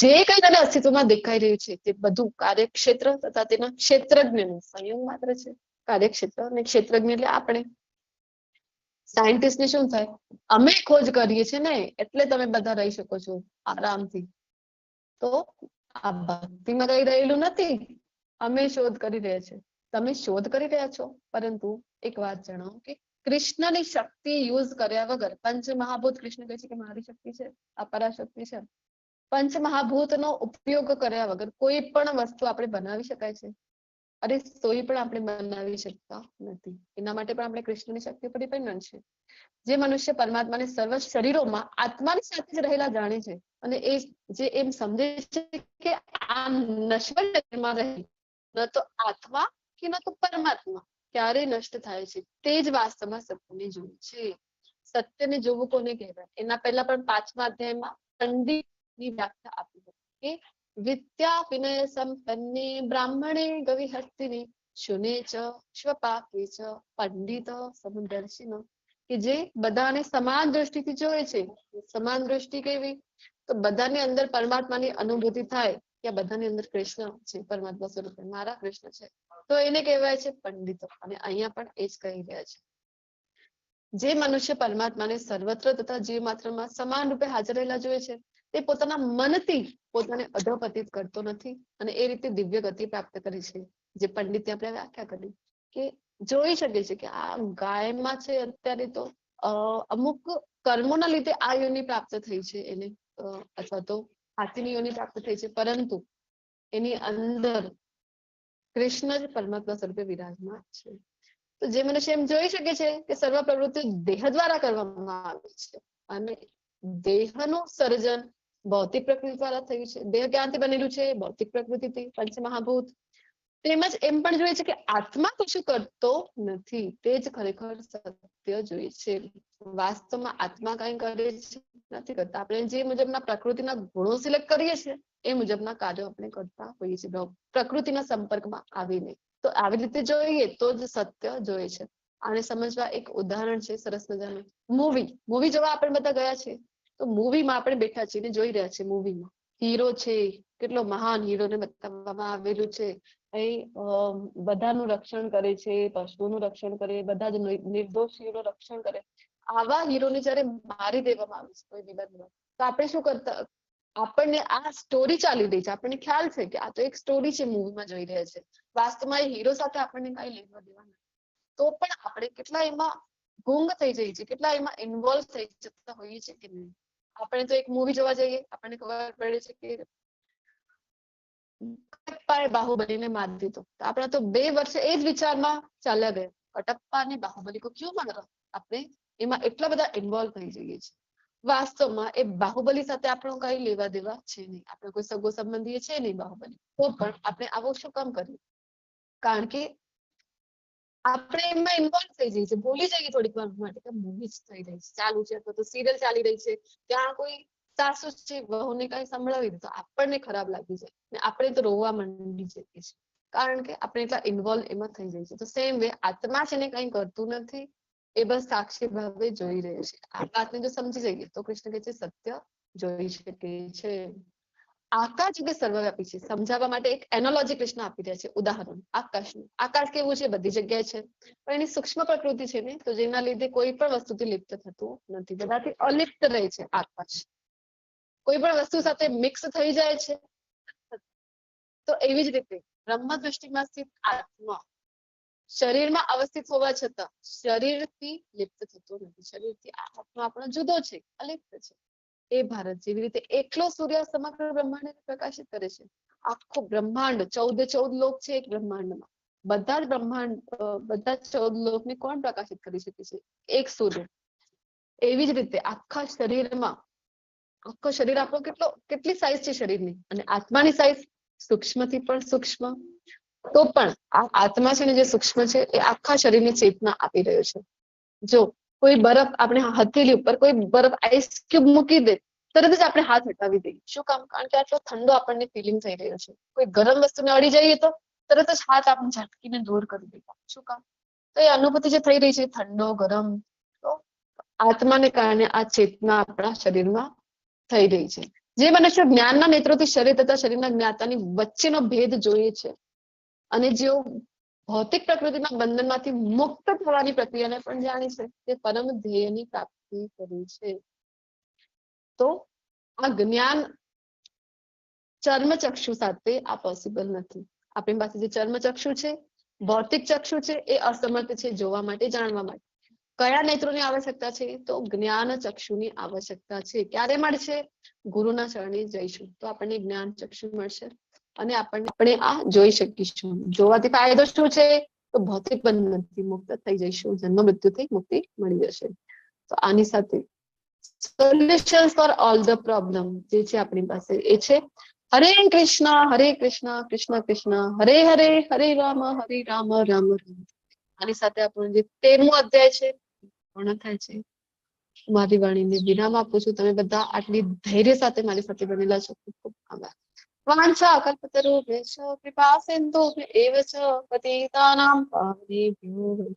જે કઈ તને અસ્તિત્વમાં દેખાઈ રહ્યું છે તે બધું કાર્યક્ષેત્ર તથા તેના ક્ષેત્રજ્ઞનું સંયોગ માત્ર છે. કાર્યક્ષેત્ર અને ક્ષેત્રજ્ઞ એટલે આપણે. સાયન્ટિસ્ટ ને શું થાય? અમે ખોજ કરીએ છીએ ને એટલે તમે બધા રહી શકો છો આરામથી. તો આ ભક્તિમાં કઈ રહેલું નથી, અમે શોધ કરી રહ્યા છે. તમે શોધ કરી રહ્યા છો, પરંતુ એક વાત જણાવો કે કૃષ્ણની શક્તિ યુઝ કર્યા વગર, પંચ મહાભૂત કૃષ્ણ કહે છે કે મારી શક્તિ છે, આ પરાશક્તિ છે, પંચ મહાભૂતનો ઉપયોગ કર્યા વગર કોઈ પણ વસ્તુ આપણે બનાવી શકાય છે? અરે સોઈ પણ આપણે બનાવી શકતા નથી. એના માટે પણ આપણે કૃષ્ણની શક્તિ પર ડિપેન્ડન્ટ છે. જે મનુષ્ય પરમાત્માને સર્વ શરીરોમાં આત્માની સાથે જ રહેલા જાણે છે, અને એ જે એમ સમજે છે કે આ નશ્વર શરીરમાં રહે, ન તો આત્મા કે ન તો પરમાત્મા ક્યારે નષ્ટ થાય છે, તે જ વાસ્તવમાં સત્યને જોવે છે. સત્યને જોવું કોને કહેવાય? એના પહેલા પણ 5મા અધ્યાયમાં પંડિતની વ્યાખ્યા આપી હતી કે વિદ્યા વિનય સંપન્ને બ્રાહ્મણે ગવિહસ્તિને શુને ચ શ્વપાકે ચ પંડિત સમદર્શિન. કે જે બધાને સમાન દ્રષ્ટિથી જોવે છે. સમાન દ્રષ્ટિ કેવી? તો બધાની અંદર પરમાત્માની અનુભૂતિ થાય કે બધાની અંદર કૃષ્ણ છે, પરમાત્મા સ્વરૂપે મારા કૃષ્ણ છે, તો એને કહેવાય છે પંડિતો. અને અહીંયા પણ એ જ કહી રહ્યા છે. જે મનુષ્ય પરમાત્માને સર્વત્ર તથા જીવ માત્રમાં સમાન રૂપે હાજર રહેલા જોઈએ છે, તે પોતાના મનથી પોતાને અધોપતિત કરતો નથી અને એ રીતે દિવ્ય ગતિ પ્રાપ્ત કરે છે. જે પંડિતે આપણે વ્યાખ્યા કરી કે જોઈ શકે છે કે આ ગાયમાં છે અત્યારે તો અમુક કર્મોના લીધે આ યોની પ્રાપ્ત થઈ છે એને, અથવા તો હાથીની યોની પ્રાપ્ત થઈ છે, પરંતુ એની અંદર કૃષ્ણ જ પરમાત્મા સ્વરૂપે વિરાજમાન છે. તો જે મનુષ્ય એમ જોઈ શકે છે કે સર્વ પ્રવૃત્તિ દેહ દ્વારા કરવામાં આવે છે અને દેહનું સર્જન ભૌતિક પ્રકૃતિ દ્વારા થયું છે. દેહ ક્યાંથી બનેલું છે? ભૌતિક પ્રકૃતિથી, પંચમહાભૂત. તેમજ એમ પણ જોઈએ છે કે આત્મા કશું કરતો નથી, તે જ ખરેખર સત્ય જોઈએ છે. વાસ્તવમાં આત્મા કઈ કરે છે નથી કરતા. આપણે જે મુજબના પ્રકૃતિના ગુણો સિલેક્ટ કરીએ છીએ એ મુજબના કાર્યો આપણે કરતા હોઈએ છીએ, પ્રકૃતિના સંપર્કમાં આવીને. તો આવી રીતે જોઈએ તો જ સત્ય જોઈએ છે. આને સમજવા એક ઉદાહરણ છે સરસ મજાનું. મૂવી જોવા આપણે બધા ગયા છે, તો મૂવીમાં આપણે બેઠા છીએ ને જોઈ રહ્યા છીએ. મૂવીમાં હીરો છે, કેટલો મહાન હીરોને બતાવવામાં આવેલું છે. બધાનું રક્ષણ કરે છે, પશુઓનું રક્ષણ કરે, બધા જ નિર્દોષીઓનું રક્ષણ કરે. આવા હીરોને જયારે મારી દેવામાં આવે છે કોઈ વિલનમાં, તો આપણે શું કરતા? આપણને આ સ્ટોરી ચાલી રહી છે, આપણને ખ્યાલ છે કે આ તો એક સ્ટોરી છે, મૂવીમાં જોઈ રહ્યા છે. વાસ્તવમાં એ હીરો સાથે આપણને કઈ લેવા દેવા નથી. તો પણ આપણે કેટલા એમાં ગુંગ થઈ જઈએ છીએ, કેટલા એમાં ઇન્વોલ્વ થઈ જતા હોઈએ છીએ કે નહીં. આપણે તો એક મૂવી જોવા જઈએ, આપણને ખબર પડે છે કે કટપ્પાએ બાહુબલીને મારી દીધો, તો આપણા તો 2 વર્ષે એ જ વિચારમાં ચાલ્યા ગયા, કટપ્પા ને બાહુબલી કો ક્યું મારા? આપણે એમાં એટલા બધા ઇન્વોલ્વ થઈ જઈએ છીએ. વાસ્તવમાં એ બાહુબલી સાથે આપણો કઈ લેવા દેવા છે નહીં, આપણે કોઈ સગો સંબંધી છે નહીં બાહુબલી, તો પણ આપણે આવું શું કામ કરીએ? કારણ કે આપણે એમાં ઇન્વોલ્વ થઈ જઈએ છીએ, ભૂલી જઈએ થોડીક વાર માટે કે મૂવી થઈ રહી છે, ચાલુ છે, અથવા તો સિરિયલ ચાલી રહી છે, ત્યાં કોઈ સાસુ છે વહુને કઈ સંભળાવી દે તો આપણને ખરાબ લાગી જાય ને આપણે તો રોવા માંડી જઈએ છીએ, કારણ કે આપણે એટલા ઇન્વોલ્વ એમાં થઈ જઈએ છીએ. તો સેમ વે આત્મા છે ને કઈ કરતું નથી, એ બસ સાક્ષી ભાવે જોઈ રહ્યો છે. આ વાતને જો સમજી જઈએ તો કૃષ્ણ કહે છે સત્ય જોઈ શકીએ છે. આકાશ કે સર્વવ્યાપી છે સમજાવવા માટે એક એનોલોજી કૃષ્ણ આપી રહ્યા છે, ઉદાહરણ આકાશનું. આકાશ કેવું છે? બધી જગ્યાએ છે, પણ એની સૂક્ષ્મ પ્રકૃતિ છે ને, તો જેના લીધે કોઈ પણ વસ્તુથી લિપ્ત થતું નથી, બધાથી અલિપ્ત રહે છે આકાશ. કોઈ પણ વસ્તુ સાથે મિક્સ થઈ જાય છે. તો એવી જ રીતે બ્રહ્મ દૃષ્ટિમાં સ્થિત આત્મા શરીરમાં અવસ્થિત હોવા છતાં શરીરથી લિપ્ત થતો નથી. શરીરથી આત્મા આપણો જુદો છે, અલિપ્ત છે. એ ભારત જેવી રીતે એકલો સૂર્ય સમગ્ર બ્રહ્માંડને પ્રકાશિત કરે છે. આખું બ્રહ્માંડ 14 લોક છે એક બ્રહ્માંડમાં. બધા જ બ્રહ્માંડ બધા 14 લોકને કોણ પ્રકાશિત કરી શકે છે? એક સૂર્ય. એવી જ રીતે આખા શરીરમાં આખો શરીર આપણો કેટલી સાઈઝ છે શરીરની, અને આત્માની સાઈઝ સૂક્ષ્મથી પણ સૂક્ષ્મ. તો પણ આ આત્મા છે ને જે સૂક્ષ્મ છે એ આખા શરીરની ચેતના આપી રહ્યો છે. જો કોઈ બરફ આપણે હથેળી ઉપર કોઈ બરફ આઈસ ક્યુબ મૂકી દે, તરત જ આપણે હાથ હટાવી દઈએ. શું કામ? કારણ કે આટલો ઠંડો આપણને ફિલિંગ થઈ રહ્યો છે. કોઈ ગરમ વસ્તુને અડી જઈએ તો તરત જ હાથ આપણે ઝટકીને દૂર કરી દઈએ. શું કામ? તો એ અનુભૂતિ જે થઈ રહી છે ઠંડો ગરમ, તો આત્માને કારણે આ ચેતના આપણા શરીરમાં થઈ રહી છે. જે મનુષ્ય જ્ઞાનના નેત્રોથી શરીર તથા શરીરના જ્ઞાતાની વચ્ચેનો ભેદ જોઈએ છે, અને જેઓ ભૌતિક પ્રકૃતિના બંધનમાંથી મુક્ત થવાની પ્રક્રિયાને પણ જાણે છે, તે પરમ ધ્યેયની પ્રાપ્તિ કરી છે. તો આ જ્ઞાન ચર્મચક્ષુ સાથે આ પોસિબલ નથી. આપણી પાસે જે ચર્મચક્ષુ છે, ભૌતિક ચક્ષુ છે, એ અસમર્થ છે જોવા માટે, જાણવા માટે. કયા નેત્રોની આવશ્યકતા છે? તો જ્ઞાન ચક્ષુની આવશ્યકતા છે. ક્યારે મળશે? ગુરુના ચરણે જઈશું તો આપણને જ્ઞાન ચક્ષુ મળશે, અને આપણે આ જોઈ શકીશું. જોવાથી ફાયદો શું છે? તો ભૌતિક બંધનથી મુક્ત થઈ જઈશું, જન્મ મૃત્યુથી મુક્તિ મળી જશે. તો આની સાથે solution for all the problem જે છે આપણી પાસે એ છે હરે કૃષ્ણ કૃષ્ણ કૃષ્ણ હરે હરે, હરે રામ રામ રામ. આની સાથે આપણું જે 13મો અધ્યાય છે પૂર્ણ થાય છે. મારી વાણીને વિરામ આપું છું. તમે બધા આટલી ધૈર્ય સાથે મારી સાથે બનેલા છો, ખૂબ ખૂબ આભાર. વાંછા કલ્પતરુભ્યશ્ચ કૃપા સિંધુભ્ય એવ ચ પતિતાનાં પાવનેભ્યો